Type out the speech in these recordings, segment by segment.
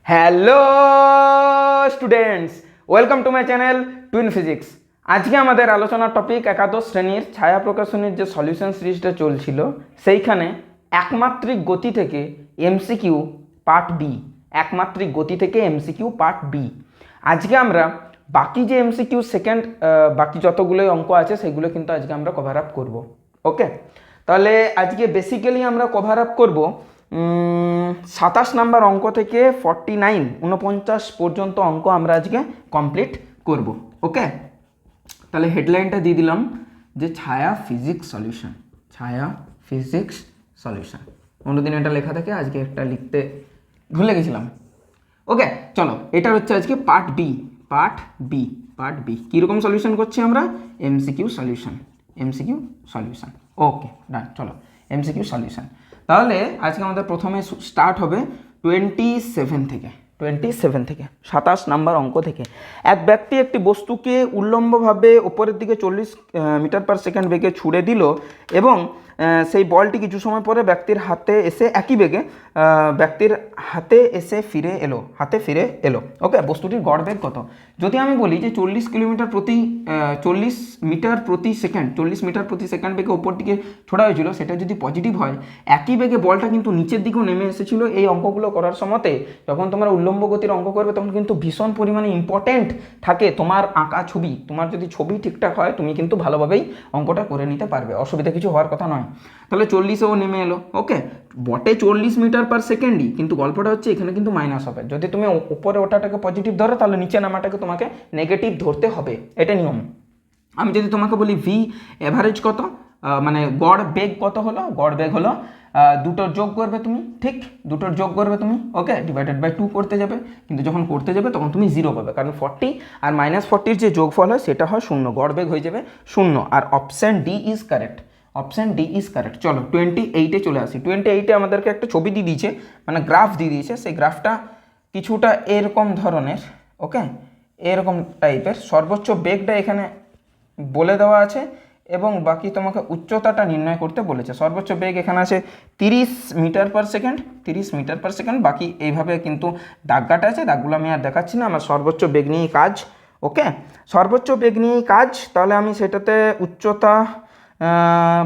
Hello students, welcome to my channel twin physics. আজকে আমাদের আলোচনার টপিক একাদশ শ্রেণীর ছায়া প্রকাশনীর যে সলিউশন সিরিজটা চলছিল সেইখানে একমাত্রিক গতি থেকে এমসিকিউ পার্ট বি, একমাত্রিক গতি থেকে এমসিকিউ পার্ট বি। আজকে আমরা বাকি যে এমসিকিউ সেকেন্ড বাকি যতগুলোই অঙ্ক আছে সেগুলো কিন্তু আজকে আমরা কভার আপ করবো। ওকে, তাহলে আজকে বেসিক্যালি আমরা কভার আপ করবো 27 নাম্বার অঙ্ক থেকে 49 পর্যন্ত অঙ্ক আমরা আজকে কমপ্লিট করব। ওকে, তাহলে হেডলাইনটা দিয়ে দিলাম যে ছায়া ফিজিক্স সলিউশন, ছায়া ফিজিক্স সলিউশন। অন্যদিন এটা লেখা থাকে, আজকে একটা লিখতে ভুলে গেছিলাম। ওকে, চলো এটা হচ্ছে আজকে part B. Part B, part B কীরকম সলিউশন করছি আমরা? MCQ solution, MCQ solution. Okay done, চলো এমসিকিউ সলিউশন। তাহলে আজকে আমাদের প্রথমে স্টার্ট হবে 27 থেকে, 27 নাম্বার অঙ্ক থেকে। এক ব্যক্তি একটি বস্তুকে উল্লম্বভাবে উপরের দিকে 40 মিটার পার সেকেন্ড বেগে ছুড়ে দিল এবং সেই বলটি কিছু সময় পরে ব্যক্তির হাতে এসে একই বেগে ব্যক্তির হাতে এসে ফিরে এলো। ওকে, বস্তুটির গড় বেগ কত? যদি আমি বলি যে 40 মিটার প্রতি সেকেন্ড বেগে ওপর দিকে ছোড়া হয়েছিল, সেটা যদি পজিটিভ হয়, একই বেগে বলটা কিন্তু নিচের দিকেও নেমে এসেছিল। এই অঙ্কগুলো করার সময়তে যখন তোমরা উল্লম্ব গতির অঙ্ক করবে তখন কিন্তু ভীষণ পরিমাণে ইম্পর্টেন্ট থাকে তোমার আঁকা ছবি। তোমার যদি ছবি ঠিকঠাক হয় তুমি কিন্তু ভালোভাবেই অঙ্কটা করে নিতে পারবে, অসুবিধা কিছু হওয়ার কথা নয়। তাহলে 40-এও নেমে এলো। ওকে, বটে 40 মিটার পার সেকেন্ডই, কিন্তু গল্পটা হচ্ছে এখানে কিন্তু মাইনাস হবে। যদি তুমি উপরে ওঠাটাকে পজিটিভ ধরো তাহলে নিচে নামাটাকে তোমাকে নেগেটিভ ধরতে হবে, এটা নিয়ম। আমি যদি তোমাকে বলি ভি অ্যাভারেজ কত, মানে গড় বেগ কত হলো? গড় বেগ হলো দুটোর যোগ করবে তুমি, ঠিক দুটোর যোগ করবে তুমি। ওকে, ডিভাইডেড বাই 2 করতে যাবে, কিন্তু যখন করতে যাবে তখন তুমি 0 পাবে, কারণ 40 আর -40 যে যোগফল হয় সেটা হয় 0, গড় বেগ হয়ে যাবে 0। আর option D is correct, option D is correct. চলো 28-এ চলে আসি। 28-এ আমাদেরকে একটা ছবি দিয়ে দিয়েছে, মানে গ্রাফ দিয়ে দিয়েছে। সেই গ্রাফটা কিছুটা এরকম ধরনের, ওকে এরকম টাইপের। সর্বোচ্চ বেগটা এখানে বলে দেওয়া আছে এবং বাকি তোমাকে উচ্চতাটা নির্ণয় করতে বলেছে। সর্বোচ্চ বেগ এখানে আছে 30 metre per second, 30 metre per second. বাকি এইভাবে কিন্তু দাগগাটা আছে, দাগগুলো আমি আর দেখাচ্ছি না, আমার সর্বোচ্চ বেগ নিয়েই কাজ। ওকে, সর্বোচ্চ বেগ নিয়েই কাজ। তাহলে আমি সেটাতে উচ্চতা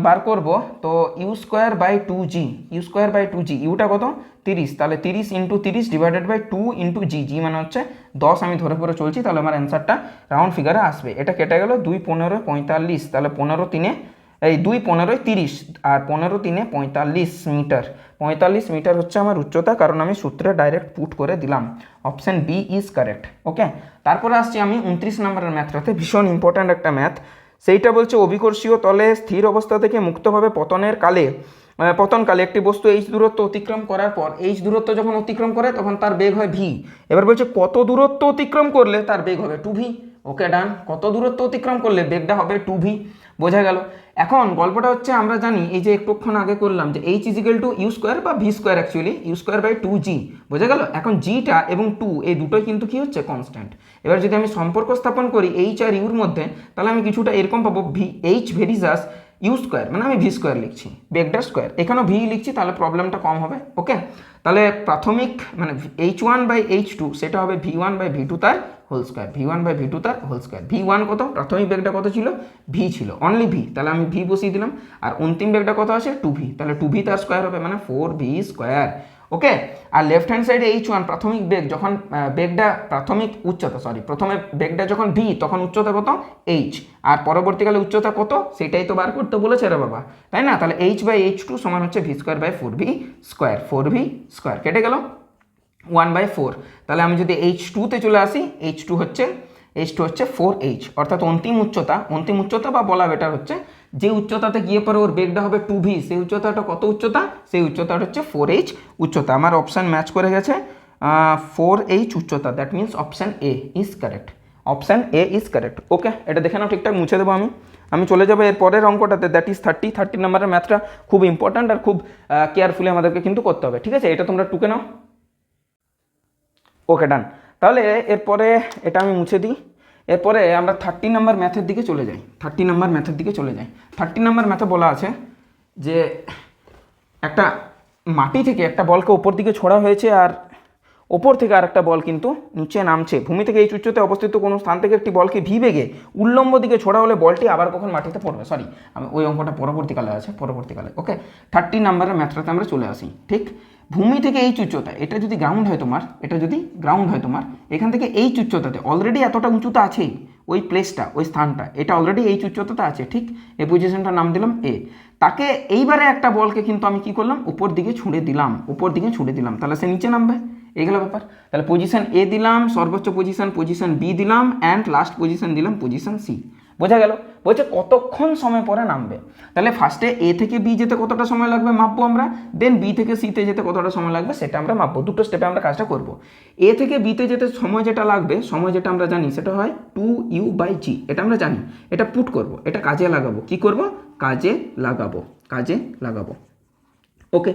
বার করব, তো u²/2g, u²/2g, ইউটা কত? 30, তাহলে 30 × 30 ডিভাইডেড বাই 2 × g, g মানে হচ্ছে 10, আমি ধরে পরে চলছি, তাহলে আমার অ্যান্সারটা রাউন্ড ফিগারে আসবে। এটা কেটে গেল 2 15 45, তাহলে 15 3 2 15 30 আর 15 3 45 মিটার। 45 মিটার হচ্ছে আমার উচ্চতা, কারণ আমি সূত্রে ডাইরেক্ট পুট করে দিলাম। Option B is correct. Okay, তারপরে আসছি আমি 29 নম্বরের ম্যাথটাতে, ভীষণ ইম্পর্ট্যান্ট একটা ম্যাথ। সেইটা বলছে অভিকর্ষীয় তলে স্থির অবস্থা থেকে মুক্তভাবে পতনকালে একটি বস্তু এইচ দূরত্ব অতিক্রম করার পর, এইচ দূরত্ব যখন অতিক্রম করে তখন তার বেগ হয় ভি। এবার বলছে কত দূরত্ব অতিক্রম করলে তার বেগ হবে 2v। ওকে ডান, কত দূরত্ব অতিক্রম করলে বেগটা হবে 2v, বোঝা গেল। এখন গল্পটা হচ্ছে আমরা জানি, এই যে একটুক্ষণ আগে করলাম, যে এইচ ইজিক্যাল টু u² বা v² অ্যাকচুয়ালি u²/2g, বোঝা গেল। এখন জিটা এবং 2 এই দুটোই কিন্তু কি হচ্ছে? কনস্ট্যান্ট। এবার যদি আমি সম্পর্ক স্থাপন করি এইচ আর ইউর মধ্যে, তাহলে আমি কিছুটা এরকম পাবো, ভি এইচ ভেরিজাস u², মানে আমি v² লিখছি, বেগটার স্কোয়ার, এখানেও ভি লিখছি, তাহলে প্রবলেমটা কম হবে। ওকে, তাহলে প্রাথমিক মানে h1/h2 সেটা হবে v1/v2 তার হোল স্কোয়ার, v1/v2 তার হোল স্কোয়ার। v1 কত? প্রাথমিক বেগটা কত ছিল? ভি ছিল, অনলি ভি, তাহলে আমি ভি বসিয়ে দিলাম। আর অন্তিম বেগটা কত আছে? 2v, তাহলে 2v তার স্কোয়ার হবে, মানে 4v²। ওকে, আর লেফট হ্যান্ড সাইডে h1 প্রাথমিক বেগ, যখন বেগটা প্রাথমিক উচ্চতা, প্রথমে বেগটা যখন ভি তখন উচ্চতা কত? h, আর পরবর্তীকালে উচ্চতা কত সেটাই তো বার করতে বলেছে রে বাবা, তাই না? তাহলে h/h2 সমান হচ্ছে v²/4v², 4v², কেটে গেল 1/4। তাহলে আমি যদি h2-তে চলে আসি, h2 হচ্ছে 4h, অর্থাৎ অন্তিম উচ্চতা বা বলা বেটার হচ্ছে যে উচ্চতাতে গিয়ে পরে ওর বেগটা হবে 2v, সেই উচ্চতাটা কত উচ্চতা? সেই উচ্চতাটা হচ্ছে 4h উচ্চতা। আমার অপশান ম্যাচ করে গেছে, 4h উচ্চতা, that means option A is correct, option A is correct. Okay, এটা দেখে নাও, ঠিকঠাক মুছে দেবো আমি চলে যাবো এর পরের অঙ্কটাতে, দ্যাট ইজ 30 নম্বরের ম্যাথটা খুব ইম্পর্ট্যান্ট আর খুব কেয়ারফুলি আমাদেরকে কিন্তু করতে হবে, ঠিক আছে? এটা তোমরা টুকে নাও। ওকে ডান, তাহলে এরপরে এটা আমি মুছে দিই। এরপরে আমরা 30 নম্বর ম্যাথের দিকে চলে যাই। 30 নম্বর ম্যাথে বলা আছে যে একটা মাটি থেকে একটা বলকে ওপর দিকে ছোড়া হয়েছে আর ওপর থেকে আরেকটা বল কিন্তু নিচে নামছে, ভূমি থেকে এই উচ্চতায় অবস্থিত কোনো স্থান থেকে একটি বলকে ভি বেগে উল্লম্ব দিকে ছোড়া হলে বলটি আবার কখন মাটিতে পড়বে। সরি, আমি ওই অঙ্কটা পরবর্তীকালে আছে, পরবর্তীকালে। ওকে, 30 নম্বরের ম্যাথটাতে আমরা চলে আসি। ঠিক, ভূমি থেকে এই উচ্চতা, এটা যদি গ্রাউন্ড হয় তোমার, এটা যদি গ্রাউন্ড হয় তোমার, এখান থেকে এই উচ্চতাতে অলরেডি এতটা উঁচুতা আছেই, ওই প্লেসটা, ওই স্থানটা, এটা অলরেডি এই উচ্চতাতে আছে। ঠিক, এই পজিশনটার নাম দিলাম এ। তাকে এইবারে একটা বলকে কিন্তু আমি কি করলাম, উপর দিকে ছুঁড়ে দিলাম, উপর দিকে ছুঁড়ে দিলাম, তাহলে সে নিচে নামবে। এইগুলো ব্যাপার। তাহলে পজিশন এ দিলাম, সর্বোচ্চ পজিশন বি দিলাম, অ্যান্ড লাস্ট পজিশন দিলাম পজিশন সি। বোঝা গেল? বলছে কতক্ষণ সময় পরে নামবে। তাহলে ফার্স্টে এ থেকে বি যেতে কতটা সময় লাগবে মাপবো আমরা, দেন বি থেকে সিতে যেতে কতটা সময় লাগবে সেটা আমরা মাপবো। দুটো স্টেপে আমরা কাজটা করব। এ থেকে বিতে যেতে সময় যেটা লাগবে, সময় যেটা আমরা জানি সেটা হয় 2u/g। এটা আমরা জানি, এটা পুট করব, এটা কাজে লাগাবো। কি করব? কাজে লাগাবো, কাজে লাগাবো। ওকে,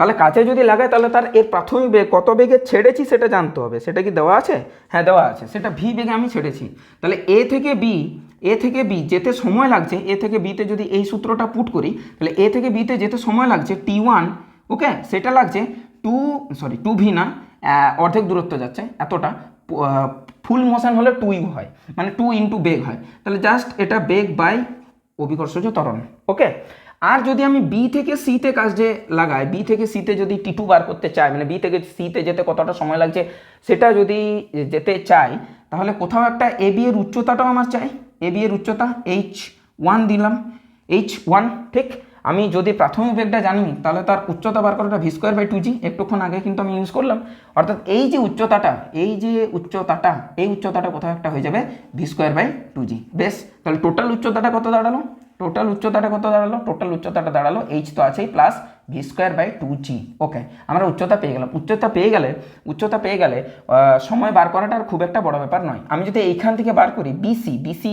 তাহলে কাজে যদি লাগায় তাহলে তার এর প্রাথমিক বেগ কত বেগে ছেড়েছি সেটা জানতে হবে। সেটা কি দেওয়া আছে? হ্যাঁ, দেওয়া আছে। সেটা ভি বেগে আমি ছেড়েছি। তাহলে এ থেকে বি যেতে সময় লাগছে, এ থেকে বিতে যদি এই সূত্রটা পুট করি, তাহলে এ থেকে বিতে যেতে সময় লাগছে t1। ওকে, সেটা লাগছে 2v না, অর্ধেক দূরত্ব যাচ্ছে এতটা। ফুল মোশন হলে 2u হয়, মানে 2 ইন্টু বেগ হয়। তাহলে জাস্ট এটা বেগ বাই অভিকর্ষজ ত্বরণ। ওকে, আর যদি আমি বি থেকে সিতে কাজে লাগাই, বি থেকে সিতে যদি টি2 বার করতে চাই, মানে বি থেকে সিতে যেতে কতটা সময় লাগছে সেটা যদি যেতে চাই, তাহলে কোথাও একটা এ বি এর উচ্চতাটাও আমার চাই। এ বি এর উচ্চতা h1 দিলাম, h1। ঠিক, আমি যদি প্রাথমিক বেগটা জানি তাহলে তার উচ্চতা বার করাটা v²/2g, একটুক্ষণ আগে কিন্তু আমি ইউজ করলাম। অর্থাৎ এই যে উচ্চতাটা, এই উচ্চতাটা কোথাও একটা হয়ে যাবে v²/2g। বেশ, তাহলে টোটাল উচ্চতাটা কত দাঁড়ালো? টোটাল উচ্চতাটা দাঁড়ালো h তো আছেই প্লাস v²/2g। ওকে, আমরা উচ্চতা পেয়ে গেলে সময় বার করাটা আর খুব একটা বড় ব্যাপার নয়। আমি যদি এইখান থেকে বার করি বিসি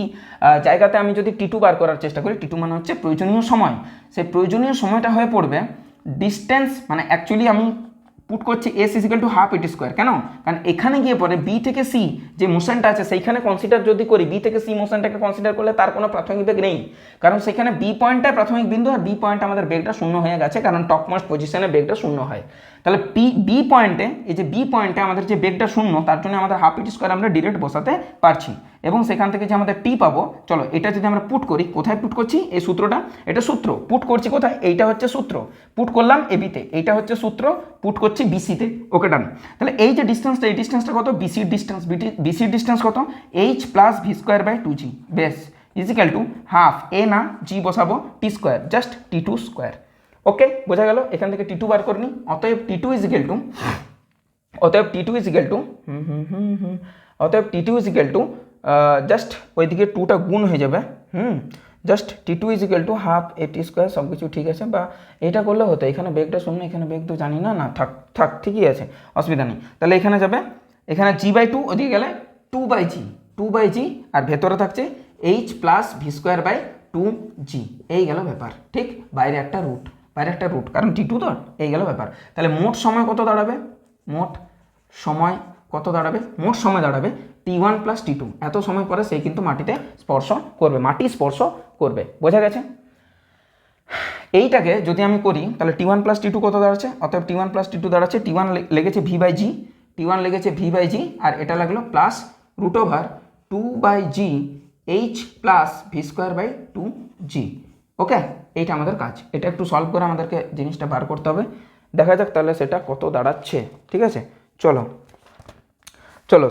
জায়গাতে আমি যদি টি2 বার করার চেষ্টা করি, টি2 মানে হচ্ছে প্রয়োজনীয় সময়, সেই প্রয়োজনীয় সময়টা হয়ে পড়বে ডিস্টেন্স, মানে অ্যাকচুয়ালি আমি পুট করছি s = হাফ এটি স্কোয়ার। কেন? কারণ এখানে গিয়ে পরে বি থেকে সি যে মোশনটা আছে সেইখানে কনসিডার যদি করি, বি থেকে সি মোশনটাকে কনসিডার করলে তার কোনো প্রাথমিক বেগ নেই, কারণ সেখানে বি পয়েন্টটাই প্রাথমিক বিন্দু, আর বি পয়েন্টে আমাদের বেগটা শূন্য হয়ে গেছে, কারণ টপমোস্ট পজিশনে বেগটা শূন্য হয়। তাহলে বি পয়েন্টে, এই যে বি পয়েন্টে আমাদের যে বেগটা শূন্য, তার জন্য আমাদের হাফ এটি স্কোয়ার আমরা ডিরেক্ট বসাতে পারছি। এবং সেখান থেকে যে আমাদের টি পাবো, চলো এটা যদি আমরা পুট করি, কোথায় পুট করছি এই সূত্রটা, এটা সূত্র পুট করছি কোথায়, এইটা হচ্ছে সূত্র, পুট করলাম এবিতে, এইটা হচ্ছে সূত্র, পুট করছি বিসিতে। ওকে, ডান। তাহলে এই যে ডিস্টেন্সটা, এই ডিস্টেন্সটা কত? বিসির ডিস্টেন্স কত? h plus v²/2g। বেশ, ইজিক্যাল টু হাফ এ না জি বসাবো টি স্কোয়ার, জাস্ট টি2 স্কোয়ার। ওকে, বোঝা গেল? এখান থেকে টি2 বার করে নি। অতএব টি2 ইজিক্যাল টু জাস্ট ওইদিকে 2টা গুণ হয়ে যাবে। জাস্ট টি2 = হাফ এটি স্কোয়ার। সব কিছু ঠিক আছে, বা এটা করলে হতো, এখানে বেগটা শূন্য, এখানে বেগ তো জানি না, না থাক ঠিকই আছে, অসুবিধা নেই। তাহলে এখানে যাবে, এখানে g/2, ওদিকে গেলে 2/g, আর ভেতরে থাকছে h প্লাস v²/2g। এই গেল ব্যাপার। ঠিক, বাইরে একটা রুট, কারণ টি2 তো, এই গেল ব্যাপার। তাহলে মোট সময় কত দাঁড়াবে? মোট সময় দাঁড়াবে t1 প্লাস t2। এত সময় পরে সেই কিন্তু মাটি স্পর্শ করবে। বোঝা গেছে? এইটাকে যদি আমি করি তাহলে t1 প্লাস t2 কত দাঁড়াচ্ছে? অতএব t1 প্লাস t2 দাঁড়াচ্ছে, t1 লেগেছে v/g, আর এটা লাগলো plus √2/g h plus v²/2g। ওকে, এইটা আমাদের কাজ। এটা একটু সলভ করে আমাদেরকে জিনিসটা বার করতে হবে। দেখা যাক তাহলে সেটা কত দাঁড়াচ্ছে। ঠিক আছে, চলো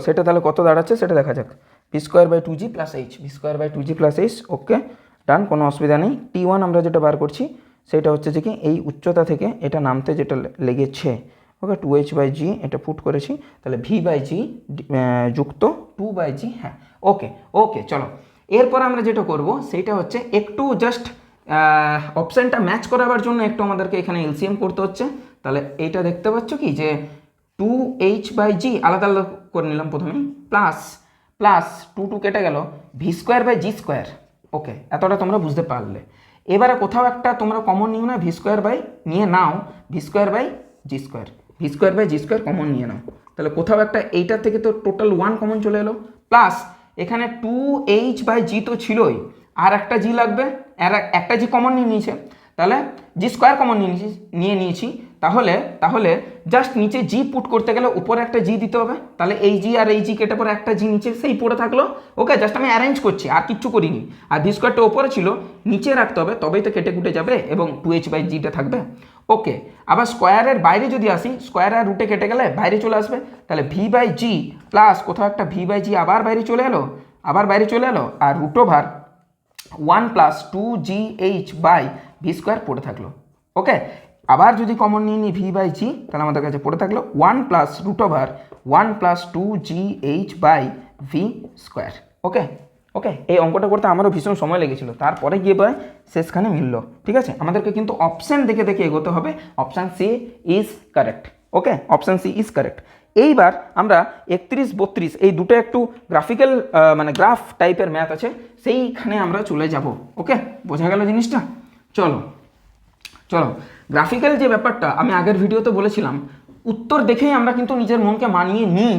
সেটা তাহলে কত দাঁড়াচ্ছে সেটা দেখা যাক। v²/2g প্লাস h, ওকে ডান, কোনো অসুবিধা নেই। t1 আমরা যেটা বার করছি সেটা হচ্ছে যে কি এই উচ্চতা থেকে এটা নামতে যেটা লেগেছে, ওকে 2h/g, এটা পুট করেছি, তাহলে v/g যুক্ত 2/g। হ্যাঁ, ওকে চলো। এরপর আমরা যেটা করব সেটা হচ্ছে একটু জাস্ট অপশানটা ম্যাচ করাবার জন্য একটু আমাদেরকে এখানে এলসিএম করতে হচ্ছে। তাহলে এইটা দেখতে পাচ্ছ কি যে 2h/g আলাদা করে নিলাম প্রথমেই, প্লাস 2 কেটে গেল v²/g²। ওকে, এতটা তোমরা বুঝতে পারলে। এবারে কোথাও একটা তোমরা কমন নিও না, নিয়ে নাও v²/g² কমন নিয়ে নাও। তাহলে কোথাও একটা এইটার থেকে তো টোটাল 1 কমন চলে এলো, প্লাস এখানে 2h/g তো ছিলই, আর একটা জি লাগবে, আর একটা জি কমন নিয়ে নিয়েছে, তাহলে g² কমন নিয়ে নিয়েছি, তাহলে তাহলে জাস্ট নিচে জি পুট করতে গেলে উপরে একটা জি দিতে হবে, তাহলে এই জি আর এই জি কেটে পরে একটা জি নিচে সেই পড়ে থাকলো। ওকে, জাস্ট আমি অ্যারেঞ্জ করছি, আর কিচ্ছু করিনি। আর ভি স্কোয়ারটা ওপরে ছিল, নিচে রাখতে হবে, তবেই তো কেটে কুটে যাবে এবং 2h/gটা থাকবে। ওকে, আবার স্কোয়ারের বাইরে যদি আসি, স্কোয়ার আর রুটে কেটে গেলে বাইরে চলে আসবে, তাহলে v/g প্লাস কোথাও একটা v/g আবার বাইরে চলে এলো, আর রুট ওভার 1 প্লাস 2gh/v² পড়ে থাকলো। ওকে, আবার যদি কমন নিয়ে নিই v/g, তাহলে আমাদের কাছে পড়ে থাকলো 1 plus root over 1 plus 2gh/v²। Okay okay, এই অঙ্কটা করতে আমারও ভীষণ সময় লেগেছিল, তারপরে গিয়ে পরে শেষখানে মিললো। ঠিক আছে, আমাদেরকে কিন্তু অপশান দেখে দেখে এগোতে হবে। Option C is correct. Okay, option C is correct. এইবার আমরা 31-32 এই দুটো একটু গ্রাফিক্যাল মানে গ্রাফ টাইপের ম্যাথ আছে, সেইখানে আমরা চলে যাব। ওকে, বোঝা গেল জিনিসটা? চলো চলো, গ্রাফিক্যাল যে ব্যাপারটা আমি আগের ভিডিওতে বলেছিলাম, উত্তর দেখেই আমরা কিন্তু নিজের মনকে মানিয়ে নিই,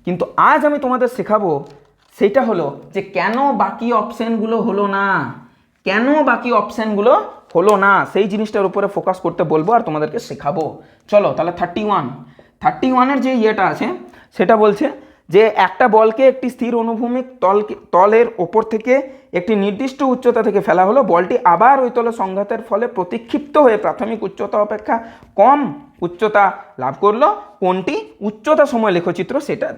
কিন্তু আজ আমি তোমাদের শেখাবো সেটা হলো যে কেন বাকি অপশানগুলো হলো না, সেই জিনিসটার উপরে ফোকাস করতে বলবো আর তোমাদেরকে শেখাবো। চলো তাহলে 31-এর যে ইয়েটা আছে সেটা বলছে যে একটা বলকে একটি স্থির অনুভূমিক তলের ওপর থেকে একটি নির্দিষ্ট উচ্চতা থেকে ফেলা হলো, বলটি আবার ওই তলে সংঘাতের ফলে প্রতিক্ষিপ্ত হয়ে প্রাথমিক উচ্চতা অপেক্ষা কম উচ্চতা লাভ করলো। কোনটি উচ্চতা সময় লেখচিত্র সেটা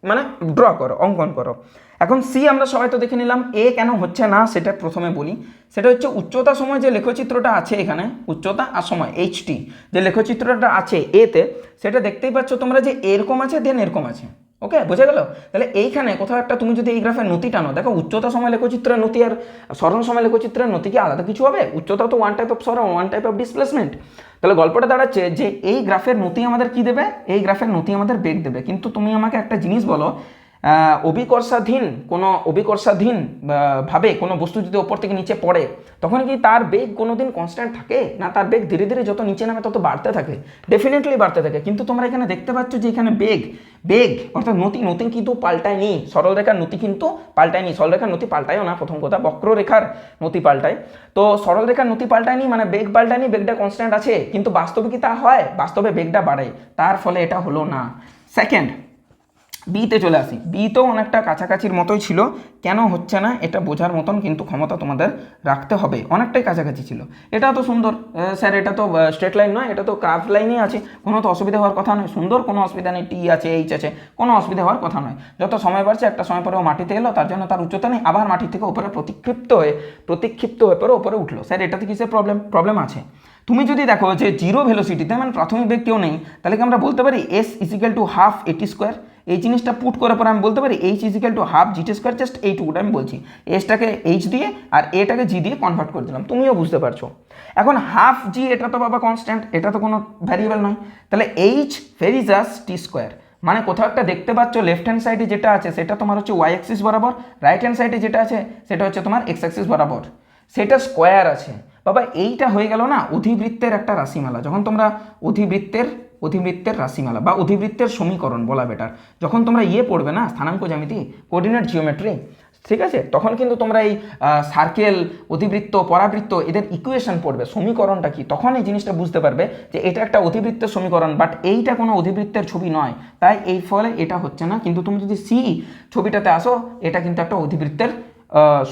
মানে ড্র করো, অঙ্কন করো। এখন সি আমরা সবাই তো দেখে নিলাম, এ কেন হচ্ছে না সেটা প্রথমে বলি। সেটা হচ্ছে উচ্চতা সময় যে লেখচিত্রটা আছে এখানে, উচ্চতা আর সময় HT যে লেখচিত্রটা আছে এতে, সেটা দেখতেই পাচ্ছ তোমরা যে এরকম আছে দেন এরকম আছে। ওকে, বোঝা গেল? তাহলে এইখানে কোথাও একটা তুমি যদি এই গ্রাফের নতি টানো, দেখো উচ্চতা সময় লেখচিত্রের নতি আর সরণ সময় লেখচিত্রের নতি কি আলাদা কিছু হবে? উচ্চতা তো ওয়ান টাইপ অফ সরণ, ওয়ান টাইপ অফ ডিসপ্লেসমেন্ট। তাহলে গল্পটা দাঁড়াচ্ছে যে এই গ্রাফের নতি আমাদের কি দেবে? এই গ্রাফের নতি আমাদের বেগ দেবে। কিন্তু তুমি আমাকে একটা জিনিস বলো, অভিকর্ষাধীন ভাবে কোনো বস্তু যদি ওপর থেকে নিচে পড়ে, তখন কি তার বেগ কোনোদিন কনস্ট্যান্ট থাকে না? তার বেগ ধীরে ধীরে যত নিচে নামে তত বাড়তে থাকে, ডেফিনেটলি বাড়তে থাকে। কিন্তু তোমরা এখানে দেখতে পাচ্ছ যে এখানে বেগ অর্থাৎ নতি কিন্তু পাল্টায়নি, সরলরেখার নতি কিন্তু পাল্টায়নি। সরলরেখার নতি পাল্টায়ও না, প্রথম কথা, বক্ররেখার নতি পাল্টায়। তো সরলরেখার নতি পাল্টায়নি মানে বেগ পাল্টায়নি, বেগটা কনস্ট্যান্ট আছে। কিন্তু বাস্তবে কি তা হয়? বাস্তবে বেগটা বাড়ে, তার ফলে এটা হলো না। সেকেন্ড, বিতে চলে আসি। বিতেও অনেকটা কাছাকাছির মতোই ছিল, কেন হচ্ছে না এটা বোঝার মতন কিন্তু ক্ষমতা তোমাদের রাখতে হবে। অনেকটাই কাছাকাছি ছিল। এটা তো সুন্দর স্যার, এটা তো স্ট্রেট লাইন নয়, এটা তো কার্ভ লাইনই আছে, কোনো তো অসুবিধা হওয়ার কথা নয়। সুন্দর, কোনো অসুবিধা নেই, টি আছে, এইচ আছে, কোনো অসুবিধা হওয়ার কথা নয়। যত সময় বাড়ছে একটা সময় পরে ও মাটিতে এলো, তার জন্য তার উচ্চতা নেই, আবার মাটি থেকে উপরে প্রতিক্ষিপ্ত হয়ে পরে উপরে উঠলো। স্যার এটাতে কিসের প্রবলেম আছে? তুমি যদি দেখো যে জিরো ভেলোসিটিতে মানে প্রাথমিক বেগ কেউ নেই, তাহলে কি আমরা বলতে পারি s = ½ AT²? এই জিনিসটা পুট করার পর আমি বলতে পারি h = ½ GT²। জাস্ট এইটুকুটা আমি বলছি, এসটাকে h দিয়ে আর এটাকে g দিয়ে কনভার্ট করে দিলাম, তুমিও বুঝতে পারছো। এখন ½ G এটা তো বাবা কনস্ট্যান্ট, এটা তো কোনো ভ্যারিয়েবল নয়, তাহলে h ভেরিজাস T²। মানে কোথাও একটা দেখতে পাচ্ছ লেফট হ্যান্ড সাইডে যেটা আছে সেটা তোমার হচ্ছে y অ্যাক্সিস বরাবর, রাইট হ্যান্ড সাইডে যেটা আছে সেটা হচ্ছে তোমার x অ্যাক্সিস বরাবর, সেটা স্কোয়ার আছে। বাবা এইটা হয়ে গেল না অধিবৃত্তের একটা রাশিমালা। যখন তোমরা অধিবৃত্তের রাশিমালা বা অধিবৃত্তের সমীকরণ বলা বেটার, যখন তোমরা পড়বে না স্থানাঙ্ক জ্যামিতি, কোঅর্ডিনেট জিওমেট্রি, ঠিক আছে, তখন কিন্তু তোমরা এই সার্কেল, অধিবৃত্ত, পরাবৃত্ত এদের ইকুয়েশন পড়বে, সমীকরণটা কি, তখন এই জিনিসটা বুঝতে পারবে যে এটা একটা অধিবৃত্তের সমীকরণ, বাট এইটা কোনো অধিবৃত্তের ছবি নয়, তাই এই ফলে এটা হচ্ছে না। কিন্তু তুমি যদি সি ছবিটাতে আসো, এটা কিন্তু একটা অধিবৃত্তের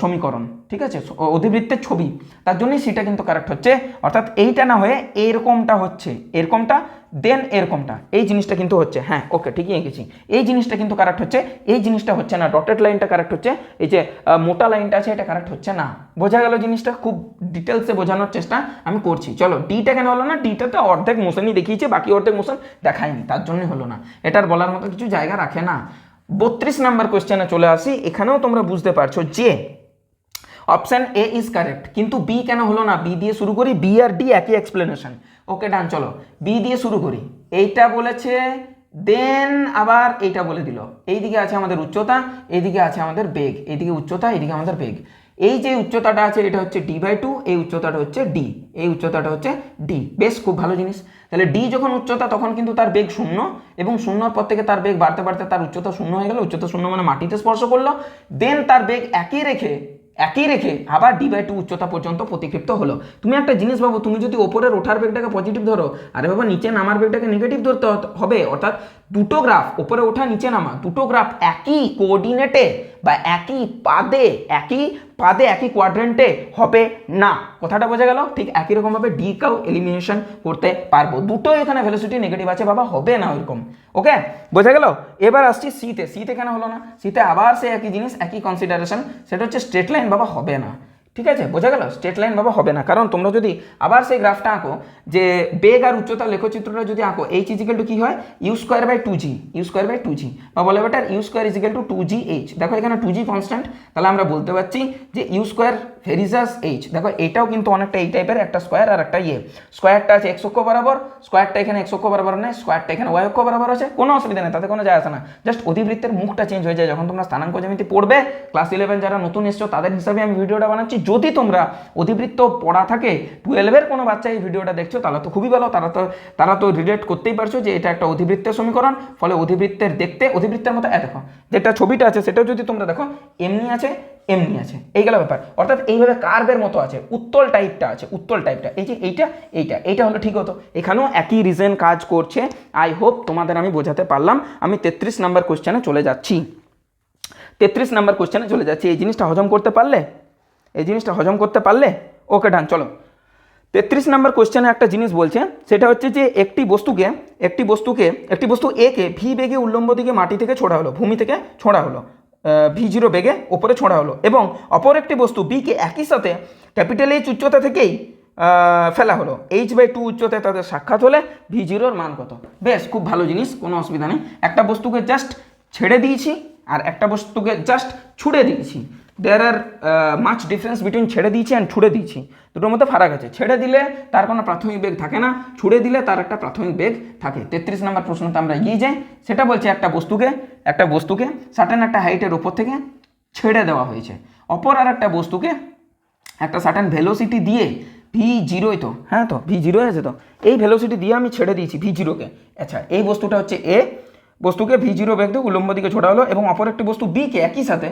সমীকরণ, ঠিক আছে, অধিবৃত্তের ছবি, তার জন্যই সেটা কিন্তু কারেক্ট হচ্ছে। অর্থাৎ এইটা না হয়ে এরকমটা হচ্ছে, এরকমটা দেন এরকমটা, এই জিনিসটা কিন্তু হচ্ছে। হ্যাঁ ওকে, ঠিকই এঁকেছি, এই জিনিসটা কিন্তু কারেক্ট হচ্ছে, এই জিনিসটা হচ্ছে না। ডটেড লাইনটা কারেক্ট হচ্ছে, এই যে মোটা লাইনটা আছে এটা কারেক্ট হচ্ছে না। বোঝা গেল জিনিসটা? খুব ডিটেলসে বোঝানোর চেষ্টা আমি করছি। চলো, ডিটা কেন হলো না? ডিটাতে অর্ধেক মোশনই দেখিয়েছে, বাকি অর্ধেক মোশন দেখায়নি, তার জন্যই হলো না। এটার বলার মতো কিছু জায়গা রাখে না। 32 নম্বর কোশ্চেনে চলে আসি। এখানেও তোমরা বুঝতে পারছো যে অপশন এ ইজ কারেক্ট, কিন্তু বি কেন হলো না? বি দিয়ে শুরু করি, বি আর ডি একই এক্সপ্লেনেশন। ওকে ডান, চলো বি দিয়ে শুরু করি। এইটা বলেছে, দেন আবার এইটা বলে দিল। এইদিকে আছে আমাদের উচ্চতা, এইদিকে আছে আমাদের বেগ, এইদিকে উচ্চতা, এইদিকে আমাদের বেগ। এই যে উচ্চতাটা আছে এটা হচ্ছে d/2, এই উচ্চতাটা হচ্ছে d, এই উচ্চতাটা হচ্ছে d। বেশ, খুব ভালো জিনিস। তাহলে d যখন উচ্চতা তখন কিন্তু তার বেগ 0, এবং 0 পর থেকে তার বেগ বাড়তে বাড়তে তার উচ্চতা 0 হয়ে গেল। উচ্চতা 0 মানে মাটিতে স্পর্শ করলো, দেন তার বেগ একই রেখে একই রেখে আবার d/2 উচ্চতা পর্যন্ত প্রতিক্ষিপ্ত হলো। তুমি একটা জিনিস ভাবো, তুমি যদি ওপরের ওঠার বেগটাকে পজিটিভ ধরো, আরে বাবা নিচে নামার বেগটাকে নেগেটিভ ধরতে হবে। অর্থাৎ দুটো গ্রাফ, ওপরে ওঠা নিচে নামা, দুটো গ্রাফ একই কোঅর্ডিনেটে বা একই পাদে একই কোয়াড্রেন্টে হবে না। কথাটা বোঝা গেল? ঠিক একই রকমভাবে ডি কেও এলিমিনেশন করতে পারবো, দুটোই এখানে ভেলোসিটি নেগেটিভ আছে বাবা, হবে না ওইরকম। ওকে, বোঝা গেল? এবার আসছি সিতে কেন হলো না? সিতে আবার সে একই জিনিস, একই কনসিডারেশন, সেটা হচ্ছে স্ট্রেট লাইন বাবা হবে না। ঠিক আছে, বোঝা গেল? স্ট্রেট লাইন বাবা হবে না, কারণ তোমরা যদি আবার সেই গ্রাফটা আঁকো, যে বেগ আর উচ্চতার লেখচিত্রটা যদি আঁকো, h ইজিক্যাল টু কি হয়, u²/2g বা বলে better u² is equal two 2gh। দেখো এখানে 2g কনস্ট্যান্ট, তাহলে আমরা বলতে পারছি যে u² ভেরিজাস h। দেখো এটাও কিন্তু অনেকটা এই টাইপের, একটা স্কোয়ার আর একটা স্কোয়ারটা আছে x অক্ষ বরাবর, স্কোয়ারটা এখানে x অক্ষ বরাবর নেই, স্কোয়ারটা এখানে y অক্ষ বরাবর আছে, কোনো অসুবিধা নেই, তাতে কোনো যায় আসে না। জাস্ট অধিবৃত্তের মুখটা চেঞ্জ হয়ে যায় যখন তোমরা স্থানাঙ্ক জ্যামিতি পড়বে। ক্লাস 11 যারা নতুন এসছো তাদের হিসাবে আমি ভিডিওটা বানাচ্ছি। যদি তোমরা অধিবৃত্ত পড়া থাকে, 12-এর কোনো বাচ্চা এই ভিডিওটা দেখছো, তাহলে তো খুবই ভালো, তারা তো রিলেট করতেই পারছো যে এটা একটা অধিবৃত্তের সমীকরণ। ফলে অধিবৃত্তের দেখতে অধিবৃত্তের মতো দেখো যেটা ছবিটা আছে, সেটাও যদি তোমরা দেখো এমনি আছে, এই গেল ব্যাপার। অর্থাৎ এইভাবে কার্ভের মতো আছে, উত্তল টাইপটা আছে, এই যে এইটা হলো ঠিক হতো। এখানেও একই রিজন কাজ করছে। আই হোপ তোমাদের আমি বোঝাতে পারলাম। আমি 33 নাম্বার কোশ্চেনে চলে যাচ্ছি। এই জিনিসটা হজম করতে পারলে ওকে ডান। চলো 33 নম্বর কোশ্চেনে একটা জিনিস বলছে, সেটা হচ্ছে যে একটি বস্তু এ কে ভি বেগে উল্লম্ব দিকে মাটি থেকে ছোড়া হলো, ভূমি থেকে ছোড়া হলো, v0 বেগে ওপরে ছোড়া হলো, এবং অপর একটি বস্তু বি কে একই সাথে ক্যাপিটাল H উচ্চতা থেকেই ফেলা হলো। h/2 উচ্চতায় তাদের সাক্ষাৎ হলে v0-র মান কত? বেশ, খুব ভালো জিনিস, কোনো অসুবিধা নেই। একটা বস্তুকে জাস্ট ছেড়ে দিয়েছি আর একটা বস্তুকে জাস্ট ছুড়ে দিয়েছি। দেয়ার আর মাচ ডিফারেন্স বিটুইন ছেড়ে দিয়েছি অ্যান্ড ছুড়ে দিয়েছি, দুটোর মধ্যে ফারাক আছে। ছেড়ে দিলে তার কোনো প্রাথমিক বেগ থাকে না, ছুড়ে দিলে তার একটা প্রাথমিক বেগ থাকে। 33 নম্বর প্রশ্নটা আমরা এগিয়ে যাই। সেটা বলছে একটা বস্তুকে সার্টেন একটা হাইটের উপর থেকে ছেড়ে দেওয়া হয়েছে, অপর আর একটা বস্তুকে একটা সার্টেন ভেলোসিটি দিয়ে v0, তো হ্যাঁ, তো v0 আছে, তো এই ভেলোসিটি দিয়ে আমি ছেড়ে দিয়েছি v0-কে। আচ্ছা, এই বস্তুটা হচ্ছে এ, বস্তুকে v0 বেগ দিয়ে উল্লম্ব দিকে ছোড়া হলো, এবং অপর একটি বস্তু বিকে একই সাথে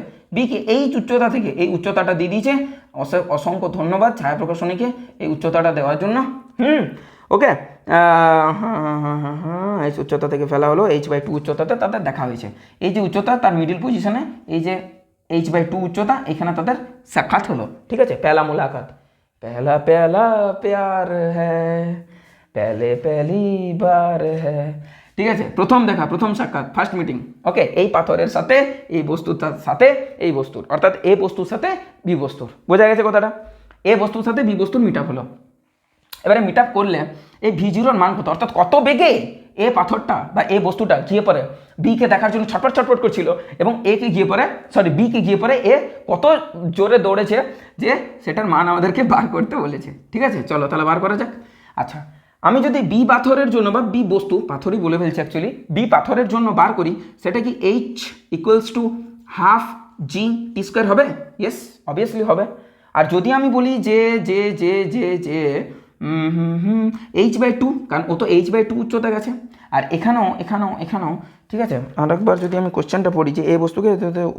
এই উচ্চতা থেকে এই উচ্চতাটা দিয়ে দিয়েছে। অসংখ্য ধন্যবাদ ছায়া প্রকাশনীকে এই উচ্চতাটা দেওয়ার জন্য। ওকে, এই উচ্চতা থেকে ফেলা হলো, h/2 উচ্চতাতে তাদের দেখা হয়েছে। এই যে উচ্চতা, তার মিডিল পজিশনে এই যে h/2 উচ্চতা, এখানে তাদের সাক্ষাৎ হলো। ঠিক আছে, পেলা মুলাকাত, পেলা প্যার হ্যাঁ, পহলি বার হ্যাঁ। ঠিক আছে, প্রথম দেখা, প্রথম সাক্ষাৎ, ফার্স্ট মিটিং। ওকে, এই পাথরের সাথে এই বস্তুর সাথে এই বস্তুর, অর্থাৎ এ বস্তুর সাথে বি বস্তুর। বোঝা গেছে কথাটা? এ বস্তুর সাথে বি বস্তুর মিট আপ হলো। এবারে মিট আপ করলে এই v0-র মান কত, অর্থাৎ কত বেগে এ পাথরটা বা এ বস্তুটা গিয়ে পড়ে বিকে দেখার জন্য ছটফট করছিল, এবং বিকে গিয়ে পড়ে এ কত জোরে দৌড়েছে, যে সেটার মান আমাদেরকে বার করতে বলেছে। ঠিক আছে, চলো তাহলে বার করা যাক। আচ্ছা, আমি যদি বি পাথরের জন্য বা বি বস্তু, পাথরই বলে ফেলছি অ্যাকচুয়ালি, বি পাথরের জন্য বার করি, সেটা কি h=12 g/t² হবে? ইয়েস, অবভিয়াসলি হবে। আর যদি আমি বলি যে h/2, কারণ ও তো h/2 উচ্চতা গেছে, আর এখানেও ঠিক আছে। আরেকবার যদি আমি কোশ্চেনটা পড়ি, যে এই বস্তুকে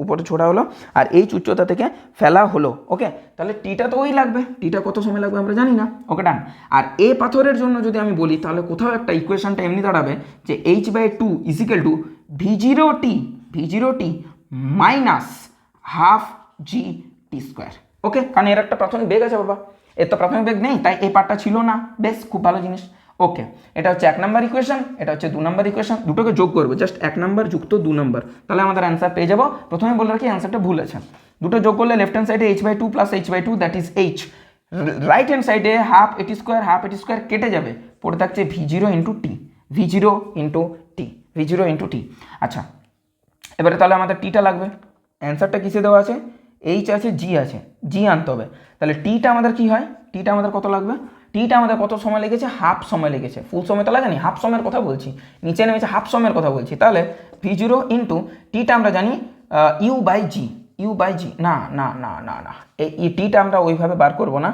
উপরে ছোড়া হলো আর h উচ্চতা থেকে ফেলা হলো, ওকে, তাহলে টিটা তো ওই লাগবে, টিটা কত সময় লাগবে আমরা জানি না। ওকে ডান। আর এ পাথরের জন্য যদি আমি বলি, তাহলে কোথাও একটা ইকুয়েশনটা এমনি দাঁড়াবে যে h/2 v0t -12 g/t²। ওকে, কারণ এর একটা প্রাথমিক বেগ আছে বাবা, এর তো প্রাথমিক বেগ নেই, তাই এই পার্টটা ছিল না। বেশ, খুব ভালো জিনিস। ওকে, এটা হচ্ছে 1 নম্বর ইকুয়েশন, এটা হচ্ছে 2 নম্বর ইকুয়েশন। দুটোকে যোগ করবো, জাস্ট 1 নম্বর যুক্ত 2 নম্বর, তাহলে আমাদের অ্যান্সার পেয়ে যাবো। প্রথমে বলে রাখি অ্যান্সারটা ভুল আছে। দুটো যোগ করলে লেফট হ্যান্ড সাইডে h/2 + h/2, that is h। Right hand সাইডে হাফ এটি স্কোয়ার কেটে যাবে, পড়ে থাকছে v0 × t। আচ্ছা, এবারে তাহলে আমাদের টিটা লাগবে। অ্যান্সারটা কিসে দেওয়া আছে? h আছে, g আনতে হবে। তাহলে টিটা আমাদের কি হয়? টিটা আমাদের কত লাগবে? টিটা আমাদের কত সময় লেগেছে? হাফ সময় লেগেছে। ফুল সময় তো লাগেনি, হাফ সময়ের কথা বলছি, নিচে নেমেছে হাফ সময়ের কথা বলছি। তাহলে v0 × টিটা আমরা জানি u/g। না, এই টিটা আমরা ওইভাবে বার করবো না।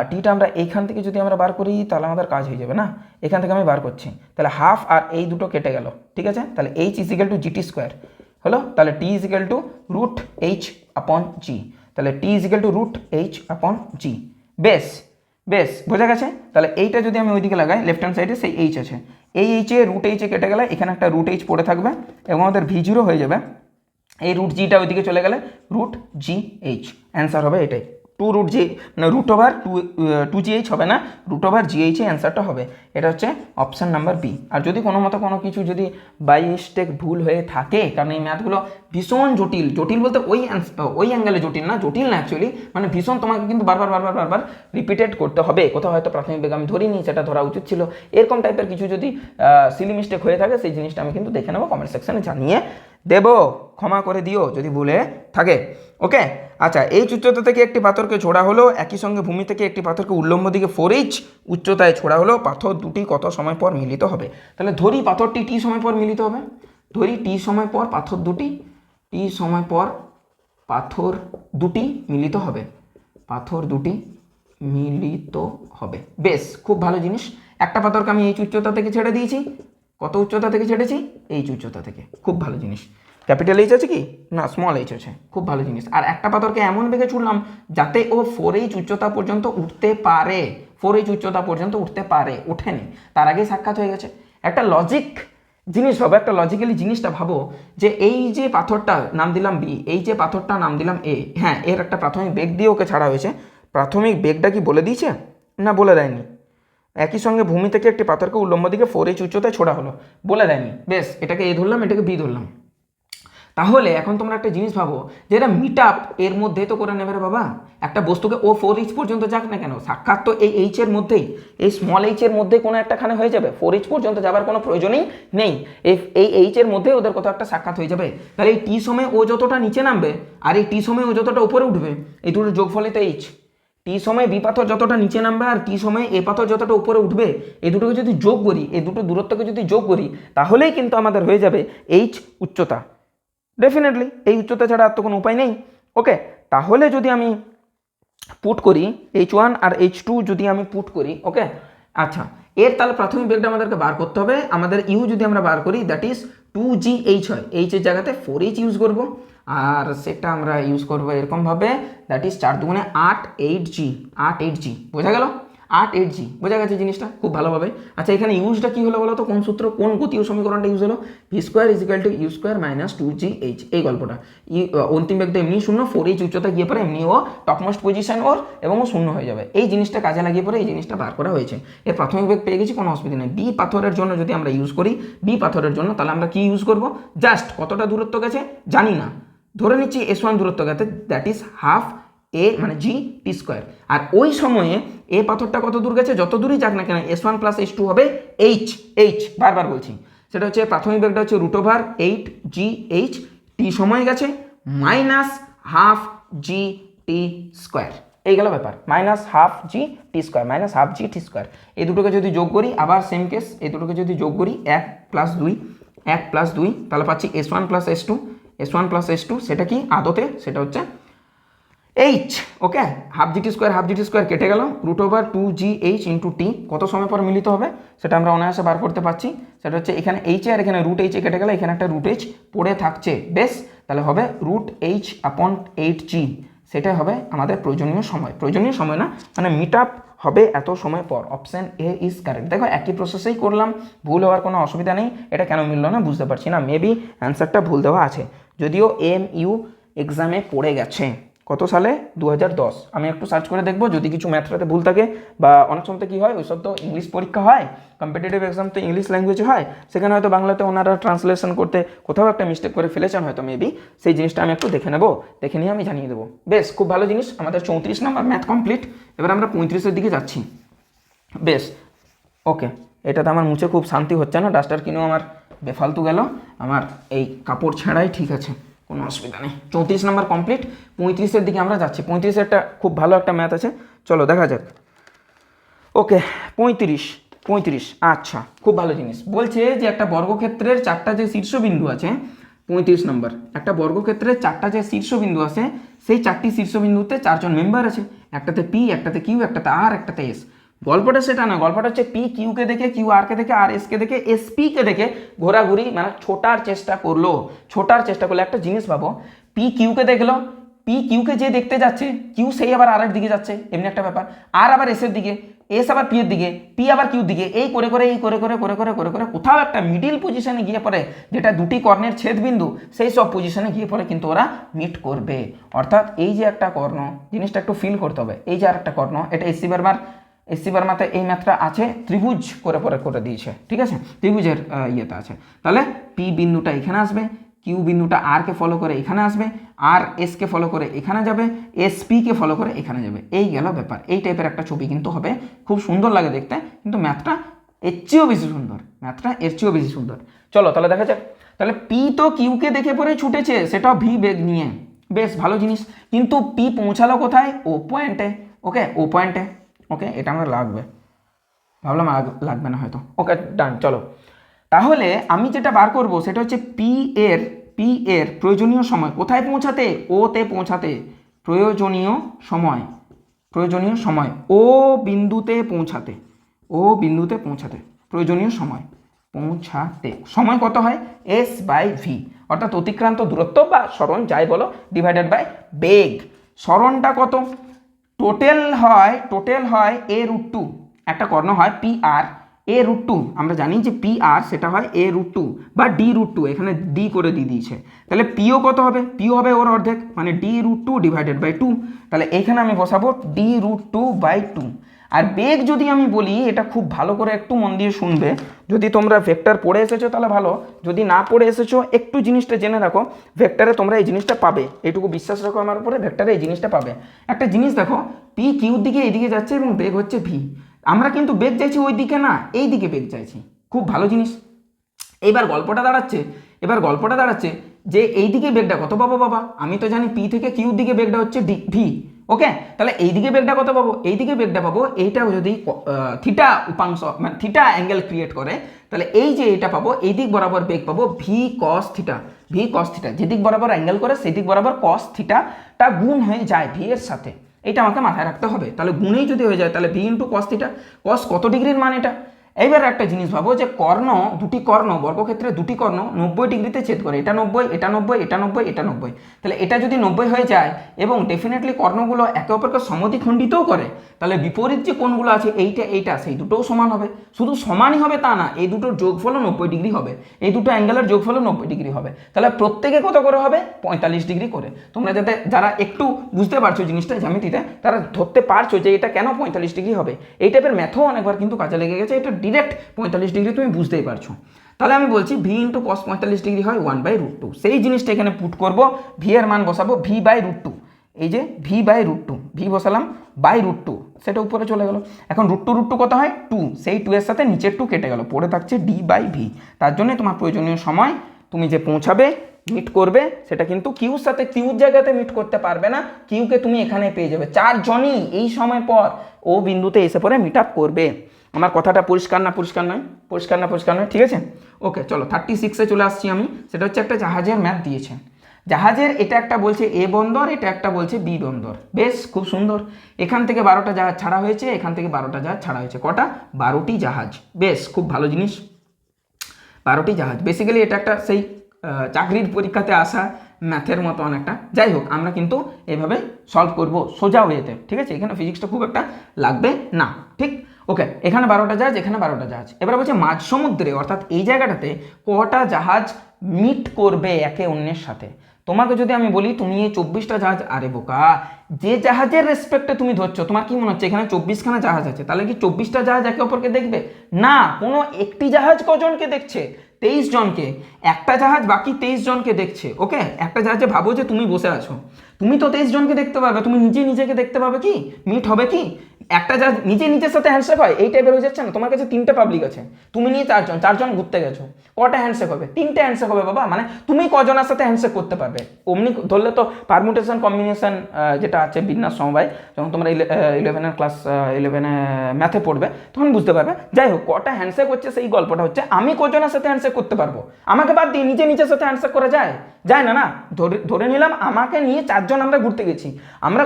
টিটা আমরা এইখান থেকে যদি আমরা বার করি, তাহলে আমাদের কাজ হয়ে যাবে না। এখান থেকে আমি বার করছি, তাহলে হাফ আর এই দুটো কেটে গেল। ঠিক আছে, তাহলে h = gt² হলো। তাহলে t = √h/g। তাহলে টি ইজিক্যাল টু রুট এইচ আপন জি। বেশ বেশ বোঝা গেছে। তাহলে এইটা যদি আমি ওইদিকে লাগাই লেফট হ্যান্ড সাইডে সেই এইচ আছে, এই এইচে রুট এইচে কেটে গেলে এখানে একটা রুট এইচ পড়ে থাকবে এবং আমাদের ভি0 হয়ে যাবে। এই রুট জিটা ওইদিকে চলে গেলে রুট জি এইচ, অ্যান্সার হবে এটাই। টু রুট জি মানে root over two G H হবে না, রুট ওভার জি এইচে অ্যান্সারটা হবে। এটা হচ্ছে অপশান নাম্বার বি। আর যদি কোনো মতো কোনো কিছু যদি বাই মিস্টেক ভুল হয়ে থাকে, কারণ এই ম্যাথগুলো ভীষণ জটিল, জটিল বলতে ওই অ্যাঙ্গেলে জটিল না, জটিল না অ্যাকচুয়ালি, মানে ভীষণ তোমাকে কিন্তু বারবার রিপিটেড করতে হবে। কোথাও হয়তো প্রাথমিক বেগ আমি ধরিনি, সেটা ধরা উচিত ছিল, এরকম টাইপের কিছু যদি সিলি মিস্টেক হয়ে থাকে সেই জিনিসটা আমি কিন্তু দেখে নেবো, কমেন্ট সেকশনে জানিয়ে দেবো, ক্ষমা করে দিও যদি ভুলে থাকে। ওকে আচ্ছা, এই উচ্চতা থেকে একটি পাথরকে ছোড়া হলো, একই সঙ্গে ভূমি থেকে একটি পাথরকে উল্লম্ব দিকে 4h উচ্চতায় ছোড়া হলো, পাথর দুটি কত সময় পর মিলিত হবে? তাহলে ধরি পাথরটি টি সময় পর মিলিত হবে, ধরি টি সময় পর পাথর দুটি, টি সময় পর পাথর দুটি মিলিত হবে, পাথর দুটি মিলিত হবে। বেশ খুব ভালো জিনিস। একটা পাথরকে আমি এই উচ্চতা থেকে ছেড়ে দিয়েছি, কত উচ্চতা থেকে ছেড়েছি? এই উচ্চতা থেকে, খুব ভালো জিনিস। ক্যাপিটাল এইচ আছে কি না, স্মল এইচ আছে, খুব ভালো জিনিস। আর একটা পাথরকে এমন বেগে ছুড়লাম যাতে ও 4h উচ্চতা পর্যন্ত উঠতে পারে, 4h উচ্চতা পর্যন্ত উঠতে পারে, ওঠেনি, তার আগেই সাক্ষাৎ হয়ে গেছে। একটা লজিক জিনিস ভাবো, একটা লজিক্যালি জিনিসটা ভাবো যে এই যে পাথরটা নাম দিলাম বি, এই যে পাথরটা নাম দিলাম এ, হ্যাঁ এর একটা প্রাথমিক বেগ দিয়ে ওকে ছাড়া হয়েছে, প্রাথমিক বেগটা কি বলে দিয়েছে? না বলে দেয়নি। একই সঙ্গে ভূমি থেকে একটি পাথরকে উল্লম্ব দিকে 4h উচ্চতায় ছোড়া হলো, বলে দেয়নি। বেশ, এটাকে এ ধরলাম, এটাকে বি ধরলাম। তাহলে এখন তোমরা একটা জিনিস ভাবো যে এটা মিট আপ এর মধ্যে তো করে নেবে রে বাবা, একটা বস্তুকে ও 4h পর্যন্ত যাক না কেন, সাক্ষাৎ তো এই এইচ এর মধ্যেই, এই স্মল এইচ এর মধ্যে কোনো একটাখানে হয়ে যাবে, 4h পর্যন্ত যাবার কোনো প্রয়োজনই নেই, এই এইচ এর মধ্যে ওদের কোথাও একটা সাক্ষাৎ হয়ে যাবে। তাহলে এই টি সময়ে ও যতটা নিচে নামবে আর এই টি সময়ে ও যতটা উপরে উঠবে, এই দুটো যোগফলে তো এইচ। টি সময়ে বি পাথর যতটা নিচে নামবে আর টি সময়ে এ পাথর যতটা উপরে উঠবে, এই দুটোকে যদি যোগ করি, এই দুটো দূরত্বকে যদি যোগ করি, তাহলেই কিন্তু আমাদের হয়ে যাবে এইচ উচ্চতা। ডেফিনেটলি এই উচ্চতা ছাড়া আর তো কোনো উপায় নেই। ওকে, তাহলে যদি আমি পুট করি h1 আর h2 যদি আমি পুট করি, ওকে আচ্ছা, এর তাহলে প্রাথমিক বেগটা আমাদেরকে বার করতে হবে। আমাদের ইউ যদি আমরা বার করি দ্যাট ইজ 2gh হয়, এইচের জায়গাতে 4h ইউজ করব, আর সেটা আমরা ইউজ করবো এরকমভাবে দ্যাট ইজ 4 দুগুণে 8 8g, 8 8g, বোঝা গেল? 8 8g, বোঝা গেছে জিনিসটা খুব ভালোভাবে। আচ্ছা এখানে ইউজটা কি হলো বলো তো, কোন সূত্র, কোন গতীয় সমীকরণটা ইউজ হলো? V square is equal to U square minus 2gh, এই গল্পটা। অন্তিম বেগ তো এমনি শূন্য, 4h উচ্চতা গিয়ে পরে এমনি ও টপমোস্ট পজিশন ওর, এবং ও শূন্য হয়ে যাবে। এই জিনিসটা কাজে লাগিয়ে পরে এই জিনিসটা বার করা হয়েছে। এর প্রাথমিক বেগ পেয়ে গেছি, কোনো অসুবিধা নেই। বি পাথরের জন্য যদি আমরা ইউজ করি, বি পাথরের জন্য তাহলে আমরা কি ইউজ করব? জাস্ট কতটা দূরত্ব গেছে জানি না, ধরে নিচ্ছি s1 দূরত্ব গেছে, দ্যাট ইজ হাফ এ মানে জি টি স্কোয়ার। আর ওই সময়ে এ পাথরটা কত দূর গেছে, যত দূরই যাক না কেন s1 প্লাস s2 হবে এইচ, বারবার বলছি, সেটা হচ্ছে প্রাথমিক বেগটা হচ্ছে রুট ওভার 8gh, টি সময় গেছে মাইনাস হাফ জি টি স্কোয়ার, এই গেল ব্যাপার, মাইনাস হাফ জি টি স্কোয়ার, মাইনাস হাফ জি টি স্কোয়ার। এই দুটোকে যদি যোগ করি, আবার সেম কেস, এই দুটোকে যদি যোগ করি 1 প্লাস 2, তাহলে পাচ্ছি s1 প্লাস s2, সেটা কি আদতে, সেটা হচ্ছে এইচ। ওকে, হাফ জিটি স্কোয়ার কেটে গেল, root over 2gh into T কত সময় পর মিলিত হবে সেটা আমরা অনায়াসে বার করতে পারছি। সেটা হচ্ছে এখানে এইচে আর এখানে রুট এইচে কেটে গেলে এখানে একটা রুট এইচ পড়ে থাকছে। বেশ, তাহলে হবে রুট এইচ আপন 8g, সেটাই হবে আমাদের প্রয়োজনীয় সময় না, মানে মিট আপ হবে এত সময় পর। Option A is correct. দেখো একই প্রসেসেই করলাম, ভুল হওয়ার কোনো অসুবিধা নেই। এটা কেন মিললো না বুঝতে পারছি না, মেবি অ্যান্সারটা ভুল দেওয়া আছে, যদিও MU এক্সামে পড়ে গেছে। কত সালে? 2010। আমি একটু সার্চ করে দেখবো যদি কিছু ম্যাথটাতে ভুল থাকে, বা অনেক সময় কী হয়, ওইসব তো ইংলিশ পরীক্ষা হয়, কম্পিটিটিভ এক্সাম তো ইংলিশ ল্যাঙ্গুয়েজে হয়, সেখানে হয়তো বাংলাতে ওনারা ট্রান্সলেশন করতে কোথাও একটা মিস্টেক করে ফেলেছেন হয়তো, মেবি সেই জিনিসটা আমি একটু দেখে নেবো, দেখে নিয়ে আমি জানিয়ে দেবো। বেশ খুব ভালো জিনিস, আমাদের 34 নম্বর ম্যাথ কমপ্লিট। এবার আমরা 35-এর দিকে যাচ্ছি। বেশ ওকে, এটাতে আমার মুছে খুব শান্তি হচ্ছে না, ডাস্টার কিনেও আমার বেফালতু গেল, আমার এই কাপড় ছেঁড়াই ঠিক আছে, কোনো অসুবিধা নেই। 34 নম্বর কমপ্লিট, 35-এর দিকে আমরা যাচ্ছি। 35-এরটা খুব ভালো একটা ম্যাথ আছে, চলো দেখা যাক। ওকে 35, আচ্ছা খুব ভালো জিনিস বলছে যে একটা বর্গক্ষেত্রের 4টা যে শীর্ষবিন্দু আছে, 35 নম্বর, একটা বর্গক্ষেত্রের 4টা যে শীর্ষবিন্দু আছে, সেই 4টি শীর্ষবিন্দুতে 4 জন মেম্বার আছে, একটাতে পি, একটাতে কিউ, একটাতে আর, একটাতে এস। গল্পটা সেটা না, গল্পটা হচ্ছে পি কিউকে দেখে, কিউ আরকে দেখে, আর এসকে দেখে, এসপিকে দেখে ঘোরাঘুরি মানে ছোটার চেষ্টা করলো। একটা জিনিস ভাবো, পি কিউকে দেখলো, পি কিউকে যে দেখতে যাচ্ছে, কিউ সেই আবার আর দিকে যাচ্ছে, এমনি একটা ব্যাপার। আর আবার এসের দিকে, এস আবার পি এর দিকে, পি আবার কিউর দিকে, এই করে করে এই করে করে করে করে করে করে কোথাও একটা মিডিল পজিশনে গিয়ে পড়ে, যেটা দুটি কর্ণের ছেদবিন্দু, সেই সব পজিশনে গিয়ে পড়ে কিন্তু ওরা মিট করবে। অর্থাৎ এই যে একটা কর্ণ, জিনিসটা একটু ফিল করতে হবে। এই যে আর একটা কর্ণ, এটা এসসি বার্মাতে এই ম্যাথটা আছে, ত্রিভুজ করে পরে করে দিয়েছে, ঠিক আছে, ত্রিভুজের ইয়েতে আছে। তাহলে পি বিন্দুটা এখানে আসবে, কিউ বিন্দুটা আর কে ফলো করে এখানে আসবে, আর এস কে ফলো করে এখানে যাবে, এস পি কে ফলো করে এখানে যাবে। এই গেল ব্যাপার। এই টাইপের একটা ছবি কিন্তু হবে, খুব সুন্দর লাগে দেখতে, কিন্তু ম্যাথটা এর চেয়েও বেশি সুন্দর, ম্যাথটা এর চেয়েও বেশি সুন্দর। চলো তাহলে দেখা যাক। তাহলে পি তো কিউকে দেখে পরে ছুটেছে, সেটাও ভি বেগ নিয়ে, বেশ ভালো জিনিস। কিন্তু পি পৌঁছালো কোথায়? ও পয়েন্টে। ওকে, ও পয়েন্টে। ওকে, এটা আমার লাগবে, ভাবলাম লাগবে না হয়তো। ওকে ডান। চলো তাহলে আমি যেটা বার করব সেটা হচ্ছে পি এর প্রয়োজনীয় সময় কোথায় পৌঁছাতে? ওতে পৌঁছাতে প্রয়োজনীয় সময়, ও বিন্দুতে পৌঁছাতে, প্রয়োজনীয় সময় পৌঁছাতে। সময় কত হয়? এস বাই ভি, অর্থাৎ অতিক্রান্ত দূরত্ব বা সরণ যাই বলো, ডিভাইডেড বাই বেগ। সরণটা কত? টোটাল হয় a√2, একটা কর্ণ হয় পি আর, a√2, আমরা জানি যে পি আর সেটা হয় a√2 বা d√2, এখানে d করে দিয়ে দিয়েছে। তাহলে পিও কত হবে? পিও হবে ওর অর্ধেক, মানে d√2 ডিভাইডেড বাই 2। তাহলে এখানে আমি বসাবো d√2 বাই 2। আর বেগ যদি আমি বলি, এটা খুব ভালো করে একটু মন দিয়ে শুনবে, যদি তোমরা ভেক্টর পড়ে এসেছো তাহলে ভালো, যদি না পড়ে এসেছো একটু জিনিসটা জেনে রাখো, ভেক্টরে তোমরা এই জিনিসটা পাবে, এইটুকু বিশ্বাস রাখো আমার উপরে, ভেক্টরে এই জিনিসটা পাবে। একটা জিনিস দেখো, পি কিউর দিকে এইদিকে যাচ্ছে এবং বেগ হচ্ছে ভি, আমরা কিন্তু বেগ চাইছি ওই দিকে না, এই দিকে বেগ চাইছি, খুব ভালো জিনিস। এবার গল্পটা দাঁড়াচ্ছে যে এই দিকে বেগটা কত পাবো বাবা? আমি তো জানি পি থেকে কিউর দিকে বেগটা হচ্ছে ভি। ওকে, তাহলে এই দিকে বেগটা কত পাবো? এই দিকে বেগটা পাবো, এইটাও যদি থিটা উপাংশ মানে থিটা অ্যাঙ্গেল ক্রিয়েট করে, তাহলে এই যে এটা পাবো, এই দিক বরাবর বেগ পাবো ভি কস থিটা। যেদিক বরাবর অ্যাঙ্গেল করে সেদিক বরাবর কস থিটাটা গুণ হয়ে যায় ভি এর সাথে, এটা আমাকে মাথায় রাখতে হবে। তাহলে গুণেই যদি হয়ে যায়, তাহলে ভি ইন্টু কস থিটা, কস কত ডিগ্রির মান এটা? এইবার একটা জিনিস ভাবো যে দুটি কর্ণ, বর্গক্ষেত্রে দুটি কর্ণ 90 ডিগ্রিতে ছেদ করে, এটা 90, এটা 90, এটা 90, এটা 90। তাহলে এটা যদি 90 হয়ে যায় এবং ডেফিনেটলি কর্ণগুলো একে অপরকে সমদ্বিখণ্ডিতও করে, তাহলে বিপরীত যে কোণগুলো আছে এইটা সেই দুটোও সমান হবে। শুধু সমানই হবে তা না, এই দুটোর যোগফলও 90 ডিগ্রি হবে, এই দুটো অ্যাঙ্গেলের যোগফলও 90 ডিগ্রি হবে। তাহলে প্রত্যেকে কত করে হবে? 45 ডিগ্রি করে। তোমরা যারা একটু বুঝতে পারছো জিনিসটা জ্যামিতিতে, তারা ধরতে পারছো যে এটা কেন 45 ডিগ্রি হবে। এই টাইপের ম্যাথও অনেকবার কিন্তু কাজে লেগে গেছে, এটা ডিরেক্ট 45 ডিগ্রি তুমি বুঝতেই পারছো। তাহলে আমি বলছি ভি ইন্টু কস 45 ডিগ্রি হয় 1/√2। সেই জিনিসটা এখানে পুট করবো, ভি এর মান বসাবো v/√2। এই যে v/√2, ভি বসালাম /√2, সেটা উপরে চলে গেল। এখন √2 কত হয়? 2, সেই 2 এর সাথে নিচের 2 কেটে গেল, পড়ে থাকছে d/v। তার জন্য তোমার প্রয়োজনীয় সময় তুমি যে পৌঁছাবে, মিট করবে, সেটা কিন্তু কিউর সাথে কিউর জায়গাতে মিট করতে পারবে না, কিউকে তুমি এখানে পেয়ে যাবে। 4 জনই এই সময় পর ও বিন্দুতে এসে পরে মিট আপ করবে। আমার কথাটা পরিষ্কার না পরিষ্কার নয়? ঠিক আছে, ওকে চলো 36-এ চলে আসছি আমি। সেটা হচ্ছে একটা জাহাজের ম্যাপ দিয়েছে, জাহাজের এটা একটা বলছে এ বন্দর, এটা একটা বলছে বি বন্দর। বেশ খুব সুন্দর। এখান থেকে 12টা জাহাজ ছাড়া হয়েছে, এখান থেকে 12টা জাহাজ ছাড়া হয়েছে। কটা? 12টি জাহাজ। বেশ খুব ভালো জিনিস, 12টি জাহাজ। বেসিক্যালি এটা একটা সেই চাকরির পরীক্ষাতে আসা ম্যাথের মতো অনেকটা। যাই হোক, আমরা কিন্তু এভাবে সলভ করব সোজা ওয়েতে, ঠিক আছে? এখানে ফিজিক্সটা খুব একটা লাগবে না, ঠিক? ওকে, এখানে 12টা জাহাজ, এখানে 12টা জাহাজ। এবার বলছে মাঝ সমুদ্রে, অর্থাৎ এই জায়গাটাতে কটা জাহাজ মিট করবে একে অন্যের সাথে। তোমাকে যদি আমি বলি তুমি এই 24টা জাহাজ, আরে বোকা, যে জাহাজের রেসপেক্টে তুমি ধরছো, তোমার কি মনে হচ্ছে এখানে 24খানা জাহাজ আছে, তাহলে কি 24টা জাহাজ একে অপরকে দেখবে? না, কোনো একটি জাহাজ কজনকে দেখছে? 23 জনকে। একটা জাহাজ বাকি 23 জনকে দেখছে। ওকে, একটা জাহাজে ভাবো যে তুমি বসে আছো, তুমি তো 23 জনকে দেখতে পাবে, তুমি নিজেকে দেখতে পাবে কি? মিট হবে কি? একটা জাহাজ নিজের সাথে হ্যান্ডশেক হয়, এই টাইপের হয়ে যাচ্ছে না? তোমার কাছে 3টে পাবলিক আছে, তুমি নিয়ে 4জন ঘুরতে গেছো, কটা হ্যান্ডশেক হবে? 3টে হ্যান্ডশেক হবে বাবা। মানে তুমি কজনের সাথে হ্যান্ডশেক করতে পারবে? অমনি ধরলে তো পারমুটেশন কম্বিনেশন যেটা আছে বিন্যাস সমবায়, যখন তোমরা 11 ক্লাস 11 ম্যাথে পড়বে তখন বুঝতে পারবে। যাই হোক, কটা হ্যান্ডশেক হচ্ছে সেই গল্পটা হচ্ছে, আমি কজনের সাথে হ্যান্ডশেক করতে পারবো? আমাকে বাদ দিয়ে নিজের সাথে হ্যান্ডশেক করা যায় না? ধরে নিলাম আমাকে নিয়ে 4 জন আমরা ঘুরতে গেছি, আমরা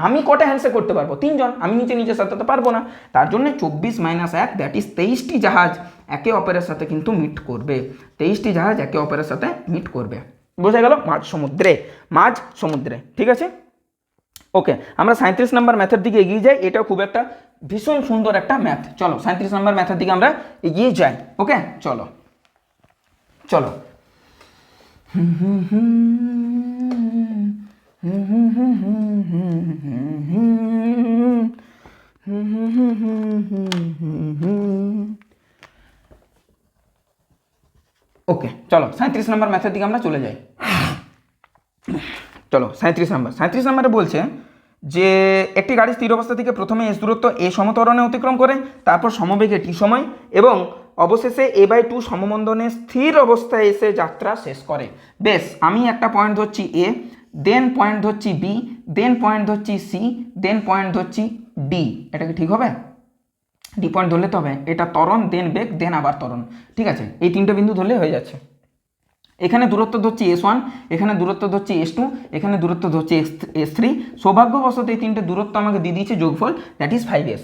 আমি কটা হ্যান্ডশেক করতে পারবো? 3 জন। আমি নিজের সাথে তো পারবো না। তার জন্য 24 - 1 দ্যাট ইজ 23টি জাহাজ একে অপরের সাথে কিন্তু মিট করবে। 23টি জাহাজ একে অপরের সাথে মিট করবে। বোঝা গেল? মাঝ সমুদ্রে, মাঝ সমুদ্রে, ঠিক আছে। ওকে, আমরা 37 নম্বর ম্যাথের দিকে এগিয়ে যাই। এটাও খুব একটা ভীষণ সুন্দর একটা ম্যাথ। চলো 37 নম্বর ম্যাথের দিকে আমরা এগিয়ে যাই। ওকে, চলো চলো। ওকে, চলো 37 নম্বর ম্যাথের দিকে আমরা চলে যাই। চলো 37 নম্বরে বলছে যে একটি গাড়ি স্থির অবস্থা থেকে প্রথমে এস দূরত্ব এ সমত্বরণে অতিক্রম করে, তারপর সমবেগে টি সময় এবং অবশেষে a/2 সমমন্দনে স্থির অবস্থায় এসে যাত্রা শেষ করে। বেশ, আমি একটা পয়েন্ট ধরছি এ, দেন পয়েন্ট ধরছি বি, দেন পয়েন্ট ধরছি সি, দেন পয়েন্ট ধরছি ডি। এটা কি ঠিক হবে? ডি পয়েন্ট ধরলে তো হবে, এটা ত্বরণ, দেন বেগ, দেন আবার ত্বরণ। ঠিক আছে, এই তিনটে বিন্দু ধরলে হয়ে যাচ্ছে। এখানে দূরত্ব ধরছি S1, এখানে দূরত্ব ধরছি S2, এখানে দূরত্ব ধরছি S3। সৌভাগ্যবশত এই তিনটে দূরত্ব আমাকে দিয়ে দিয়েছে যোগফল, দ্যাট ইজ 5s।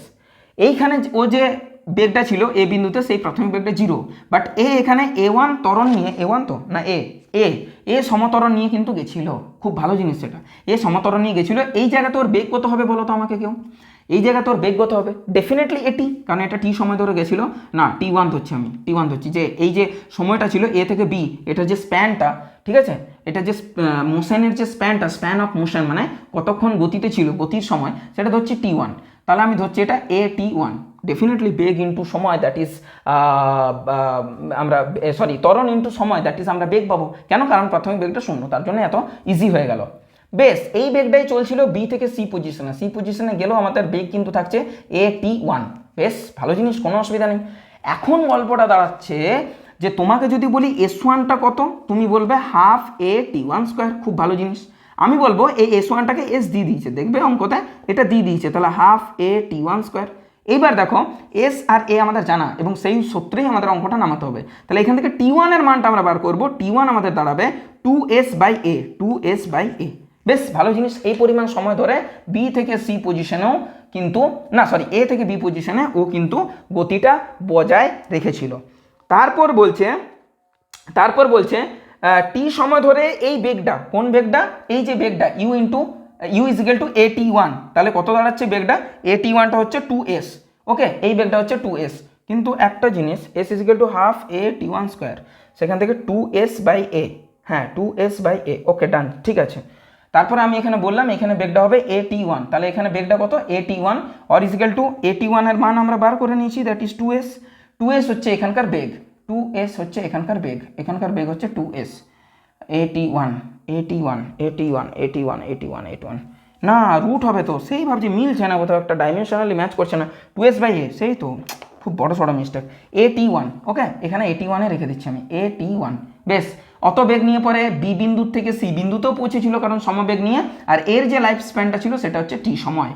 এইখানে ও যে বেগটা ছিল এ বিন্দুতে, সেই প্রাথমিক বেগটা 0, বাট এখানে A1 ত্বরণ নিয়ে, A1 তো না এ সমত্বরণ নিয়ে কিন্তু গেছিল। খুব ভালো জিনিস সেটা, এ সমত্বরণ নিয়ে গেছিলো। এই জায়গাতে ওর বেগ কত হবে বলো তো আমাকে কেউ? এই জায়গাতে ওর বেগ কত হবে? ডেফিনেটলি এটি, কারণ এটা টি সময় ধরে গেছিলো না, T1 ধরছি আমি, T1 ধরছি। যে এই যে সময়টা ছিল এ থেকে বি, এটা যে স্প্যানটা, ঠিক আছে, এটা যে মোশনের যে স্প্যানটা, স্প্যান অফ মোশন মানে কতক্ষণ গতিতে ছিল, গতির সময়, সেটা ধরছি T1। তাহলে আমি ধরছি এটা AT1। ডেফিনেটলি বেগ ইন্টু সময়, দ্যাট ইজ আমরা সরি ত্বরণ ইন্টু সময়, দ্যাট ইজ আমরা বেগ পাবো। কেন? কারণ প্রাথমিক বেগটা 0, তার জন্য এত ইজি হয়ে গেল। বেশ, এই বেগটাই চলছিল বি থেকে সি পজিশনে। সি পজিশনে গেলেও আমাদের বেগ কিন্তু থাকছে AT1। বেশ ভালো জিনিস, কোনো অসুবিধা নেই। এখন গল্পটা দাঁড়াচ্ছে যে তোমাকে যদি বলি S1টা কত, তুমি বলবে হাফ AT1²। খুব ভালো জিনিস। আমি বলবো এই S1টাকে S দিয়ে দিয়েছে, দেখবে অঙ্কতে এটা দিয়ে দিয়েছে, তাহলে হাফ AT1²। এইবার দেখো এস আর এ আমাদের জানা, এবং সেই সূত্রেই আমাদের অঙ্কটা নামাতে হবে। তাহলে এখান থেকে T1 এর মানটা আমরা বার করবো। T1 আমাদের দাঁড়াবে 2s/a, 2s/a। বেশ ভালো জিনিস। এই পরিমাণ সময় ধরে বি থেকে সি পজিশনেও কিন্তু না, সরি এ থেকে বি পজিশনে ও কিন্তু গতিটা বজায় রেখেছিল। তারপর বলছে টি সময় ধরে এই বেগটা, কোন বেগটা? এই যে বেগটা u is equal to AT1। তাহলে কত দাঁড়াচ্ছে বেগটা? AT1টা হচ্ছে 2s। ওকে, এই বেগটা হচ্ছে 2s। কিন্তু একটা জিনিস, s is equal to half AT1², সেখান থেকে 2s/a। হ্যাঁ, 2s/a। ওকে, ডান, ঠিক আছে। তারপরে আমি এখানে বললাম এখানে বেগটা হবে AT1। তাহলে এখানে বেগটা কত? AT1 or is equal to AT1 এর মান আমরা বার করে নিয়েছি, দ্যাট ইজ 2s। 2s হচ্ছে এখানকার বেগ, 2s হচ্ছে এখানকার বেগ, এখানকার বেগ হচ্ছে 2s। AT1 AT1 AT1 AT1 AT1 AT1 না, রুট হবে তো, সেই ভাবছি মিলছে না কোথাও, একটা ডাইমেনশনালি ম্যাচ করছে না। 2s/a, সেই তো, খুব বড় সড়ো মিস্টেক। AT1, ওকে, এখানে AT1 এ রেখে দিচ্ছি আমি, AT1। বেশ, অত বেগ নিয়ে পরে বি বিন্দুর থেকে সি বিন্দুতেও পৌঁছেছিল, কারণ সমবেগ নিয়ে। আর এর যে লাইফ স্প্যানটা ছিল সেটা হচ্ছে টি সময়।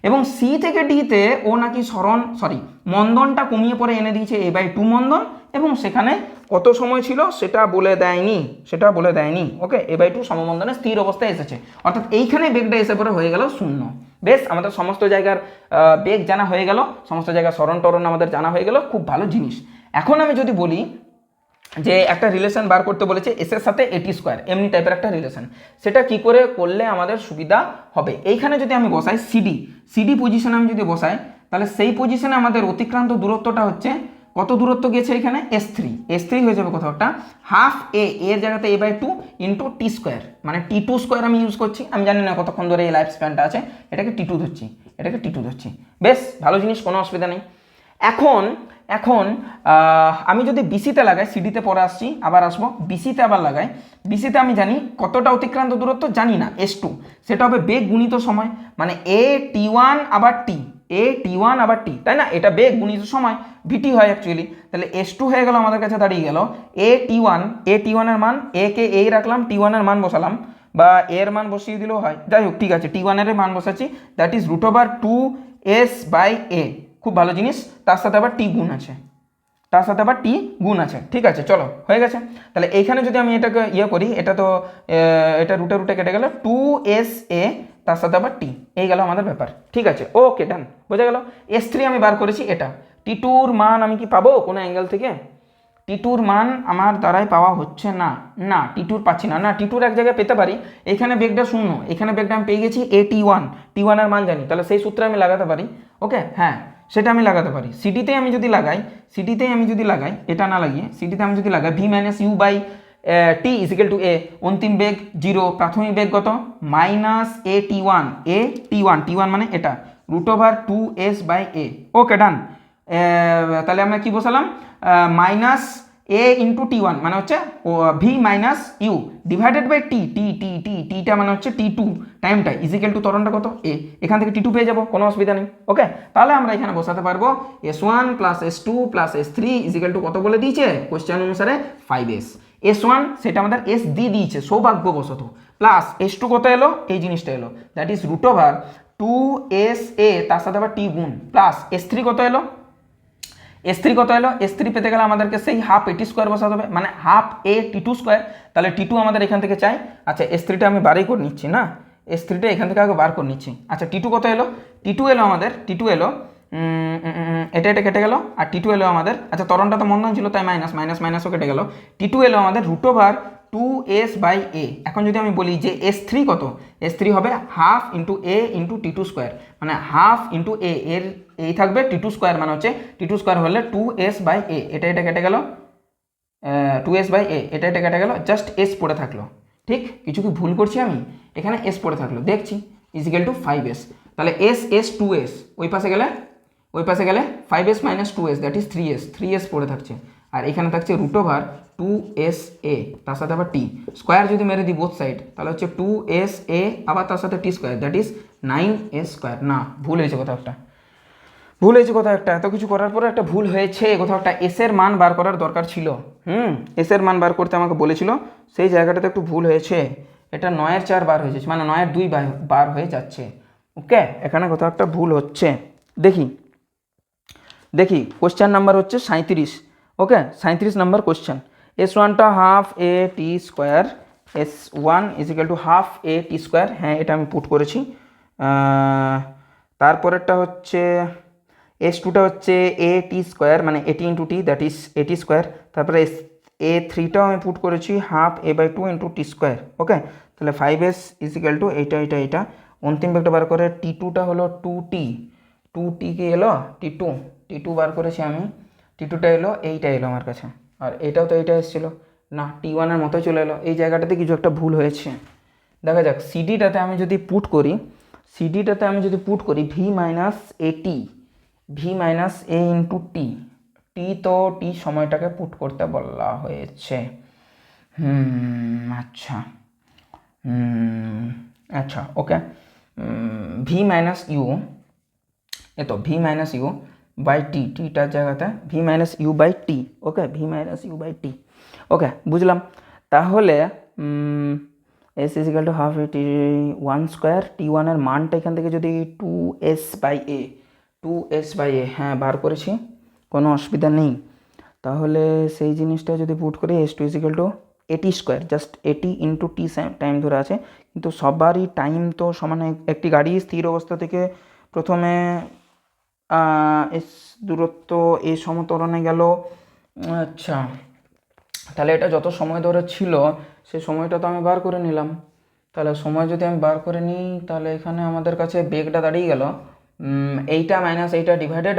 এবং সি থেকে ডিতে ও নাকি মন্দনটা কমিয়ে পরে এনে দিয়েছে a/2 মন্দন, এবং সেখানে কত সময় ছিল সেটা বলে দেয়নি। ওকে, a/2 সমমন্দনে স্থির অবস্থায় এসেছে, অর্থাৎ এইখানে বেগটা এসে পরে হয়ে গেল 0। বেশ, আমাদের সমস্ত জায়গার বেগ জানা হয়ে গেল, সমস্ত জায়গার সরণ টরণ আমাদের জানা হয়ে গেল, খুব ভালো জিনিস। এখন আমি যদি বলি যে একটা রিলেশন বার করতে বলেছে এস এর সাথে AT², এমনি টাইপের একটা রিলেশন, সেটা কি করে করলে আমাদের সুবিধা হবে? এইখানে যদি আমি বসাই সিডি পজিশনে আমি যদি বসাই, তাহলে সেই পজিশনে আমাদের অতিক্রান্ত দূরত্বটা হচ্ছে, কত দূরত্ব গেছে এখানে? S3 হয়ে যাবে কোথাও একটা হাফ এর জায়গাতে a/2 ইন্টু T², মানে T2² আমি ইউজ করছি। আমি জানি না কতক্ষণ ধরে এই লাইফ স্প্যানটা আছে, এটাকে T2 ধরছি। বেশ ভালো জিনিস, কোনো অসুবিধা নেই। এখন আমি যদি বিসিতে লাগাই, সিডিতে পরে আসছি, আবার আসবো, বিসিতে আবার লাগাই। বিসিতে আমি জানি কতটা অতিক্রান্ত দূরত্ব, জানি না, S2। সেটা হবে বেগ গুণিত সময়, মানে AT1 আবার টি, তাই না? এটা বেগ গুণিত সময়, ভিটি হয় অ্যাকচুয়ালি। তাহলে S2 হয়ে গেল, আমাদের কাছে দাঁড়িয়ে গেল AT1 এর মান, এ কে এই রাখলাম, T1 এর মান বসালাম, বা এর মান বসিয়ে দিলেও হয়, যাই হোক, ঠিক আছে, T1 এর মান বসাচ্ছি, দ্যাট ইজ √2s/a। খুব ভালো জিনিস, তার সাথে আবার টি গুণ আছে, ঠিক আছে, চলো হয়ে গেছে। তাহলে এইখানে যদি আমি এটাকে করি, এটা তো এটা রুটে কেটে গেল, 2sa তার সাথে আবার টি, এই গেল আমাদের ব্যাপার, ঠিক আছে, ওকে, ডান, বোঝা গেল। S3 আমি বার করেছি, এটা T2 মান আমি কি পাবো কোনো অ্যাঙ্গেল থেকে? টি2র মান আমার দ্বারাই পাওয়া হচ্ছে না, না টি2র পাচ্ছি না, না টি2র এক জায়গায় পেতে পারি, এখানে বেগটা শূন্য, এখানে বেগটা আমি পেয়ে গেছি AT1, টি1 এর মান জানি, তাহলে সেই সূত্রে আমি লাগাতে পারি। ওকে, হ্যাঁ সেটা আমি লাগাতে পারি। সিডিতে আমি যদি লাগাই, এটা না লাগিয়ে সিডিতে আমি যদি লাগাই v minus u by t equal to a, অন্তিম বেগ 0, প্রাথমিক বেগ কত মাইনাস AT1, টি1 মানে এটা √2s/a। ওকে ডান। তাহলে আমরা কি বসালাম, মাইনাস এ ইন্টু টি1 মানে হচ্ছে v minus u divided by টিটা মানে হচ্ছে টি2 টাইমটা ইজিক্যাল টু ত্বরণটা কত এ, এখান থেকে টি2 পেয়ে যাবো, কোনো অসুবিধা নেই। ওকে, তাহলে আমরা এখানে বসাতে পারবো S1 plus S2 plus S3 is equal two কত বলে দিয়েছে কোশ্চেন অনুসারে 5s। S1 সেটা আমাদের S দিয়ে দিয়েছে সৌভাগ্যবশত, প্লাস S2 কত এলো, এই জিনিসটা এলো, দ্যাট ইজ √2sa, তার সাথে আবার টি গুণ, প্লাস S3 কত এলো, S3 পেতে গেলে আমাদেরকে সেই হাফ AT স্কোয়ার বসাতে হবে, মানে হাফ AT2 স্কোয়ার, তাহলে টি2 আমাদের এখান থেকে চাই। আচ্ছা S3টা আমি বারই করে নিচ্ছি না, S3টা এখান থেকে আগে বার করে নিচ্ছি। আচ্ছা টি2 কত এলো, টি2 এলো আমাদের, এটা কেটে গেল, আর টি2 এলো আমাদের, আচ্ছা ত্বরণটা তো মন্দন ছিল তাই মাইনাসও কেটে গেল, টি2 এলো আমাদের √2s/a। এখন যদি আমি বলি যে S3 কত, S3 হবে হাফ ইন্টু a ইন্টু টি2 স্কোয়ার, মানে হাফ ইন্টু a, এর এই থাকবে টি2 স্কোয়ার, মানে হচ্ছে টি2 স্কোয়ার হলে 2s/a, এটা কেটে গেল 2s/a, এটা কেটে গেল, জাস্ট s পড়ে থাকলো। ঠিক, কিছু কি ভুল করছি আমি, এখানে s পড়ে থাকলো দেখছি, ইজিক্যাল টু 5s, তাহলে s 2s, ওই পাশে গেলে 5s minus 2s that is 3s পড়ে থাকছে, আর এখানে থাকছে √2sa, তার সাথে আবার টি স্কোয়ার যদি মেরে দিই বোথ সাইড, তাহলে হচ্ছে 2sa আবার তার সাথে t square that is 9s square. না ভুল হয়েছে কোথাও একটা, এত কিছু করার পরে একটা ভুল হয়েছে কোথাও একটা, এস এর মান বার করার দরকার ছিল। এস এর মান বার করতে আমাকে বলেছিল, সেই জায়গাটাতে একটু ভুল হয়েছে, এটা 9-4 বার হয়ে যাচ্ছে, মানে 9-2 বার হয়ে যাচ্ছে। ওকে, এখানে কোথাও একটা ভুল হচ্ছে, দেখি কোশ্চেন নাম্বার হচ্ছে 37। Okay, 37 number question. S1টা half AT square, S1 equal to half AT square, হ্যাঁ এটা আমি পুট করেছি। তারপরেরটা হচ্ছে S2টা হচ্ছে AT স্কোয়ার, মানে AT into T that is AT square, তারপরে A3টাও আমি পুট করেছি half a/2 into T square. ওকে, তাহলে 5s ইজিক্যাল টু এটা অন্তিম বেগটা বার করে টি2টা হলো 2t কি এলো টি2 বার করেছি আমি, টি2টা এলো, এইটা এলো আমার কাছে, আর এটাও তো এইটা এসেছিলো না, টি1 এর মতোই চলে এলো, এই জায়গাটাতে কিছু একটা ভুল হয়েছে। দেখা যাক সিডিটাতে আমি যদি পুট করি v minus a into t তো টি সময়টাকে পুট করতে বলা হয়েছে। আচ্ছা ওকে, ভি মাইনাস ইউ, এতো ভি মাইনাস ইউ বাই টিটার জায়গাতে v minus u by t. Okay, v minus u by t. Okay, বুঝলাম। তাহলে s equal to half t 1 square, টি1 এর মানটা এখান থেকে যদি 2s/a, হ্যাঁ বার করেছি, কোনো অসুবিধা নেই। তাহলে সেই জিনিসটা যদি পুট করি S2 is equal to AT square, just AT into T time ধরে আছে, কিন্তু সবারই টাইম তো সমান। একটি গাড়ি স্থির অবস্থা থেকে প্রথমে দূরত্ব এই সমতরণে গেল। আচ্ছা, তাহলে এটা যত সময় ধরে ছিল সে সময়টা তো আমি বার করে নিলাম। তাহলে সময় যদি আমি বার করে নিই, তাহলে এখানে আমাদের কাছে বেগটা দাঁড়িয়ে গেল এইটা মাইনাস এইটা ডিভাইডেড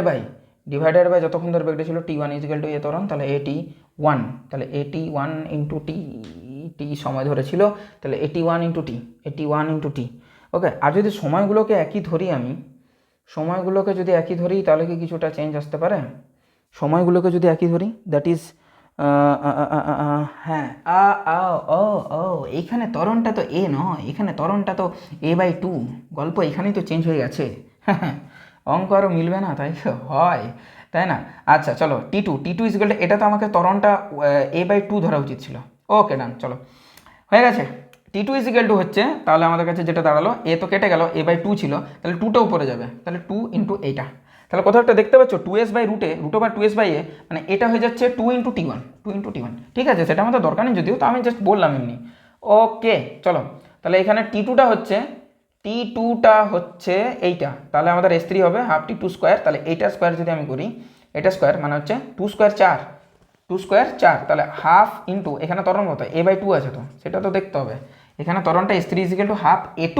বাই যতক্ষণ ধরে বেগটা ছিল টি1 ইজিক্যাল টু এ ত্বরণ, তাহলে AT1, তাহলে AT1 ইন্টু টি সময় ধরেছিল, তাহলে AT1 ইন্টু টি। ওকে, আর যদি সময়গুলোকে একই ধরি তাহলে কি কিছুটা চেঞ্জ আসতে পারে? সময়গুলোকে যদি একই ধরি দ্যাট ইজ হ্যাঁ এইখানে ত্বরণটা তো এ নয়, এখানে ত্বরণটা তো a/2, গল্প এখানেই তো চেঞ্জ হয়ে গেছে। অঙ্ক আরও মিলবে না, তাই হয়, তাই না? আচ্ছা চলো, টি2 ইজিক্যাল টু, এটা তো আমাকে ত্বরণটা a/2 ধরা উচিত ছিল। ওকে ডান, চলো হয়ে গেছে। টি2 ইজিক্যাল টু হচ্ছে, তাহলে আমাদের কাছে যেটা দাঁড়ালো, এ তো কেটে গেল, a/2 ছিল, তাহলে 2টা উপরে যাবে, তাহলে 2 ইন্টু এইটা, তাহলে কোথাও একটা দেখতে পাচ্ছ 2s/√2s/a, মানে এটা হয়ে যাচ্ছে 2 ইন্টু টি1। ঠিক আছে, সেটা আমাদের দরকার নেই যদিও, তো আমি জাস্ট বললাম এমনি। ওকে চলো, তাহলে এখানে টি2টা হচ্ছে এইটা, তাহলে আমাদের S3 হবে হাফ টি2 স্কোয়ার, তাহলে এইটা স্কোয়ার যদি আমি করি, এটা স্কোয়ার মানে হচ্ছে 2 স্কোয়ার 4, টু স্কোয়ার 4, তাহলে হাফ ইন্টু এখানে ত্বরণ কত a/2 আছে, তো সেটা তো দেখতে হবে। এখানে ত্বরণটা s3 = half a2,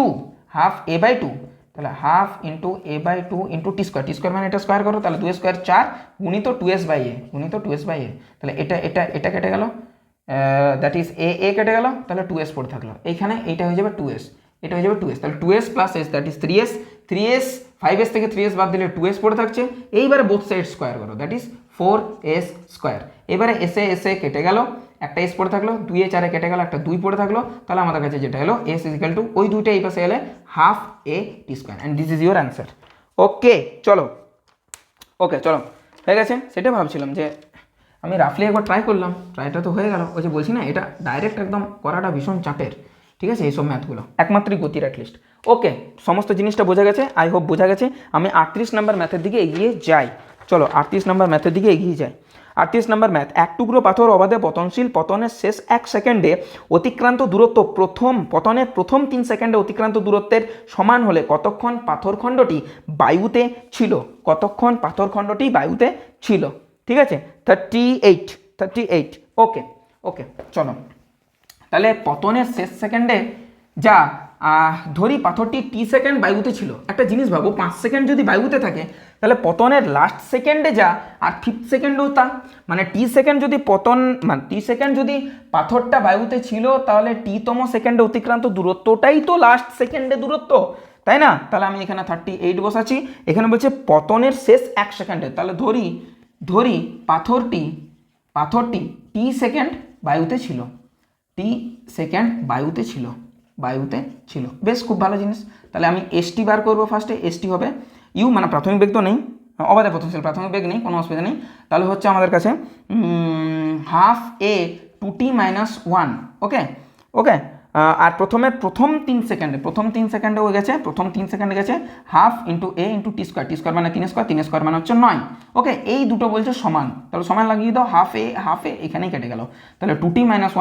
half a/2, তাহলে half into a/2 into T square মানে এটা স্কোয়ার করো, তাহলে 2 স্কোয়ার 4 গুণিত 2s/a, গুণিত 2s/a, তাহলে এটা কেটে গেল, দ্যাট ইজ এ কেটে গেল, তাহলে 2s পড়ে থাকলো এইখানে, এইটা হয়ে যাবে 2s, এটা হয়ে যাবে 2s, তাহলে 2s plus s that is 3s 5s থেকে 3s বাদ দিলে 2s পড়ে থাকছে। এইবারে বোথ সাইড স্কোয়ার করো, দ্যাট ইজ 4s স্কোয়ার। এবারে এসে কেটে গেল, একটা s পড়ে থাকলো, 2 এ 4 এ কেটে গেল, একটা 2 পড়ে থাকলো, তাহলে আমাদের কাছে যেটা হলো s ইকুয়াল টু ওই দুইটা এই পাশে এলে half a t square, and this is your answer. Okay চলো হয়ে গেছে। সেটা ভাবছিলাম যে আমি রাফলি একবার ট্রাই করলাম, ট্রাইটা তো হয়ে গেল। ওই যে বলছি না, এটা ডাইরেক্ট একদম করাটা ভীষণ চাপের, ঠিক আছে, এইসব ম্যাথগুলো একমাত্রই গতির অ্যাটলিস্ট। ওকে, সমস্ত জিনিসটা বোঝা গেছে, আই হোপ বোঝা গেছে। আমি 38 নম্বর ম্যাথের দিকে এগিয়ে যাই। চলো 38 নম্বর ম্যাথের দিকে এগিয়ে যাই। 38 নম্বর ম্যাথ, এক টুকরো পাথর অবাধে পতনশীল, পতনের শেষ 1 সেকেন্ডে অতিক্রান্ত দূরত্ব পতনের প্রথম 3 সেকেন্ডে অতিক্রান্ত দূরত্বের সমান হলে কতক্ষণ পাথরখণ্ডটি বায়ুতে ছিল, কতক্ষণ পাথরখণ্ডটি বায়ুতে ছিল, ঠিক আছে, 38। ওকে চলো, তাহলে পতনের শেষ সেকেন্ডে যা ধরি পাথরটি টি সেকেন্ড বায়ুতে ছিল। একটা জিনিস ভাবো, 5 সেকেন্ড যদি বায়ুতে থাকে তাহলে পতনের লাস্ট সেকেন্ডে যা আর 5th সেকেন্ডেও তা, মানে টি সেকেন্ড যদি পাথরটা বায়ুতে ছিল তাহলে টিতম সেকেন্ডে অতিক্রান্ত দূরত্বটাই তো লাস্ট সেকেন্ডে দূরত্ব, তাই না? তাহলে আমি এখানে 38 বসাচ্ছি। এখানে বলছে পতনের শেষ 1 সেকেন্ডে, তাহলে ধরি পাথরটি টি সেকেন্ড বায়ুতে ছিল, বায়ুতে ছিল। বেশ, খুব ভালো জিনিস। তাহলে আমি এসটি বার করবো ফার্স্টে। এসটি হবে ইউ, মানে প্রাথমিক বেগ তো নেই, অবাধে পতনশীল প্রাথমিক বেগ নেই, কোনো অসুবিধা নেই। তাহলে হচ্ছে আমাদের কাছে হাফ a 2t - 1। ওকে আর প্রথম 3 সেকেন্ডে হয়ে গেছে, প্রথম 3 সেকেন্ডে গেছে half into a into T square মানে 3 স্কোয়ার মানে হচ্ছে 9। ওকে, এই দুটো বলছে সমান, তাহলে সমান লাগিয়ে দাও, হাফ এ এখানেই কেটে গেল, তাহলে 2t - 1 =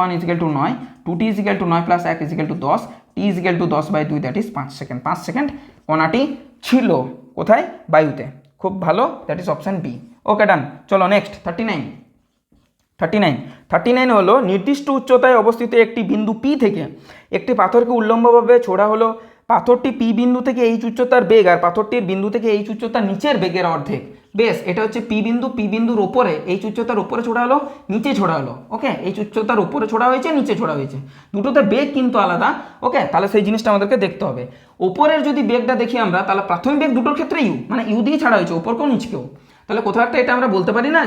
9, 2t = 9 + 1 = 10, t = 10/2 that is 5 second. 5 second কণাটি ছিল কোথায়? বায়ুতে। খুব ভালো, that is option B. Okay done. চলো নেক্সট 39 হলো নির্দিষ্ট উচ্চতায় অবস্থিত একটি বিন্দু পি থেকে একটি পাথরকে উল্লম্বভাবে ছোড়া হলো। পাথরটি পি বিন্দু থেকে এইচ উচ্চতার বেগ আর পাথরটির বিন্দু থেকে এইচ উচ্চতার নিচের বেগের অর্ধেক। বেশ, এটা হচ্ছে পি বিন্দুর ওপরে, এইচ উচ্চতার ওপরে ছোড়া হলো, নিচে ছোড়া হলো। ওকে, এইচ উচ্চতার ওপরে ছোড়া হয়েছে, নিচে ছোড়া হয়েছে, দুটোতে বেগ কিন্তু আলাদা। ওকে, তাহলে সেই জিনিসটা আমাদেরকে দেখতে হবে। ওপরের যদি বেগটা দেখি আমরা, তাহলে প্রাথমিক বেগ দুটোর ক্ষেত্রে ইউ, মানে ইউ দিয়ে ছাড়া হয়েছে, ওপরকেও নিচকেও। তাহলে কোথাও একটা এটা আমরা বলতে পারি না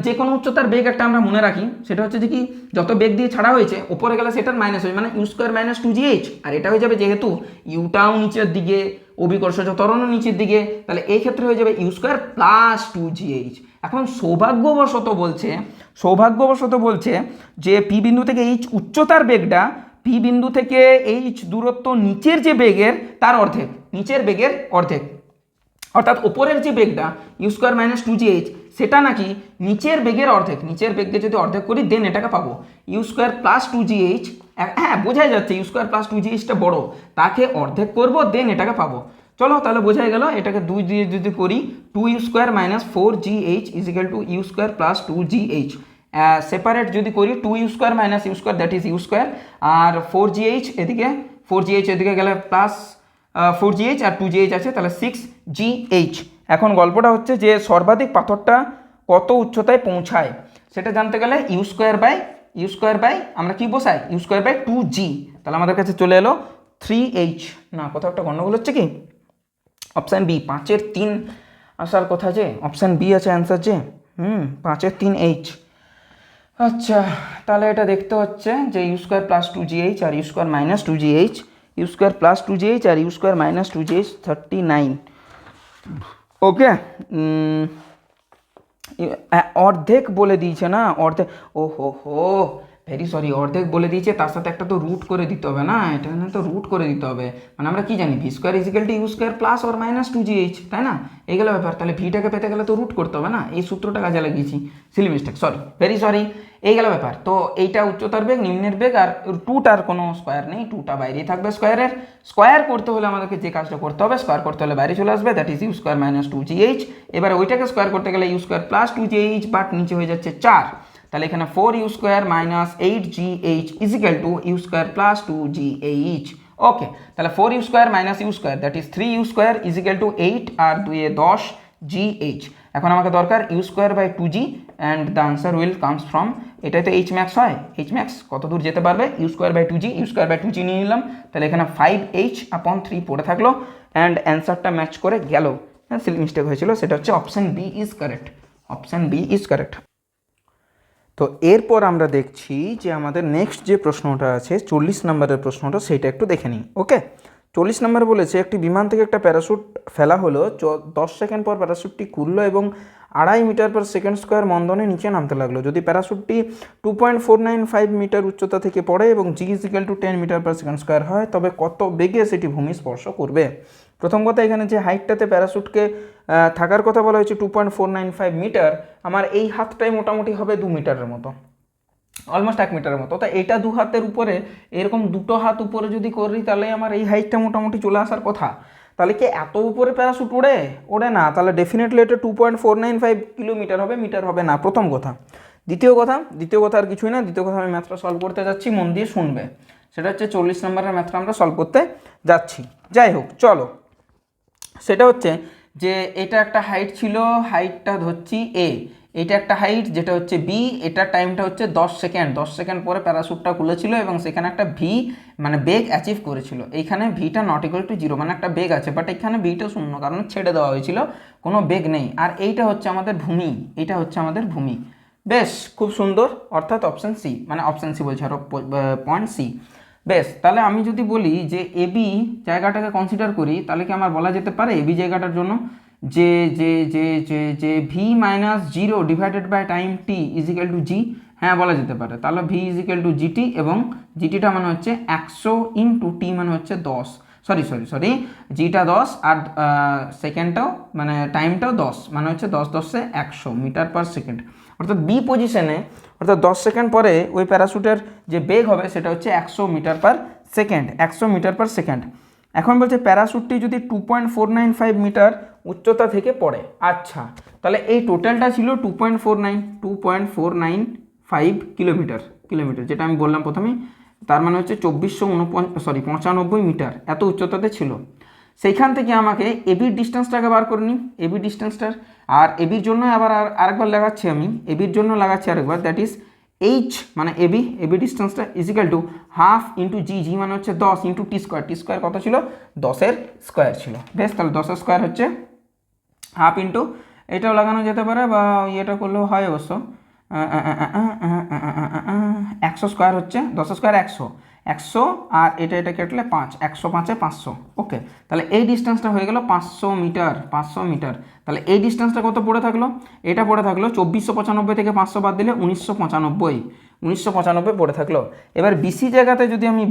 যে কোনো উচ্চতার বেগ একটা আমরা মনে রাখি, সেটা হচ্ছে যে কি যত বেগ দিয়ে ছাড়া হয়েছে ওপরে গেলে সেটার মাইনাস হবে, মানে u² - 2gh। আর এটা হয়ে যাবে যেহেতু ইউটাও নিচের দিকে, অভিকর্ষজ ত্বরণও নিচের দিকে, তাহলে এই ক্ষেত্রে হয়ে যাবে u² + 2gh। এখন সৌভাগ্যবশত বলছে যে পি বিন্দু থেকে এইচ উচ্চতার বেগটা পি বিন্দু থেকে এইচ দূরত্ব নিচের যে বেগের তার অর্ধেক, নিচের বেগের অর্ধেক। অর্থাৎ ওপরের যে বেগটা u² - 2gh সেটা নাকি নিচের বেগের অর্ধেক। নিচের বেগকে যদি অর্ধেক করি দেন এটাকে পাবো u² + 2gh। হ্যাঁ, বোঝাই যাচ্ছে u² + 2gh বড়, তাকে অর্ধেক করব দেন এটাকে পাবো। চলো তাহলে বোঝাই গেল। এটাকে 2 দিয়ে যদি করি 2u² - 4gh = u² + 2gh। Separate যদি করি 2u² - u² that is u², R 4gh এদিকে গেলে প্লাস 4gh আর 2gh আছে, তাহলে 6gh। এখন গল্পটা হচ্ছে যে সর্বাধিক পাথরটা কত উচ্চতায় পৌঁছায় সেটা জানতে গেলে u² আমরা কি বসাই u² / 2g। তাহলে আমাদের কাছে চলে এলো 3h। না, কোথাও একটা গন্ডগোল হচ্ছে কি? অপশান বি, 5-এর 3 আসার কথা, যে অপশান বি আছে অ্যান্সার, যে 5-এর 3h। আচ্ছা, তাহলে এটা দেখতে হচ্ছে যে u² + 2gh আর u² - 2gh, u² + 2gh আর u² - 2gh 39। ওকে, অর্ধেক বলে দিয়েছে না, অর্ধেক, ও হো ভেরি সরি, অর্ধেক বলে দিয়েছে, তার সাথে একটা তো রুট করে দিতে হবে না, এটা তো রুট করে দিতে হবে। মানে আমরা কি জানি v² = u² + -2gh, তাই না? এইগুলো ব্যাপার। তাহলে ভিটাকে পেতে গেলে তো রুট করতে হবে না, এই সূত্রটা কাজে লাগিয়েছি, সিলি মিস্টেক, ভেরি সরি। এইগুলো ব্যাপার। তো এইটা উচ্চতার বেগ, নিম্নের বেগ, আর 2টার কোনো স্কোয়ার নেই, 2টা বাইরেই থাকবে স্কোয়ারের। স্কোয়ার করতে হলে আমাদেরকে যে কাজটা করতে হবে, স্কোয়ার করতে হলে বাইরে চলে আসবে, দ্যাট ইজ u² - 2gh। এবার ওইটাকে স্কোয়ার করতে গেলে u² + 2gh, বাট নিচে হয়ে যাচ্ছে 4, তাহলে এখানে 4u square minus 8gh is equal to U square plus 2gh। Okay, তাহলে 4u square minus U square that is 3u square is equal to 8 আর 2 এ 10 gh। এখন আমাকে দরকার U square by 2g and the answer will comes from, এটাই তো H max হয়, H max কত দূর যেতে পারবে, U square by 2g, U square by 2g নিয়ে নিলাম, তাহলে এখানে 5h/3 পড়ে থাকলো অ্যান্ড অ্যান্সারটা ম্যাচ করে গেল। হ্যাঁ, সিলি মিস্টেক হয়েছিল, সেটা হচ্ছে option B is correct, option B is correct. তো এরপর আমরা দেখছি যে আমাদের নেক্সট যে প্রশ্নটা আছে 40 নম্বরের প্রশ্নটা, সেইটা একটু দেখে নিই। ওকে, 40 নম্বর বলেছে একটি বিমান থেকে একটা প্যারাশুট ফেলা হলো, 10 সেকেন্ড পর প্যারাশুটটি খুললো এবং 2.5 মিটার পার সেকেন্ড স্কোয়ার মন্দনে নিচে নামতে লাগলো। যদি প্যারাশুটটি 2.495 মিটার উচ্চতা থেকে পড়ে এবং g is equal to 10 metre per second square হয়, তবে কত বেগে সেটি ভূমি স্পর্শ করবে? প্রথম কথা, এখানে যে হাইটটাতে প্যারাশুটকে থাকার কথা বলা হয়েছে 2.495 মিটার, আমার এই হাতটাই মোটামুটি হবে 2 মিটারের মতো, অলমোস্ট 1 মিটারের মতো। তা এটা 2 হাতের উপরে, এরকম 2টো হাত উপরে যদি করি তাহলে আমার এই হাইটটা মোটামুটি চলে আসার কথা। তাহলে কি এত উপরে প্যারাশুট ওড়ে না, তাহলে ডেফিনেটলি এটা 2.495 কিলোমিটার হবে, মিটার হবে না, প্রথম কথা। দ্বিতীয় কথা আর কিছুই না, দ্বিতীয় কথা আমি ম্যাথটা সলভ করতে যাচ্ছি, মন দিয়ে শুনবে। সেটা হচ্ছে 40 নম্বরের ম্যাথটা আমরা সলভ করতে যাচ্ছি। যাই হোক, চলো, সেটা হচ্ছে যে এটা একটা হাইট ছিল, হাইটটা ধরছি এ, এটা একটা হাইট যেটা হচ্ছে বি, এটা টাইমটা হচ্ছে 10 সেকেন্ড, 10 সেকেন্ড পরে প্যারাশুটটা খুলেছিল এবং সেখানে একটা ভি মানে বেগ অ্যাচিভ করেছিল। এইখানে ভিটা নট ইকুয়াল টু 0 মানে একটা বেগ আছে, বাট এখানে ভিটা শূন্য, কারণ ছেড়ে দেওয়া হয়েছিল, কোনো বেগ নেই। আর এইটা হচ্ছে আমাদের ভূমি, এটা হচ্ছে আমাদের ভূমি। বেশ, খুব সুন্দর, অর্থাৎ অপশান সি, মানে অপশান সি বলছি আরো, পয়েন্ট সি। বেশ, তাহলে আমি যদি বলি যে এবি জায়গাটাকে কনসিডার করি, তাহলে কি আমার বলা যেতে পারে এবি জায়গাটার জন্য যে যে যে যে যে v minus 0 divided by time t is equal to g? হ্যাঁ, বলা যেতে পারে। তাহলে v is equal to g t, এবং জিটিটা মানে হচ্ছে 100 ইন্টু টি মানে হচ্ছে 10, সরি জিটা 10 আর সেকেন্ডটাও মানে টাইমটাও 10, মানে হচ্ছে 10 × 100 মিটার পার সেকেন্ড। অর্থাৎ বি পজিশনে, অর্থাৎ 10 সেকেন্ড পরে ওই প্যারাশুটের যে বেগ হবে সেটা হচ্ছে 100 metre per second, 100 metre per second. এখন বলছে প্যারাশুটটি যদি 2.495 মিটার উচ্চতা থেকে পড়ে। আচ্ছা, তাহলে এই টোটালটা ছিল 2.495 কিলোমিটার, যেটা আমি বললাম প্রথমেই, তার মানে হচ্ছে 2595 মিটার এত উচ্চতাতে ছিল। সেইখান থেকে আমাকে এবির ডিস্টেন্সটাকে বার করে নিই, এবির ডিস্টেন্সটার, আর এবির জন্য আবার আরেকবার লাগাচ্ছি আমি, এবির জন্য লাগাচ্ছি আরেকবার, দ্যাট ইজ এইচ মানে এবি ডিস্টেন্সটা equal to half into g মানে হচ্ছে 10 ইন্টু টি স্কোয়ার কত ছিল, 10-এর স্কোয়ার ছিল। বেশ, তাহলে 10-এর স্কোয়ার হচ্ছে হাফ ইন্টু, এটাও লাগানো যেতে পারে বা ইয়েটা করলেও হয় অবশ্য, 100 স্কোয়ার হচ্ছে 10 স্কোয়ার 100 আর এটা কেটলে 5, 100 5-এ 500। ওকে, তাহলে এই ডিস্টেন্সটা হয়ে গেল 500 মিটার। তাহলে এই ডিস্টেন্সটা কত পড়ে থাকলো, এটা পড়ে থাকলো 2495 থেকে 500 বাদ দিলে 1995 পড়ে থাকলো। এবার বিসি জায়গাতে যদি আমি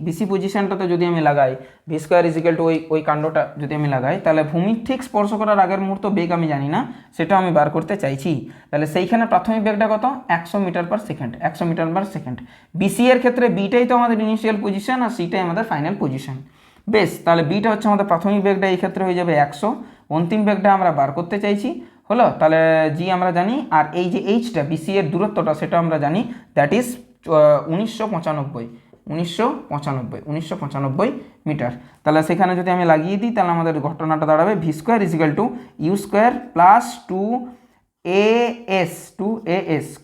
বিসি পজিশনটাতে যদি আমি লাগাই, ভি স্কোয়ার ইজিক্যাল টু ওই কাণ্ডটা যদি আমি লাগাই, তাহলে ভূমি ঠিক স্পর্শ করার আগের মুহূর্ত বেগ আমি জানি না, সেটা আমি বার করতে চাইছি। তাহলে সেইখানে প্রাথমিক বেগটা কত, 100 মিটার পার সেকেন্ড। বিসি এর ক্ষেত্রে বিটাই তো আমাদের ইনিশিয়াল পজিশন আর সিটাই আমাদের ফাইনাল পজিশন। বেশ, তাহলে বিটা হচ্ছে আমাদের প্রাথমিক বেগটা, এই ক্ষেত্রে হয়ে যাবে 100, অন্তিম বেগটা আমরা বার করতে চাইছি, হলো। তাহলে জি আমরা জানি, আর এই যে এইচটা বিসি এর দূরত্বটা সেটা আমরা জানি, দ্যাট ইজ 1995 মিটার। তাহলে সেখানে যদি আমি লাগিয়ে দিই, তাহলে আমাদের ঘটনাটা দাঁড়াবে V square is equal to U square plus 2as,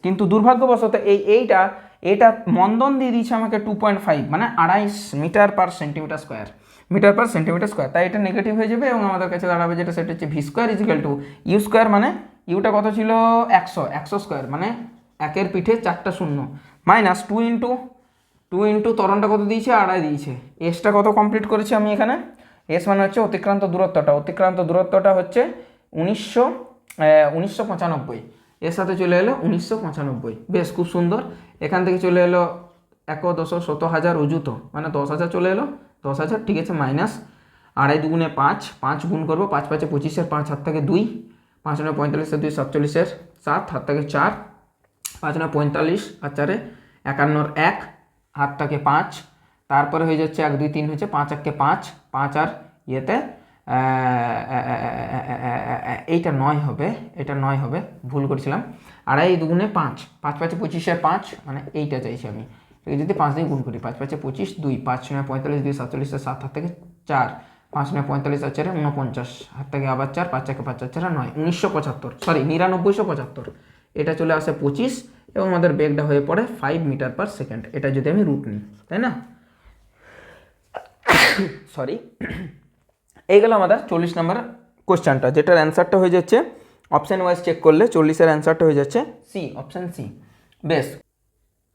কিন্তু দুর্ভাগ্যবশত এইটা মন্দন দিয়ে দিয়েছে আমাকে 2.5 মানে 2.5 মিটার পার সেন্টিমিটার স্কোয়ার, তাই এটা নেগেটিভ হয়ে যাবে এবং আমাদের কাছে দাঁড়াবে যেটা, সেটা হচ্ছে V square is equal to U square, মানে ইউটা কত ছিল 100 স্কোয়ার মানে 1-এর পিঠে 4টা শূন্য, মাইনাস 2 ইন্টু ত্বরণটা কত দিয়েছে, 2.5 দিয়েছে, এসটা কত কমপ্লিট করেছি আমি এখানে, এস মানে হচ্ছে অতিক্রান্ত দূরত্বটা হচ্ছে 1995, এর সাথে চলে এলো 1995। বেশ, খুব সুন্দর। এখান থেকে চলে এলো 1,10,100,000 অযুত, মানে 10,000 চলে এলো, 10,000 ঠিক আছে, মাইনাস 2.5 দুগুণে 5 গুণ করবো, 5 5-এ 25, 5 হাত থেকে 2, 5 9 45, 2 47, 7 হাত থেকে 4, 5 9 45 আর 4-এ 51, 1 হাত থেকে 5, তারপরে হয়ে যাচ্ছে 1 2 3 হচ্ছে 5 1-কে 5 আর ইয়েতে এইটা 9 হবে, ভুল করেছিলাম, আড়াই দুগুণে 5, 5 5 25 আর 5 মানে এইটা চাইছি আমি। এটাকে যদি 5 দিয়ে গুণ করি, 5 5 25, 2, 5 9 45, 2 47, 7 হাত থেকে 4, 5 9 45 আর 4 49, হাত থেকে আবার 4, 5 4 5 4 9, 1975, সরি 9975, এটা চলে আসে 25 এবং আমাদের বেগটা হয়ে পড়ে 5 মিটার পার সেকেন্ড। এটা যদি আমি রুট নিই, তাই না, সরি। এই গেল আমাদের 40 নম্বর কোশ্চেনটা, যেটার অ্যান্সারটা হয়ে যাচ্ছে অপশান ওয়াইজ চেক করলে 40-এর অ্যান্সারটা হয়ে যাচ্ছে সি, অপশান সি। বেশ,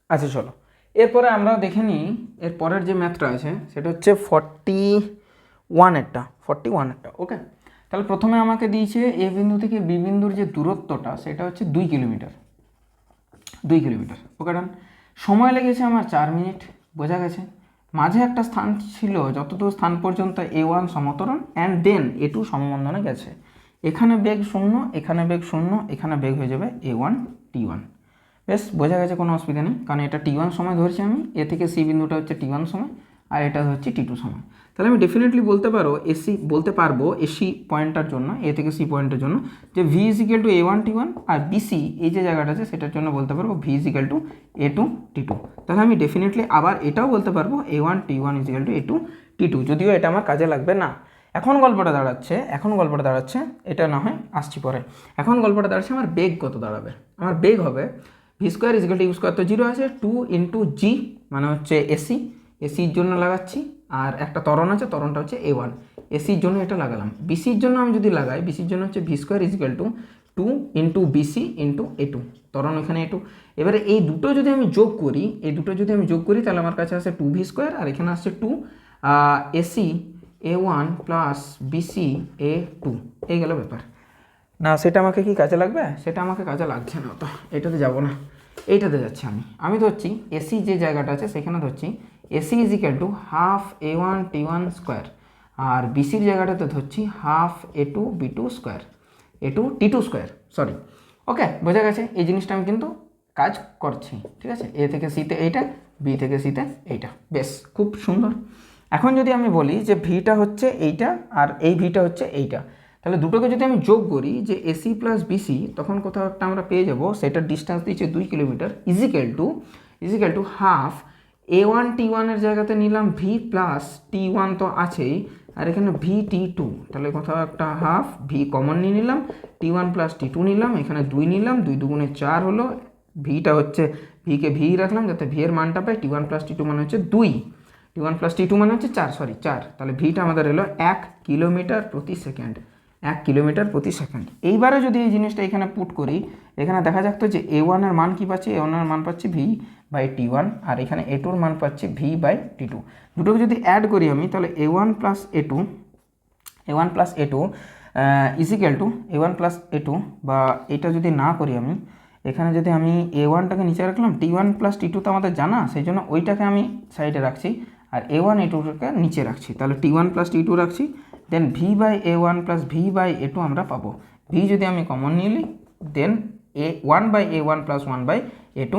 আচ্ছা চলো এরপরে আমরা দেখে নিই এর পরের যে ম্যাথটা আছে সেটা হচ্ছে 41-এরটা। ওকে, তাহলে প্রথমে আমাকে দিয়েছে এ বিন্দু থেকে বি বিন্দুর যে দূরত্বটা সেটা হচ্ছে 2 কিলোমিটার। ওকে ডান। সময় লেগেছে আমার 4 মিনিট, বোঝা গেছে। মাঝে একটা স্থান ছিল, যতদূর স্থান পর্যন্ত A1 সমতরণ অ্যান্ড দেন A2 সমবন্ধনে গেছে। এখানে বেগ 0, এখানে বেগ 0, এখানে বেগ হয়ে যাবে A1 T1। বেশ, বোঝা গেছে, কোনো অসুবিধা নেই, কারণ এটা T1 সময় ধরছি আমি, এ থেকে সি বিন্দুটা হচ্ছে T1 সময় আর এটা হচ্ছে T2 সময়। তাহলে আমি ডেফিনেটলি বলতে পারবো এসি পয়েন্টটার জন্য, এ থেকে সি পয়েন্টের জন্য, যে V = A1 T1 আর BC এই যে জায়গাটা আছে সেটার জন্য বলতে পারবো V = A2 T2। তাহলে আমি ডেফিনেটলি আবার এটাও বলতে পারবো A1 T1 = A2 T2, যদিও এটা আমার কাজে লাগবে না। এখন গল্পটা দাঁড়াচ্ছে এটা না হয় আসছি পরে। এখন গল্পটা দাঁড়াচ্ছে আমার বেগ কত দাঁড়াবে। আমার বেগ হবে V² = U² তো 0 আছে, 2 × G মানে হচ্ছে এসির জন্য লাগাচ্ছি, আর একটা ত্বরণ আছে, ত্বরণটা হচ্ছে A1, এসির জন্য এটা লাগালাম। বিসির জন্য আমি যদি লাগাই, বিসির জন্য হচ্ছে V² = 2 × BC × A2, ত্বরণ এখানে A2। এবারে এই দুটো যদি আমি যোগ করি তাহলে আমার কাছে আসে 2V² আর এখানে আসছে 2 AC A1 plus BC A2। এই গেল ব্যাপার না। সেটা আমাকে কি কাজে লাগবে? সেটা আমাকে কাজে লাগছে না, তো এটাতে যাব না, এইটাতে যাচ্ছি আমি ধরছি এসি যে জায়গাটা আছে সেখানে ধরছি AC = half A1 T1 square, আর বিসির জায়গাটাতে ধরছি half A2 B2 square, A2 T2 square, sorry. Okay, বোঝা গেছে, এই জিনিসটা আমি কিন্তু কাজ করছি, ঠিক আছে। এ থেকে সিতে এইটা, বি থেকে সিতে এইটা, বেশ খুব সুন্দর। এখন যদি আমি বলি যে ভিটা হচ্ছে এইটা আর এই ভিটা হচ্ছে এইটা, তাহলে দুটোকে যদি আমি যোগ করি যে এসি প্লাস বিসি, তখন কোথাও একটা আমরা পেয়ে যাব, সেটার ডিস্টেন্স দিচ্ছে 2 kilometre, is equal to half A1 T1 এর জায়গাতে নিলাম V প্লাস T1 তো আছেই, আর এখানে V T2, তাহলে কোথাও একটা হাফ V কমন নিয়ে নিলাম, T1 প্লাস T2 নিলাম, এখানে 2 নিলাম, 2 দুগুণে 4 হলো, ভিটা হচ্ছে ভিকে ভি রাখলাম যাতে ভি এর মানটা পাই, T1 প্লাস T2 মানে হচ্ছে 2, T1 প্লাস T2 মানে হচ্ছে 4, তাহলে ভিটা আমাদের এলো 1 কিলোমিটার প্রতি সেকেন্ড, 1 কিলোমিটার প্রতি সেকেন্ড। এইবারে যদি এই জিনিসটা এখানে পুট করি, এখানে দেখা যাক তো যে A1 এর মান কি পাচ্ছি, A1 এর মান পাচ্ছি V/T1 আর এখানে A2 এর মান পাচ্ছি V/T2। দুটোকে যদি অ্যাড করি আমি, তাহলে A1 plus A2 A1 plus A2 বা এটা যদি না করি আমি, এখানে যদি আমি A1টাকে নিচে রাখলাম, T1 প্লাস T2 তো আমাদের জানা, সেই জন্য ওইটাকে আমি সাইডে রাখছি আর A1 A2টাকে নিচে রাখছি, তাহলে T1 প্লাস T2 রাখছি, দেন V/A1 প্লাস V/A2 আমরা পাবো। V যদি আমি কমন নিয়ে নিই, দেন A1/A1 প্লাস 1/A2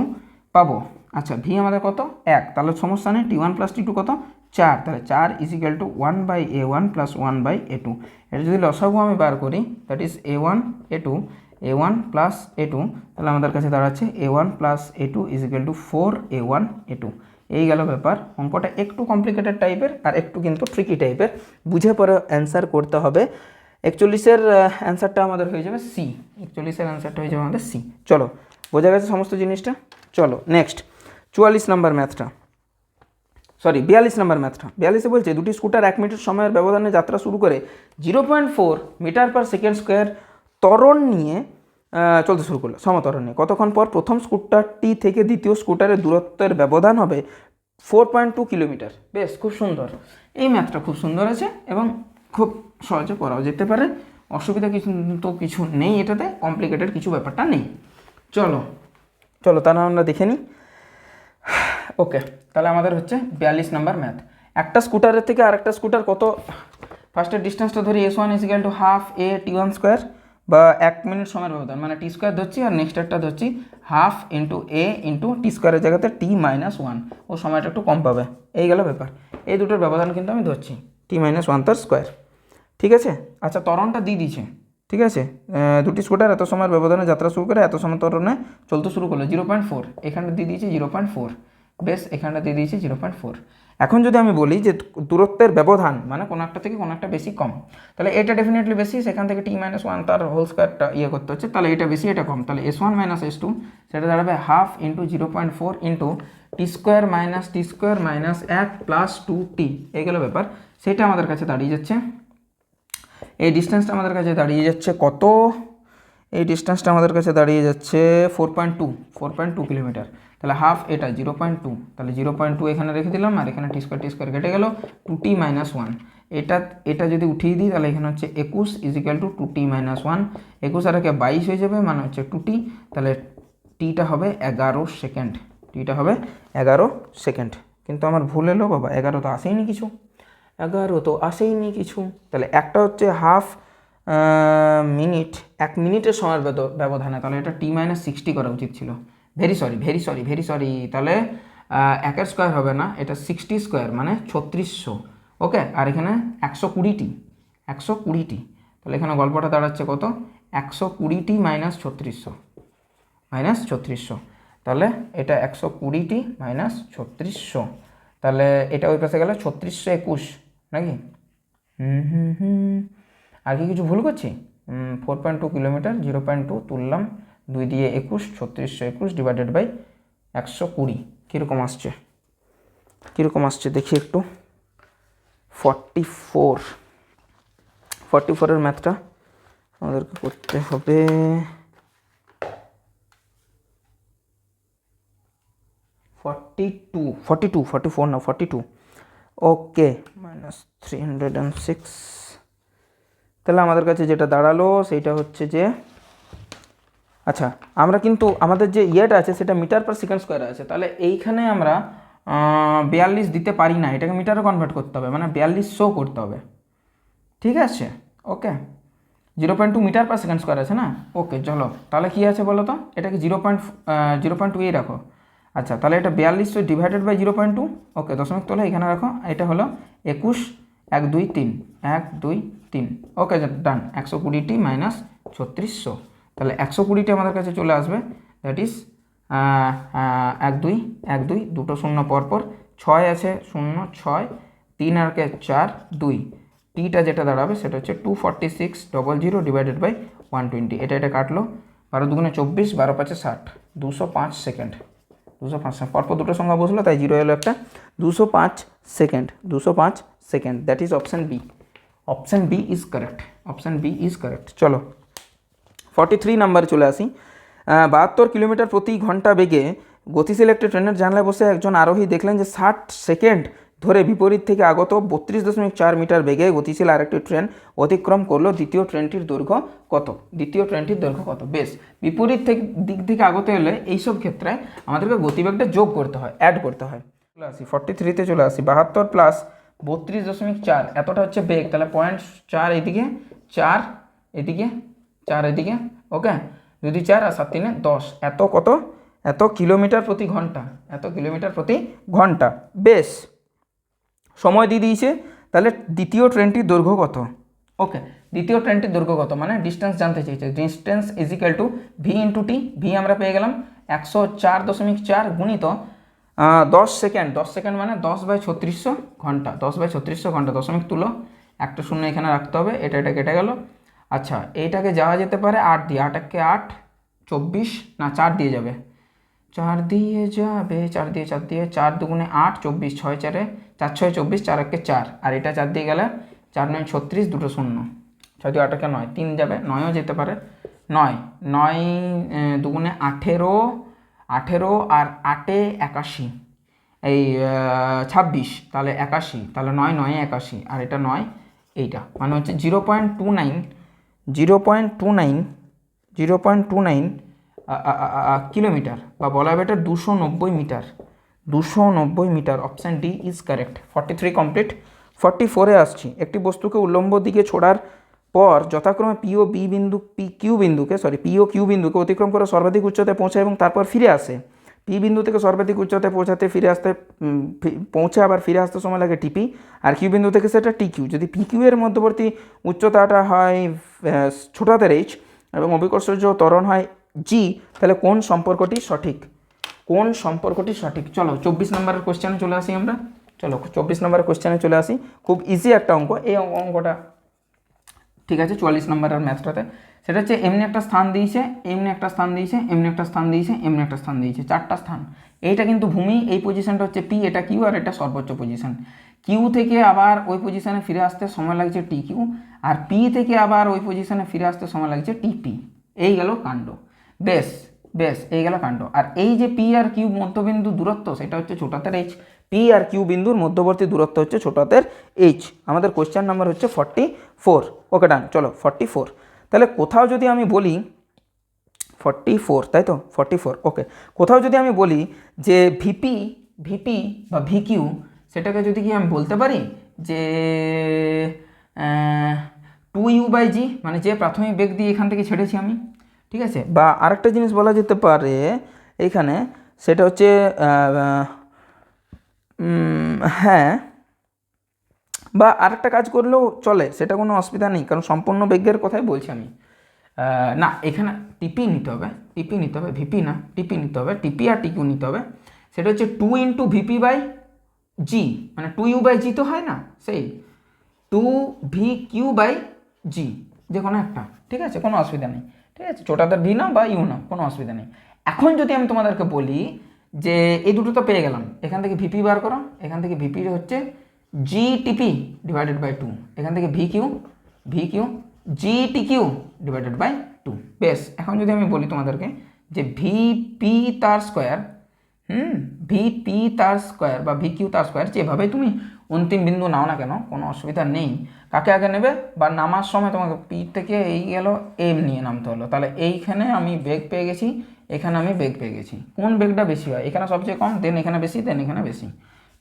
পাবো। আচ্ছা, V আমাদের কত 1, তাহলে সমস্যা নেই, T1 প্লাস T2 কত 4, তাহলে 4 = 1/A1 প্লাস 1/A2। এটা যদি লসাগু আমি বার করি, that is A1 plus A2, তাহলে আমাদের কাছে দাঁড়াচ্ছে A1 plus A2 = 4A1 A2। এই গেল ব্যাপার। অঙ্কটা একটু কমপ্লিকেটেড টাইপের আর একটু কিন্তু ট্রিকি টাইপের, বুঝে পরে অ্যান্সার করতে হবে। 41-এর অ্যান্সারটা আমাদের হয়ে যাবে সি, 41-এর অ্যান্সারটা হয়ে যাবে আমাদের সি। চলো, বোঝা গেছে সমস্ত জিনিসটা। চলো নেক্সট 42 নম্বর ম্যাথটা, সরি 42 নম্বর ম্যাথটা। 42-এ বলছে দুটি স্কুটার 1 মিনিট সময়ের ব্যবধানে যাত্রা শুরু করে 0.4 মিটার পার সেকেন্ড স্কোয়ার ত্বরণ নিয়ে চলতে শুরু করলো, সমত্বরণ নিয়ে। কতক্ষণ পর প্রথম স্কুটারটি থেকে দ্বিতীয় স্কুটারের দূরত্বের ব্যবধান হবে 4.2 কিলোমিটার। বেশ, খুব সুন্দর, এই ম্যাথটা খুব সুন্দর আছে এবং খুব সহজে করাও যেতে পারে, অসুবিধা কিছু নেই, এটাতে কমপ্লিকেটেড কিছু ব্যাপারটা নেই। চলো তাহলে আমরা দেখে নিই। ওকে, তাহলে আমাদের হচ্ছে 42 নম্বর ম্যাথ। একটা স্কুটারের থেকে আরেকটা স্কুটার কত, ফার্স্টের ডিস্টেন্সটা ধরি S1 = half A T1 square বা 1 মিনিট সময়ের ব্যবধান মানে T স্কোয়ার ধরছি, আর নেক্সট একটা ধরছি হাফ A T স্কোয়ারের জায়গাতে T-1, ও সময়টা একটু কম পাবে। এই গেল ব্যাপার, এই দুটোর ব্যবধান কিন্তু আমি ধরছি T-1 তার স্কোয়ার, ঠিক আছে। আচ্ছা, ত্বরণটা দিয়ে দিচ্ছে, ঠিক আছে, দুটি স্কুটার এত সময়ের ব্যবধানে যাত্রা শুরু করে এত সমান্তরালে চলতে শুরু করলো 0.4, এখানটা দিয়ে দিয়েছি 0.4, বেশ এখানটা দিয়ে দিয়েছি 0.4। এখন যদি আমি বলি যে দূরত্বের ব্যবধান মানে কোনো একটা থেকে কোনো একটা বেশি কম, তাহলে এটা ডেফিনেটলি বেশি, সেখান থেকে t-1 তার হোল স্কোয়ারটা করতে হচ্ছে, তাহলে এটা বেশি এটা কম, তাহলে s1 - s2 সেটা দাঁড়াবে half into 0.4 into t² - t² - 1 plus 2t, এই গেল ব্যাপার। সেটা আমাদের কাছে দাঁড়িয়ে যাচ্ছে, এই ডিস্টেন্সটা আমাদের কাছে দাঁড়িয়ে যাচ্ছে কত, এই ডিস্টেন্সটা আমাদের কাছে দাঁড়িয়ে যাচ্ছে 4.2 কিলোমিটার। তাহলে হাফ এটা 0.2, তাহলে 0.2 এখানে রেখে দিলাম, আর এখানে t² কেটে গেল 2t - 1, এটা যদি উঠিয়ে দিই তাহলে এখানে হচ্ছে 21 = 2t - 1, 21 আর 22 হয়ে যাবে, মানে হচ্ছে 2t, তাহলে টিটা হবে 11 সেকেন্ড, টিটা হবে 11 সেকেন্ড। কিন্তু আমার ভুল এলো বাবা, 11 তো আসেইনি কিছু, 11 তো আসেইনি কিছু। তাহলে একটা হচ্ছে হাফ মিনিট, 1 মিনিটের সময়ের ব্যবধানে, তাহলে এটা t-60 করা উচিত ছিল, ভেরি সরি। তাহলে 1 স্কোয়ার হবে না, এটা 60 স্কোয়ার মানে 3600, ওকে। আর এখানে 120t, তাহলে এখানে গল্পটা দাঁড়াচ্ছে কত, 120t - 3600, তাহলে এটা 120t - 3600, তাহলে এটা ওই পাশে গেলে 3621 নাকি, আর কি কিছু ভুল করছি? 4.2 কিলোমিটার, 0.2 তুললাম, 2 দিয়ে 21, 3621 ডিভাইডেড বাই 120, কীরকম আসছে দেখি একটু। 44-এর ম্যাথটা আমাদেরকে করতে হবে, 44 না 42, ওকে, -306। তাহলে আমাদের কাছে যেটা দাঁড়ালো সেইটা হচ্ছে যে, আচ্ছা আমরা কিন্তু আমাদের যে ইয়েটা আছে সেটা মিটার পার সেকেন্ড স্কোয়ারে আছে, তাহলে এইখানে আমরা 42 দিতে পারি না, এটাকে মিটারে কনভার্ট করতে হবে, মানে 4200 করতে হবে, ঠিক আছে, ওকে। 0.2 মিটার পার সেকেন্ড স্কোয়ার আছে না, ওকে। চলো তাহলে কী আছে বলো তো, এটাকে 0.2 রাখো। আচ্ছা তাহলে এটা 4200 ডিভাইডেড বাই 0.2, ওকে, দশমিক তোলে এখানে রাখো, এটা হলো 21, 1 2 3, 1 2 3, ওকে ডান। 120t - 3600, তাহলে 120টি আমাদের কাছে চলে আসবে, দ্যাট ইজ 1 2 1 2 দুটো শূন্য পরপর, 6 আছে 0 6, 3 আর 4 2, টিটা যেটা দাঁড়াবে সেটা হচ্ছে 24600 ডিভাইডেড বাই 120, এটা কাটলো, 12 দুগুণে 24, 12 5 60, 205 সেকেন্ড, 205 সেকেন্ড পরপর দুটো সংখ্যা বসলো, তাই জিরো এলো একটা, 205 second, that is option B is correct. চলো 43 নাম্বার চলে আসি। 72 কিলোমিটার প্রতি ঘন্টা বেগে গতিশীল একটি ট্রেনের জানলায় বসে একজন আরোহী দেখলেন যে 60 সেকেন্ড ধরে বিপরীত থেকে আগত 32.4 মিটার বেগে গতিশীল আরেকটি ট্রেন অতিক্রম করলো, দ্বিতীয় ট্রেনটির দৈর্ঘ্য কত? বেশ, বিপরীত দিক থেকে আগত হলে এইসব ক্ষেত্রে আমাদেরকে গতিবেগটা যোগ করতে হয়, অ্যাড করতে হয়। চলে আসি 43-তে চলে আসি, 72 প্লাস 32.4 এতটা হচ্ছে বেগ, তাহলে 0.4 এদিকে, 4 এদিকে, 4 এদিকে, ওকে, 2 2 4 আর 7 3 10, এত কত, এত কিলোমিটার প্রতি ঘন্টা, বেশ সময় দিয়ে দিয়েছে। তাহলে দ্বিতীয় ট্রেনটির দৈর্ঘ্য কত, ওকে, দ্বিতীয় ট্রেনটির দৈর্ঘ্য কত মানে ডিস্টেন্স জানতে চাইছে, distance is equal two V into T, V আমরা পেয়ে গেলাম 104.4 গুণিত 10 সেকেন্ড মানে 10/3600 ঘন্টা, 10/3600 ঘন্টা, দশমিক তুলো, একটা শূন্য এখানে রাখতে হবে, এটা কেটে গেল। আচ্ছা এইটাকে যাওয়া যেতে পারে 8 দিয়ে, 8 একে 8, 24 না 4 দিয়ে যাবে, 4 দিয়ে 4 দুগুণে 8, 24, 6 4 4 6 24, 4 একে 4, আর এটা 4 দিয়ে গেলে 4 9 36, দুটো শূন্য, 6 দিয়ে 8 একে 9, 3 যাবে, 9ও যেতে পারে, 9 দুগুণে 18 আর 8 81, এই 26, তাহলে 81, তাহলে 9 9 81, আর এটা 9, এইটা মানে হচ্ছে 0.29 কিলোমিটার, বা বলা হবে এটা 290 metre, option D is correct. 43 complete. 44-এ আসছি, একটি বস্তুকে উল্লম্ব দিকে ছোড়ার পর যথাক্রমে পি ও কিউ বিন্দুকে অতিক্রম করে সর্বাধিক উচ্চতায় পৌঁছায় এবং তারপর ফিরে আসে। পি বিন্দু থেকে সর্বাধিক উচ্চতায় পৌঁছাতে ফিরে আসতে পৌঁছে আবার ফিরে আসতে সময় লাগে টিপি, আর কিউ বিন্দু থেকে সেটা টি কিউ। যদি পি কিউ এর মধ্যবর্তী উচ্চতাটা হয় ছোট হাতের এইচ এবং অভিকর্ষজ ত্বরণ হয় জি, তাহলে কোন সম্পর্কটি সঠিক? কোন সম্পর্কটি সঠিক? চলো 24 নম্বরের কোশ্চেনে চলে আসি আমরা। চলো 24 নম্বরের কোশ্চেনে চলে আসি। খুব ইজি একটা অঙ্ক, এই অঙ্কটা ঠিক আছে 44 নম্বরের ম্যাথটাতে। সেটা হচ্ছে এমনি একটা স্থান দিয়েছে, এমনি একটা স্থান দিয়েছে, এমনি একটা স্থান দিয়েছে, এমনি একটা স্থান দিয়েছে, 4টা স্থান। এইটা কিন্তু ভূমি, এই পজিশনটা হচ্ছে পি, এটা কিউ, আর এটা সর্বোচ্চ পজিশন। কিউ থেকে আবার ওই পজিশনে ফিরে আসতে সময় লাগছে টি কিউ, আর পি থেকে আবার ওই পজিশনে ফিরে আসতে সময় লাগছে টিপি। এই গেল কাণ্ড। বেশ বেশ, এই গেল কাণ্ড। আর এই যে পি আর কিউ মধ্যবিন্দু দূরত্ব, সেটা হচ্ছে ছোট হাতের এইচ। পি আর কিউ বিন্দুর মধ্যবর্তী দূরত্ব হচ্ছে ছোট হাতের এইচ। আমাদের কোশ্চেন নাম্বার হচ্ছে 44। ওকে ডান, চলো 44। তাহলে কোথাও যদি আমি বলি 44, তাই তো 44, ওকে। কোথাও যদি আমি বলি যে ভিপি বা ভিকিউ, সেটাকে যদি কি আমি বলতে পারি যে 2u/g, মানে যে প্রাথমিক বেগ দিয়ে এখান থেকে ছেড়েছি আমি, ঠিক আছে। বা আরেকটা জিনিস বলা যেতে পারে এইখানে, সেটা হচ্ছে হ্যাঁ, বা আরেকটা কাজ করলেও চলে, সেটা কোনো অসুবিধা নেই, কারণ সম্পূর্ণ বেগের কথাই বলছি আমি। না, এখানে টিপি নিতে হবে, টিপি নিতে হবে, ভিপি না, টিপি নিতে হবে, টিপি আর টিকিউ নিতে হবে। সেটা হচ্ছে 2 × VP/G, মানে 2u/g তো হয় না, সেই 2VQ/G, যে কোনো একটা, ঠিক আছে, কোনো অসুবিধা নেই, ঠিক আছে। ছোটাদের ভি না বা ইউ না, কোনো অসুবিধা নেই। এখন যদি আমি তোমাদেরকে বলি যে এই দুটো তো পেয়ে গেলাম, এখান থেকে ভিপি বার করো, এখান থেকে ভিপি হচ্ছে GTP/2, এখান থেকে ভিকিউ GTQ/2। বেশ, এখন যদি আমি বলি তোমাদেরকে যে ভিপি তার স্কোয়ার, ভিপি তার স্কোয়ার বা ভিকিউ তার স্কোয়ার, যেভাবে তুমি অন্তিম বিন্দু নাও না কেন, কোনো অসুবিধা নেই। কাকে আগে নেবে, বা নামার সময় তোমাকে পি থেকে এই গেল এম নিয়ে নামতে হলো, তাহলে এইখানে আমি বেগ পেয়ে গেছি, এখানে আমি বেগ পেয়ে গেছি। কোন বেগটা বেশি হয়? এখানে সবচেয়ে কম, দেন এখানে বেশি, দেন এখানে বেশি,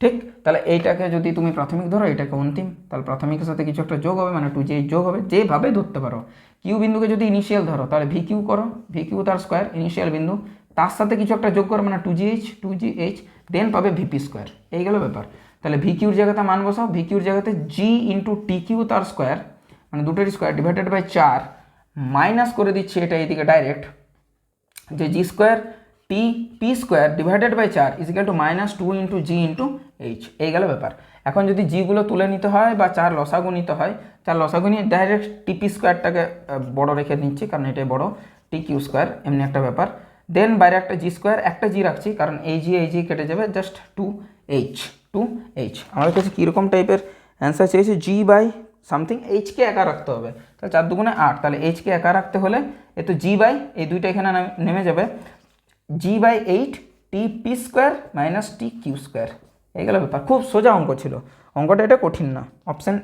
ঠিক। তাহলে এইটাকে যদি তুমি প্রাথমিক ধরো, এটাকে অন্তিম, তাহলে প্রাথমিকের সাথে কিছু একটা যোগ হবে, মানে 2G যোগ হবে, যেভাবে ধরতে পারো। কিউ বিন্দুকে যদি ইনিশিয়াল ধরো, তাহলে ভিকিউ করো, ভিকিউ তার স্কোয়ার ইনিশিয়াল বিন্দু, তার সাথে কিছু একটা যোগ করো, মানে 2GH, দেন পাবে ভিপি স্কোয়ার। এই গেল ব্যাপার। তাহলে ভিকিউর জায়গাতে মান বসাও, ভিকিউর জায়গাতে G × TQ তার স্কোয়ার, মানে দুটোর স্কোয়ার /4, মাইনাস করে দিচ্ছি এটা এইদিকে ডাইরেক্ট, যে G² TP² /4 = -2 × G × H। এই গেল ব্যাপার। এখন যদি জিগুলো তুলে নিতে হয় বা 4 লসাগু নিতে হয়, 4 লসাগু নিয়ে ডাইরেক্ট TP² বড় রেখে নিচ্ছি, কারণ এটাই বড়, TQ², এমনি একটা ব্যাপার। দেন বাইরে একটা G², একটা জি রাখছি, কারণ এই জি কেটে যাবে, জাস্ট 2H। আমাদের কাছে কীরকম টাইপের অ্যান্সার চেয়েছে, G/something, H-কে একা রাখতে হবে, তাহলে 4 × 8, তাহলে H-কে একা রাখতে হলে এ তো G/ এই দুইটা এখানে নেমে যাবে, G/8 TP² - TQ²। এই গেল ব্যাপার। খুব সোজা অঙ্ক ছিল, অঙ্কটা এটা কঠিন না। অপশান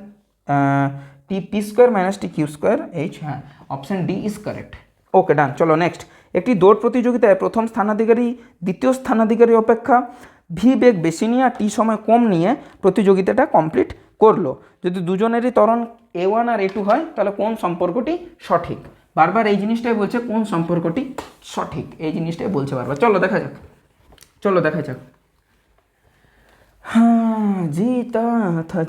TP² - TQ², H, হ্যাঁ, option D is correct. Okay done, চলো নেক্সট। একটি দৌড় প্রতিযোগিতায় প্রথম স্থানাধিকারী দ্বিতীয় স্থানাধিকারী অপেক্ষা ভি বেগ বেশি নিয়ে আর টি সময় কম নিয়ে প্রতিযোগিতাটা কমপ্লিট করলো। যদি দুজনেরই ত্বরণ A1 আর A2 হয়, তাহলে কোন সম্পর্কটি সঠিক? বারবার এই জিনিসটাই বলছে, কোন সম্পর্কটি সঠিক, এই জিনিসটাই বলছে বারবার। চলো দেখা যাক। हाँ, जीता था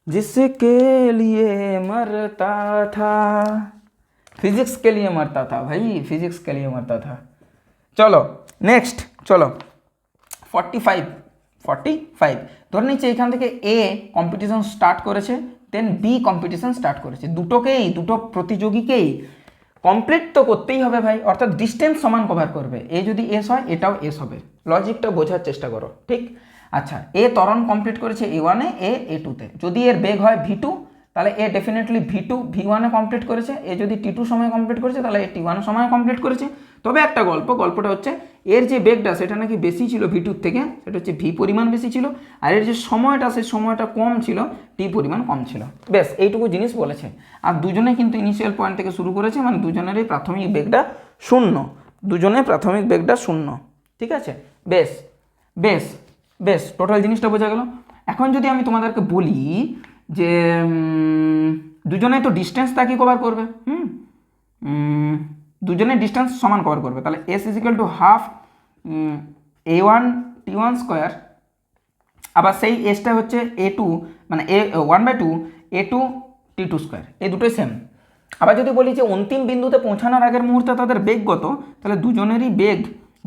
जिसके लिए मरता था, फिजिक्स के लिए मरता था भाई, फिजिक्स के लिए मरता था। चलो नेक्स्ट, चलो 45 ধরে নিচ্ছে এখান থেকে এ কম্পিটিশন স্টার্ট করেছে, দেন বি কম্পিটিশন স্টার্ট করেছে, দুটো প্রতিযোগীকেই কমপ্লিট তো করতেই হবে ভাই, অর্থাৎ ডিস্টেন্স সমান কভার করবে। এ যদি এস হয়, এটাও এস হবে, লজিকটা বোঝার চেষ্টা করো, ঠিক। আচ্ছা, এ ত্বরণ কমপ্লিট করেছে A1-এ, A2-তে। যদি এর বেগ হয় V2, তাহলে এ ডেফিনেটলি V1-এ কমপ্লিট করেছে। এ যদি T2 সময় কমপ্লিট করেছে, তাহলে এ T1 সময় কমপ্লিট করেছে। তবে একটা গল্পটা হচ্ছে এর যে বেগটা সেটা নাকি বেশি ছিল V2 থেকে, সেটা হচ্ছে V পরিমাণ বেশি ছিল, আর এর যে সময়টা, সেই সময়টা কম ছিল, T পরিমাণ কম ছিল। বেশ, এইটুকু জিনিস বলেছে। আর দুজনে কিন্তু ইনিশিয়াল পয়েন্ট থেকে শুরু করেছে, মানে দুজনেরই প্রাথমিক বেগটা 0, ঠিক আছে। বেশ, টোটাল জিনিসটা বোঝা গেল। এখন যদি আমি তোমাদেরকে বলি যে দুজনে তো ডিস্টেন্সটা কি কভার করবে, দুজনের ডিস্টেন্স সমান কভার করবে, তাহলে S is equal to half a1 t1 square, আবার সেই এসটা হচ্ছে a2 মানে a1/2 a2 t2 স্কোয়ার, এই দুটোই সেম। আবার যদি বলি যে অন্তিম বিন্দুতে পৌঁছানোর আগের মুহূর্তে তাদের বেগ কত, তাহলে দুজনেরই বেগ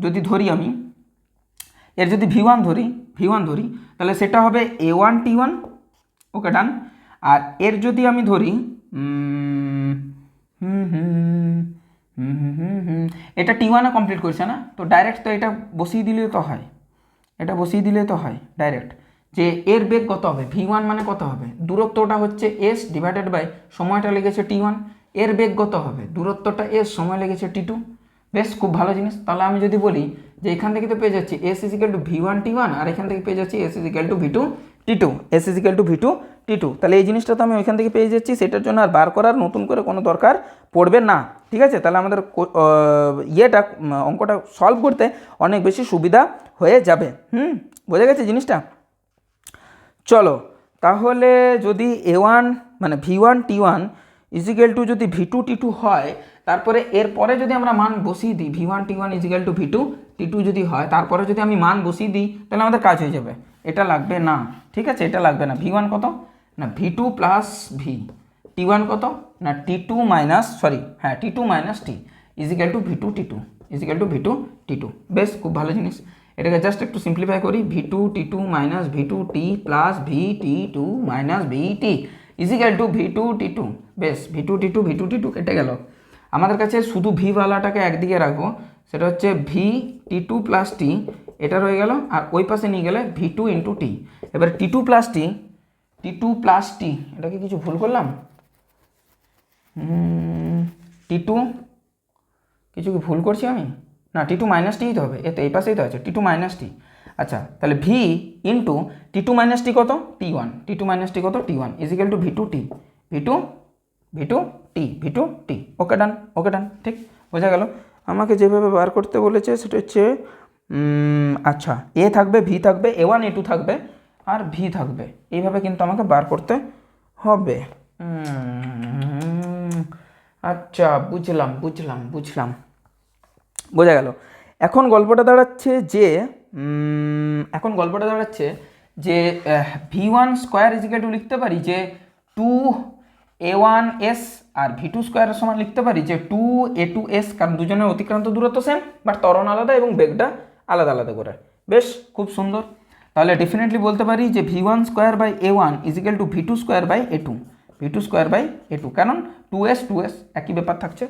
যদি ধরি আমি, এর যদি v1 ধরি তাহলে সেটা হবে a1 t1, ওকে ডান। আর এর যদি আমি ধরি এটা t1-এ কমপ্লিট করছে না, তো ডাইরেক্ট তো এটা বসিয়ে দিলেই তো হয়, ডাইরেক্ট যে এর বেগ কত হবে, v1 মানে কত হবে, দূরত্বটা হচ্ছে s ডিভাইডেড বাই সময়টা লেগেছে t1, এর বেগ কত হবে, দূরত্বটা s, সময় লেগেছে t2। বেশ খুব ভালো জিনিস। তাহলে আমি যদি বলি যে এখান থেকে তো পেয়ে যাচ্ছি s is equal two v1 t1, আর এখান থেকে পেয়ে যাচ্ছি s is equal to v2 t2, তাহলে এই জিনিসটা তো আমি ওইখান থেকে পেয়ে যাচ্ছি, সেটার জন্য আর বার করার নতুন করে কোনো দরকার পড়বে না। ঠিক আছে, তাহলে আমাদের অঙ্কটা সলভ করতে অনেক বেশি সুবিধা হয়ে যাবে। বোঝা গেছে জিনিসটা? চলো তাহলে যদি a1 মানে v1 t1 ইজিক্যাল টু যদি v2 t2 হয়, তারপরে এরপরে যদি আমরা মান বসিয়ে দিই v1 t1 is equal to v2 t2 যদি হয়, তারপরে যদি আমি মান বসিয়ে দিই তাহলে আমাদের কাজ হয়ে যাবে। এটা লাগবে না, ঠিক আছে, এটা লাগবে না। v1 কত না v2 প্লাস v, t1 কত না t2 minus t is equal to v2 t2, বেশ খুব ভালো জিনিস। এটাকে জাস্ট একটু সিম্পলিফাই করি, v2 t2 minus v2 t plus vt2 minus vt is equal to v2 t2, বেশ v2 t2 কেটে গেল। আমাদের কাছে শুধু v ওয়ালাটাকে একদিকে রাখবো, সেটা হচ্ছে v t2 প্লাস t, এটা রয়ে গেল, আর ওই পাশে নিয়ে গেলে v2 ইন্টু t। এবার t2 প্লাস t, এটা কি কিছু ভুল করলাম? t2 কিছু কি ভুল করছি আমি? না, t2 মাইনাস টিই তো হবে, এই পাশেই তো আছে t2 মাইনাস টি। আচ্ছা, তাহলে v ইন্টু t2 মাইনাস টি কত t1, t1 is equal to v2 t, okay done, ঠিক বোঝা গেল। আমাকে যেভাবে বার করতে বলেছে সেটা হচ্ছে আচ্ছা, a থাকবে, v থাকবে, a1 a2 থাকবে, আর v থাকবে, এইভাবে কিন্তু আমাকে বার করতে হবে। আচ্ছা, বুঝলাম, বোঝা গেল। এখন গল্পটা দাঁড়াচ্ছে যে v1 স্কোয়ার ইজিক্যাল টু লিখতে পারি যে 2a1s, আর v2 স্কোয়ারের সমান লিখতে পারি যে 2a2s, কারণ দুজনের অতিক্রান্ত দূরত্ব সেম, বাট ত্বরণ আলাদা এবং বেগটা আলাদা করে। বেশ খুব সুন্দর। তাহলে ডেফিনেটলি বলতে পারি যে v1 square by a1 is equal to v2 square by a2, কারণ 2s একই ব্যাপার থাকছে।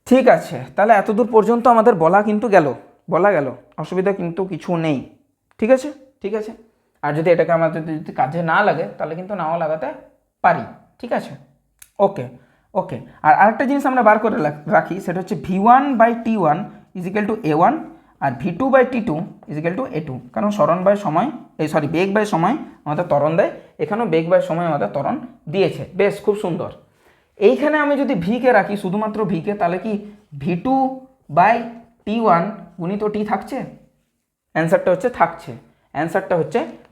ঠিক আছে, তাহলে এতদূর পর্যন্ত আমাদের বলা গেল, অসুবিধা কিন্তু কিছু নেই। ঠিক আছে, আর যদি এটাকে আমাদের যদি কাজে না লাগে তাহলে কিন্তু নাও লাগাতে পারি। ঠিক আছে, ওকে। আর আরেকটা জিনিস আমরা বার করে রাখি, সেটা হচ্ছে v1 by t1 is equal to a1, আর v2 by t2 is equal to a2, কারণ বেগ বাই সময় আমাদের ত্বরণ দেয়, এখানেও বেগ বাই সময় আমাদের ত্বরণ দিয়েছে। বেশ খুব সুন্দর। এইখানে আমি যদি ভিকে রাখি, শুধুমাত্র ভিকে, তাহলে কি v2 বাই t1 গুণিত t থাকছে? অ্যান্সারটা হচ্ছে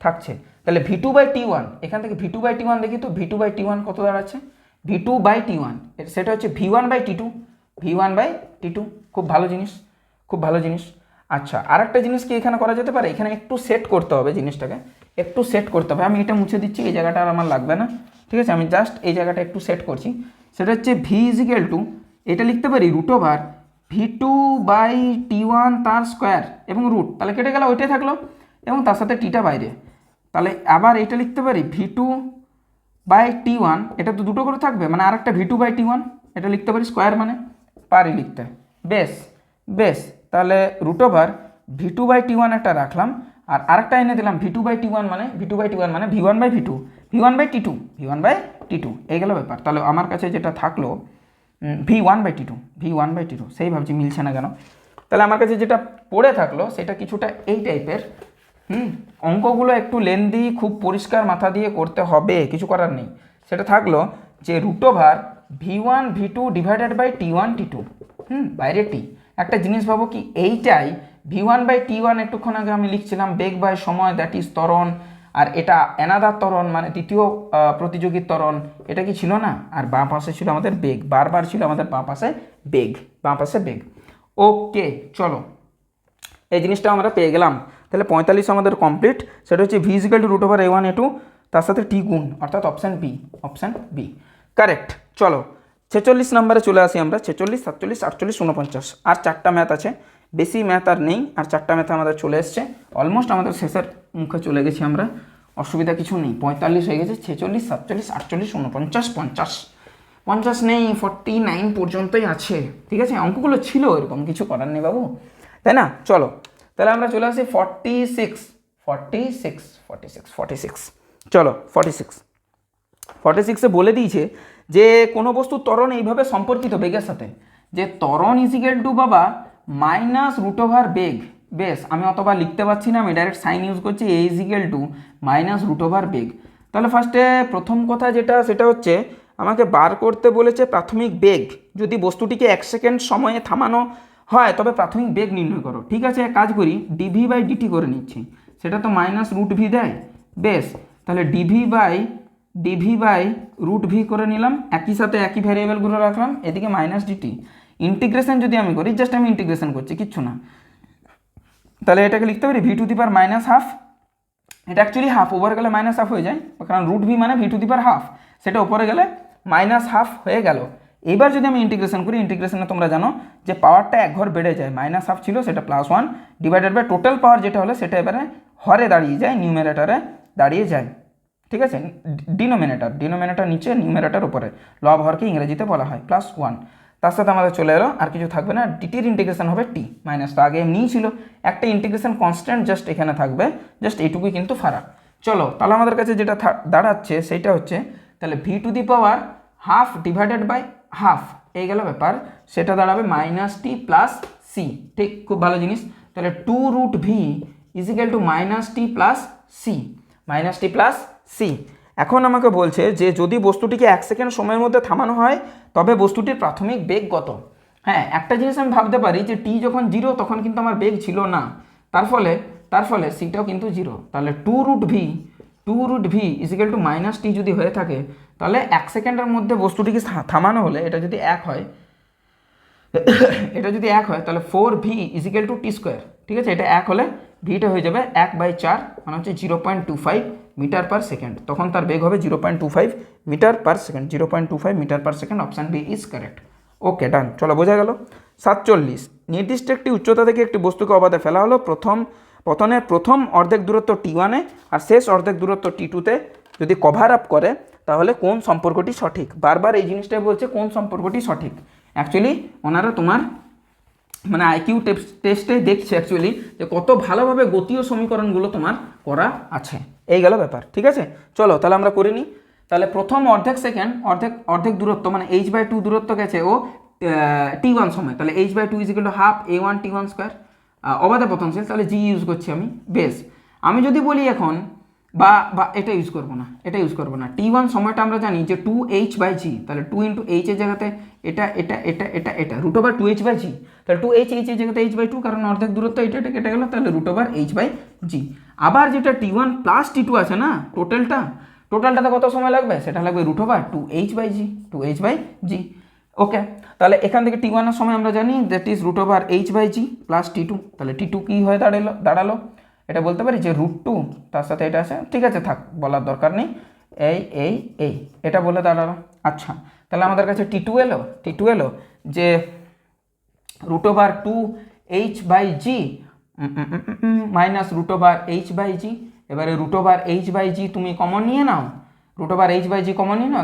থাকছে। তাহলে v2 বাই t1, এখান থেকে v2 বাই t1 দেখি তো, v2 বাই t1 কত দাঁড়াচ্ছে, v2 বাই t1 সেটা হচ্ছে v1 বাই t2, খুব ভালো জিনিস। আচ্ছা, আরেকটা জিনিস কি এখানে করা যেতে পারে, এখানে একটু সেট করতে হবে জিনিসটাকে, আমি এটা মুছে দিচ্ছি, এই জায়গাটা আর আমার লাগবে না। ঠিক আছে, আমি জাস্ট এই জায়গাটা একটু সেট করছি, সেটা হচ্ছে v ইজিক্যাল টু, এটা লিখতে পারি root over v2 by t1 তার স্কোয়ার এবং রুট, তাহলে কেটে গেল, ওইটাই থাকলো, এবং তার সাথে টিটা বাইরে। তাহলে আবার এটা লিখতে পারি v2 বাই t1, এটা তো দুটো করে থাকবে, মানে আরেকটা v2 বাই t1, এটা লিখতে পারি স্কোয়ার, মানে পারি লিখতে। বেশ, তাহলে root over v2 by t1 একটা রাখলাম, আর আরেকটা এনে দিলাম v2 বাই t1 মানে v1 by v2, v1 by t2, এই গেল ব্যাপার। তাহলে আমার কাছে যেটা থাকলো v1 বাই t2, সেই ভাবছি মিলছে না কেন। তাহলে আমার কাছে যেটা পড়ে থাকলো সেটা কিছুটা এই টাইপের। অঙ্কগুলো একটু লেন্দি, খুব পরিষ্কার মাথা দিয়ে করতে হবে, কিছু করার নেই। সেটা থাকলো যে root over v1 v2 divided by t1 t2, বাইরে টি। একটা জিনিস ভাবো কি, এইটাই v1 বাই t1 একটুক্ষণ আগে আমি লিখছিলাম বেগ বাই সময়, দ্যাট ইজ ত্বরণ, আর এটা অ্যানাদার ত্বরণ মানে তৃতীয় প্রতিযোগীর ত্বরণ, এটা কি ছিল না? আর বাঁ পাশে ছিল আমাদের বেগ, বারবার ছিল আমাদের বাঁ পাশে বেগ, বাঁ পাশে বেগ। ওকে চলো, এই জিনিসটা আমরা পেয়ে গেলাম। তাহলে 45 আমাদের কমপ্লিট। সেটা হচ্ছে V is equal to root over a1 a2 তার সাথে টি গুণ, অর্থাৎ option B, option B correct. চলো 46 নম্বরে চলে আসি আমরা। 46, 47, 48, 49, আর 4টা ম্যাথ আছে, বেশি ম্যাথ আর নেই, আর 4টা ম্যাথ আমাদের চলে এসছে। অলমোস্ট আমাদের শেষের মুখে চলে গেছি আমরা, অসুবিধা কিছু নেই। 45 হয়ে গেছে, 46, 47, 48, 49, 50, 50 নেই, 49 পর্যন্তই আছে। ঠিক আছে, অঙ্কগুলো ছিল, এরকম কিছু করার নেই বাবু, তাই না? চলো তাহলে আমরা চলে আসি 46, 46, 46, 46। চলো 46, 46-এ বলে দিয়েছে যে কোনো বস্তু ত্বরণ এইভাবে সম্পর্কিত বেগের সাথে, যে ত্বরণ ইজিক্যাল টু বাবা মাইনাস রুট ওভার বেগ। বেশ, আমি অতবার লিখতে পারছি না, আমি ডাইরেক্ট সাইন ইউজ করছি, a equal to minus root over বেগ। তাহলে ফার্স্টে প্রথম কথা যেটা সেটা হচ্ছে আমাকে বার করতে বলেছে প্রাথমিক বেগ। যদি বস্তুটিকে 1 সেকেন্ড সময়ে থামানো হয় তবে প্রাথমিক বেগ নির্ণয় করো। ঠিক আছে, এক কাজ করি, ডিভি বাই ডিটি করে নিচ্ছি, সেটা তো মাইনাস রুট ভি দেয়। বেশ, তাহলে ডিভি বাই রুট ভি করে নিলাম, একই সাথে একই ভ্যারিয়েবলগুলো রাখলাম, এদিকে মাইনাস ডিটি। ইন্টিগ্রেশন যদি আমি করি, জাস্ট আমি ইন্টিগ্রেশন করছি, কিচ্ছু না, তাহলে এটাকে লিখতে পারি V to the power minus half. এটা অ্যাকচুয়ালি হাফ, ওপরে গেলে মাইনাস হাফ হয়ে যায়, কারণ রুট ভি মানে V to the power half, সেটা ওপরে গেলে মাইনাস হাফ হয়ে গেল। এবার যদি আমি ইন্টিগ্রেশন করি, ইন্টিগ্রেশনে তোমরা জানো যে পাওয়ারটা এক ঘর বেড়ে যায়, মাইনাস হাফ ছিল সেটা +1 ডিভাইডেড বাই টোটাল পাওয়ার যেটা হলো সেটা এবারে হরে দাঁড়িয়ে যায়, নিউমেরেটারে দাঁড়িয়ে যায়। ঠিক আছে, ডিনোমিনেটর নিচে, নিউমেরেটর উপরে, লব হরকে ইংরেজিতে বলা হয় +1। তার সাথে আমাদের চলে এলো আর কিছু থাকবে না, ডিটির ইন্টিগ্রেশন হবে টি, মাইনাসটা আগে এমনিই ছিল, একটা ইন্টিগ্রেশন কনস্ট্যান্ট জাস্ট এখানে থাকবে, জাস্ট এইটুকুই কিন্তু ফারাক। চলো তাহলে আমাদের কাছে যেটা দাঁড়াচ্ছে সেটা হচ্ছে তাহলে V to the power half divided by half, এই গেল ব্যাপার, সেটা দাঁড়াবে মাইনাস টি প্লাস সি। ঠিক, খুব ভালো জিনিস। তাহলে 2 root v is equal to minus t plus c, minus t plus c. এখন আমাকে বলছে যে যদি বস্তুটিকে 1 সেকেন্ড সময়ের মধ্যে থামানো হয় তবে বস্তুটির প্রাথমিক বেগ কত। হ্যাঁ, একটা জিনিস আমি ভাবতে পারি যে টি যখন 0 তখন কিন্তু আমার বেগ ছিল না, তার ফলে সিটাও কিন্তু 0। তাহলে 2 root v is equal to minus t যদি হয়ে থাকে, তাহলে 1 সেকেন্ডের মধ্যে বস্তুটিকে থামানো হলে এটা যদি 1 হয়, তাহলে 4v ইজিক্যাল টু টি স্কোয়ার। ঠিক আছে, এটা 1 হলে ভিটা হয়ে যাবে 1/4, মানে হচ্ছে 0.25 মিটার পার সেকেন্ড। তখন তার বেগ হবে 0.25 metre per second, 0.25 metre per second, option B is correct. Okay done, চলো বোঝা গেল। 47, নির্দিষ্ট একটি উচ্চতা থেকে একটি বস্তুকে অবাধে ফেলা হলো, পতনের প্রথম অর্ধেক দূরত্ব টি1-এ আর শেষ অর্ধেক দূরত্ব টি2-তে যদি কভার আপ করে তাহলে কোন সম্পর্কটি সঠিক। বারবার এই জিনিসটাই বলছে কোন সম্পর্কটি সঠিক। অ্যাকচুয়ালি ওনারা তোমার মানে আইকিউ টেস্টে দেখছে অ্যাকচুয়ালি যে কত ভালোভাবে গতীয় সমীকরণগুলো তোমার করা আছে, এই গেল ব্যাপার। ঠিক আছে, চলো তাহলে আমরা করে নিই। তাহলে প্রথম অর্ধেক সেকেন্ড, অর্ধেক দূরত্ব মানে h/2 দূরত্ব গেছে ও t1 সময়, তাহলে h/2 is equal to half a1 t1 square, অবাধে পতনশীল, তাহলে জি ইউজ করছি আমি। বেশ, আমি যদি বলি এখন বা এটা ইউজ করবো না, টি1 সময়টা আমরা জানি যে 2h/g, তাহলে 2 ইন্টু h এর জায়গাতে এটা রুট ওভার 2h/g, তাহলে 2h এর জায়গাতে h/2, কারণ অর্ধেক দূরত্ব এটা কেটে গেল, তাহলে রুট ওভার h/g। আবার যেটা টি1 প্লাস টি2 আছে না, টোটালটাতে কত সময় লাগবে, সেটা লাগবে রুট ওভার 2h/g। ওকে, তাহলে এখান থেকে টি1 এর সময় আমরা জানি that is root over h/g plus টি2, তাহলে টি2 কী হয়ে দাঁড়ালো এটা বলতে পারি যে √2, তার সাথে এটা আছে, ঠিক আছে থাক, বলার দরকার নেই, এই এটা বলে দাঁড়ালো। আচ্ছা, তাহলে আমাদের কাছে টি2 এলো যে root over 2h/g minus root over h/g। এবারে রুট ওভার h/g তুমি কমন নিয়ে নাও,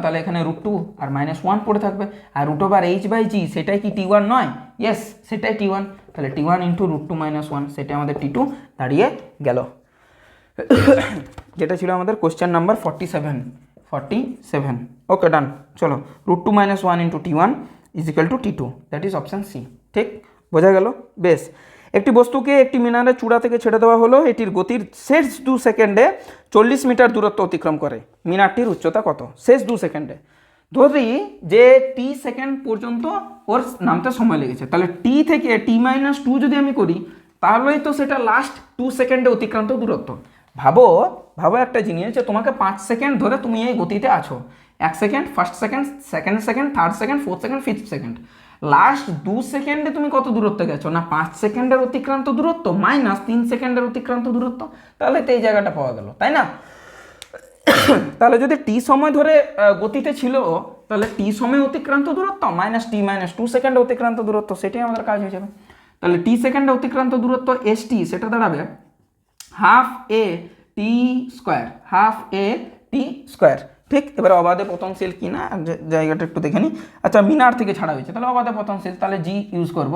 তাহলে এখানে √2 আর -1 পড়ে থাকবে, আর রুট ওভার h/g সেটাই কি টি1 নয়? ইয়েস, সেটাই টি1, তাহলে টি1 ইন্টু √2 - 1, সেটা আমাদের টি2 দাঁড়িয়ে গেল, যেটা ছিল আমাদের কোশ্চেন নাম্বার 47। ওকে ডান, চলো √2 - 1 ইন্টু টি1 ইজিক্যাল টু টি2, দ্যাট ইজ অপশান সি। ঠিক, বোঝা গেল। বেশ, একটি বস্তুকে একটি মিনারের চূড়া থেকে ছেড়ে দেওয়া হলো, এটির গতির শেষ 2 সেকেন্ডে 40 মিটার দূরত্ব অতিক্রম করে, মিনারটির উচ্চতা কত শেষ 2 সেকেন্ডে? ধরি যে টি সেকেন্ড পর্যন্ত ওর নামতে সময় লেগেছে, তাহলে টি থেকে t - 2 যদি আমি করি তাহলেই তো সেটা লাস্ট 2 সেকেন্ডে অতিক্রান্ত দূরত্ব। ভাবো ভাবো একটা জিনিস যে তোমাকে 5 সেকেন্ড ধরে তুমি এই গতিতে আছো, 1 second, first second, second second, third second, fourth second, fifth second, last 2 সেকেন্ডে তুমি কত দূরত্বে গেছো? না 5 সেকেন্ডের অতিক্রান্ত দূরত্ব মাইনাস 3 সেকেন্ডের অতিক্রান্ত দূরত্ব, তাহলে তো এই জায়গাটা পাওয়া গেল, তাই না? তাহলে যদি টি সময় ধরে গতিতে ছিল, তাহলে টি সময় অতিক্রান্ত দূরত্ব মাইনাস টি মাইনাস 2 সেকেন্ডে অতিক্রান্ত দূরত্ব, সেটাই আমাদের কাজ হয়ে যাবে। তাহলে টি সেকেন্ডে অতিক্রান্ত দূরত্ব এস টি, সেটা দাঁড়াবে হাফ এ টি স্কোয়ার, হাফ এ টি স্কোয়ার। ঠিক, এবার অবাধে পতনশীল কি না জায়গাটা একটু দেখে নিই। আচ্ছা, মিনার থেকে ছাড়া হয়েছে, তাহলে অবাধে পতনশীল, তাহলে জি ইউজ করব।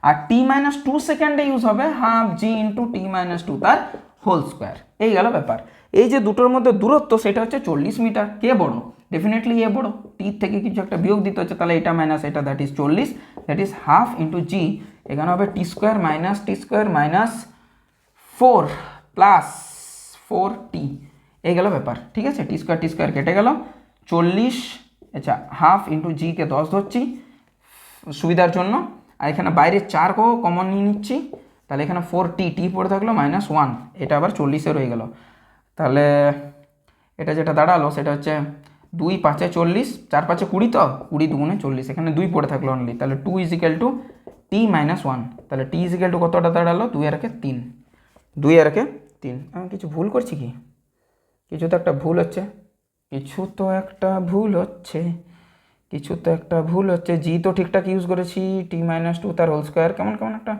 আর টি মাইনাস 2 সেকেন্ডে ইউজ হবে হাফ জি ইন্টু টি মাইনাস 2 তার হোল স্কোয়ার। এই গেল ব্যাপার। এই যে দুটোর মধ্যে দূরত্ব সেটা হচ্ছে 40 মিটার। কে বড়? ডেফিনেটলি এ বড়। টি থেকে কিছু একটা বিয়োগ দিতে হচ্ছে, তাহলে এটা মাইনাস এটা, that is 40, that is half into g. এখানে হবে টি স্কোয়ার মাইনাস 4 প্লাস 4t, এই গেল ব্যাপার। ঠিক আছে, টি স্কোয়ার কেটে গেল, 40, আচ্ছা হাফ ইন্টু জিকে 10 ধরছি সুবিধার জন্য, আর এখানে বাইরে 4 কমন নিয়ে নিচ্ছি, তাহলে এখানে 4t, টি পড়ে থাকলো -1, এটা আবার 40 রয়ে গেল। তাহলে এটা যেটা দাঁড়ালো সেটা হচ্ছে 2 5 40, 4 5 20, তো 20 2 40, এখানে 2 পড়ে থাকলো অনলি, তাহলে 2 = t - 1, তাহলে t = কতটা দাঁড়ালো? 2 আর 3, 2 আর 3। আমি কিছু ভুল করছি কি? কিছু তো একটা ভুল হচ্ছে, জি তো ঠিকঠাক ইউজ করেছি, টি মাইনাস 2 তার হোল স্কোয়ার, কেমন একটা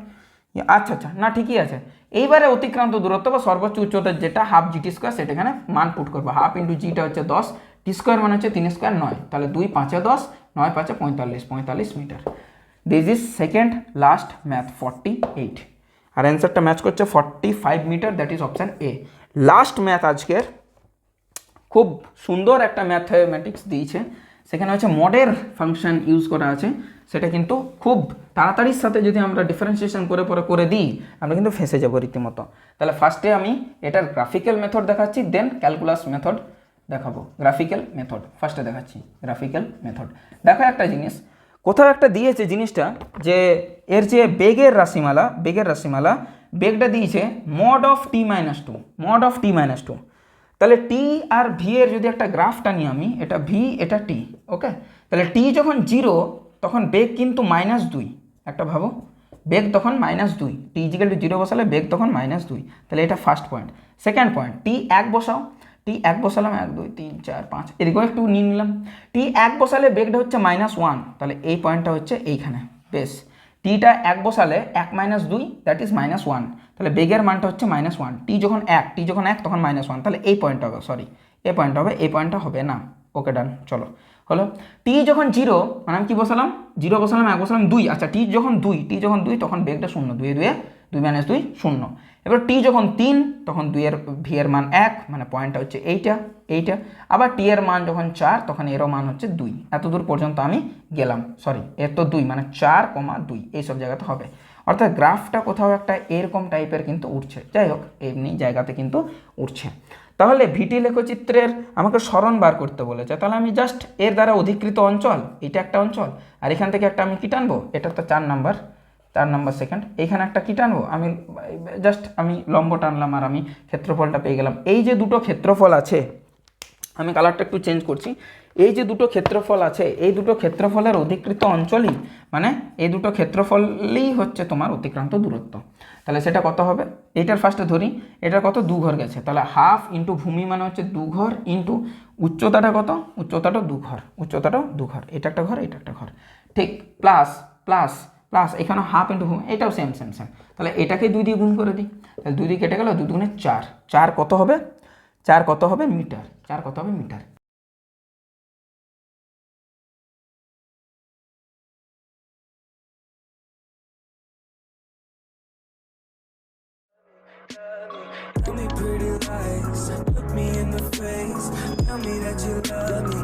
আচ্ছা না ঠিকই আছে। এইবারে অতিক্রান্ত দূরত্ব বা সর্বোচ্চ উচ্চতার যেটা হাফ জি টি স্কোয়ার, সেটা এখানে মান পুট করবো। হাফ ইন্টু জিটা হচ্ছে 10, টি স্কোয়ার মানে হচ্ছে 3 স্কোয়ার 9, তাহলে 2 5 10, 9 5 45 metre. This is second last math 48, আর অ্যান্সারটা ম্যাচ করছে 45 metre, that is option A. Last math আজকের খুব সুন্দর একটা ম্যাথমেটিক্স দিয়েছে, সেখানে হচ্ছে মডের ফাংশন ইউজ করা আছে, সেটা কিন্তু খুব তাড়াতাড়ির সাথে যদি আমরা ডিফারেন্সিয়েশন করে দিই আমরা কিন্তু ফেঁসে যাবো রীতিমতো। তাহলে ফার্স্টে আমি এটার গ্রাফিক্যাল মেথড দেখাচ্ছি, দেন ক্যালকুলাস মেথড দেখাবো। গ্রাফিক্যাল মেথড ফার্স্টে দেখাচ্ছি, গ্রাফিক্যাল মেথড। দেখো একটা জিনিস, কোথাও একটা দিয়েছে জিনিসটা, যে এর যে বেগের রাশিমালা বেগটা দিয়েছে mod of t - 2, তাহলে টি আর ভি এর যদি একটা গ্রাফ টানি আমি, এটা ভি এটা টি, ওকে। তাহলে টি যখন 0 তখন বেগ কিন্তু -2, একটা ভাবো, বেগ তখন -2, টি = 0 বসালে বেগ তখন -2, তাহলে এটা ফার্স্ট পয়েন্ট। সেকেন্ড পয়েন্ট, টি 1 বসাও, টি 1 বসালাম, 1 2 3 4 5, এদিকেও একটু নিয়ে নিলাম, টি 1 বসালে বেগটা হচ্ছে -1, তাহলে এই পয়েন্টটা হচ্ছে এইখানে, বেশ। টিটা 1 বসালে 1 - 2, দ্যাট ইজ -1, তাহলে বেগের মানটা হচ্ছে -1, টি যখন 1 তখন -1, তাহলে এই পয়েন্টটা হবে, সরি এই পয়েন্টটা হবে, এই পয়েন্টটা হবে না। ওকে ডান, চলো হলো। টি যখন 0 মানে আমি কি বসালাম, 0 বসালাম, 1 বসালাম, 2, আচ্ছা টি যখন 2 তখন বেগটা 0, 2 2 2 - 2 0। এবার টি যখন 3 তখন 2 এর ভি এর মান 1, মানে পয়েন্টটা হচ্ছে এইটা। আবার টি এর মান যখন 4 তখন এরও মান হচ্ছে 2। এত দূর পর্যন্ত আমি গেলাম, সরি এর তো 2 মানে 4, 2 এইসব জায়গাতে হবে। অর্থাৎ গ্রাফটা কোথাও একটা এরকম টাইপের কিন্তু উঠছে, যাই হোক এমনি জায়গাতে কিন্তু উঠছে। তাহলে ভিটি লেখচিত্রের আমাকে স্মরণ বার করতে বলেছে, তাহলে আমি জাস্ট এর দ্বারা অধিকৃত অঞ্চল, এটা একটা অঞ্চল, আর এখান থেকে একটা আমি কি টানবো, এটা তো 4 নাম্বার সেকেন্ড, এইখানে একটা কি টানবো আমি, জাস্ট আমি লম্ব টানলাম আর আমি ক্ষেত্রফলটা পেয়ে গেলাম। এই যে দুটো ক্ষেত্রফল আছে, আমি কালারটা একটু চেঞ্জ করছি, এই যে দুটো ক্ষেত্রফল আছে, এই দুটো ক্ষেত্রফলের অধিকৃত অঞ্চলই, মানে এই দুটো ক্ষেত্রফলই হচ্ছে তোমার অতিক্রান্ত দূরত্ব। তাহলে সেটা কত হবে, এইটার ফার্স্টে ধরি, এটার কত 2 ঘর গেছে, তাহলে হাফ ইন্টু ভূমি মানে হচ্ছে 2 ঘর, ইন্টু উচ্চতাটা কত, উচ্চতাটা 2 ঘর, এটা একটা ঘর, এটা একটা ঘর, ঠিক, প্লাস এখানে হাফ ইন্টু ভূমি, এটাও সেম। তাহলে এটাকে 2 দিয়ে গুণ করে দিই, তাহলে 2 দিয়ে কেটে গেল, 2 দুগুণে 4, 4 কত হবে, মিটার, 4 কত হবে metre. Tell me pretty lies, look me in the face, tell me that you love me.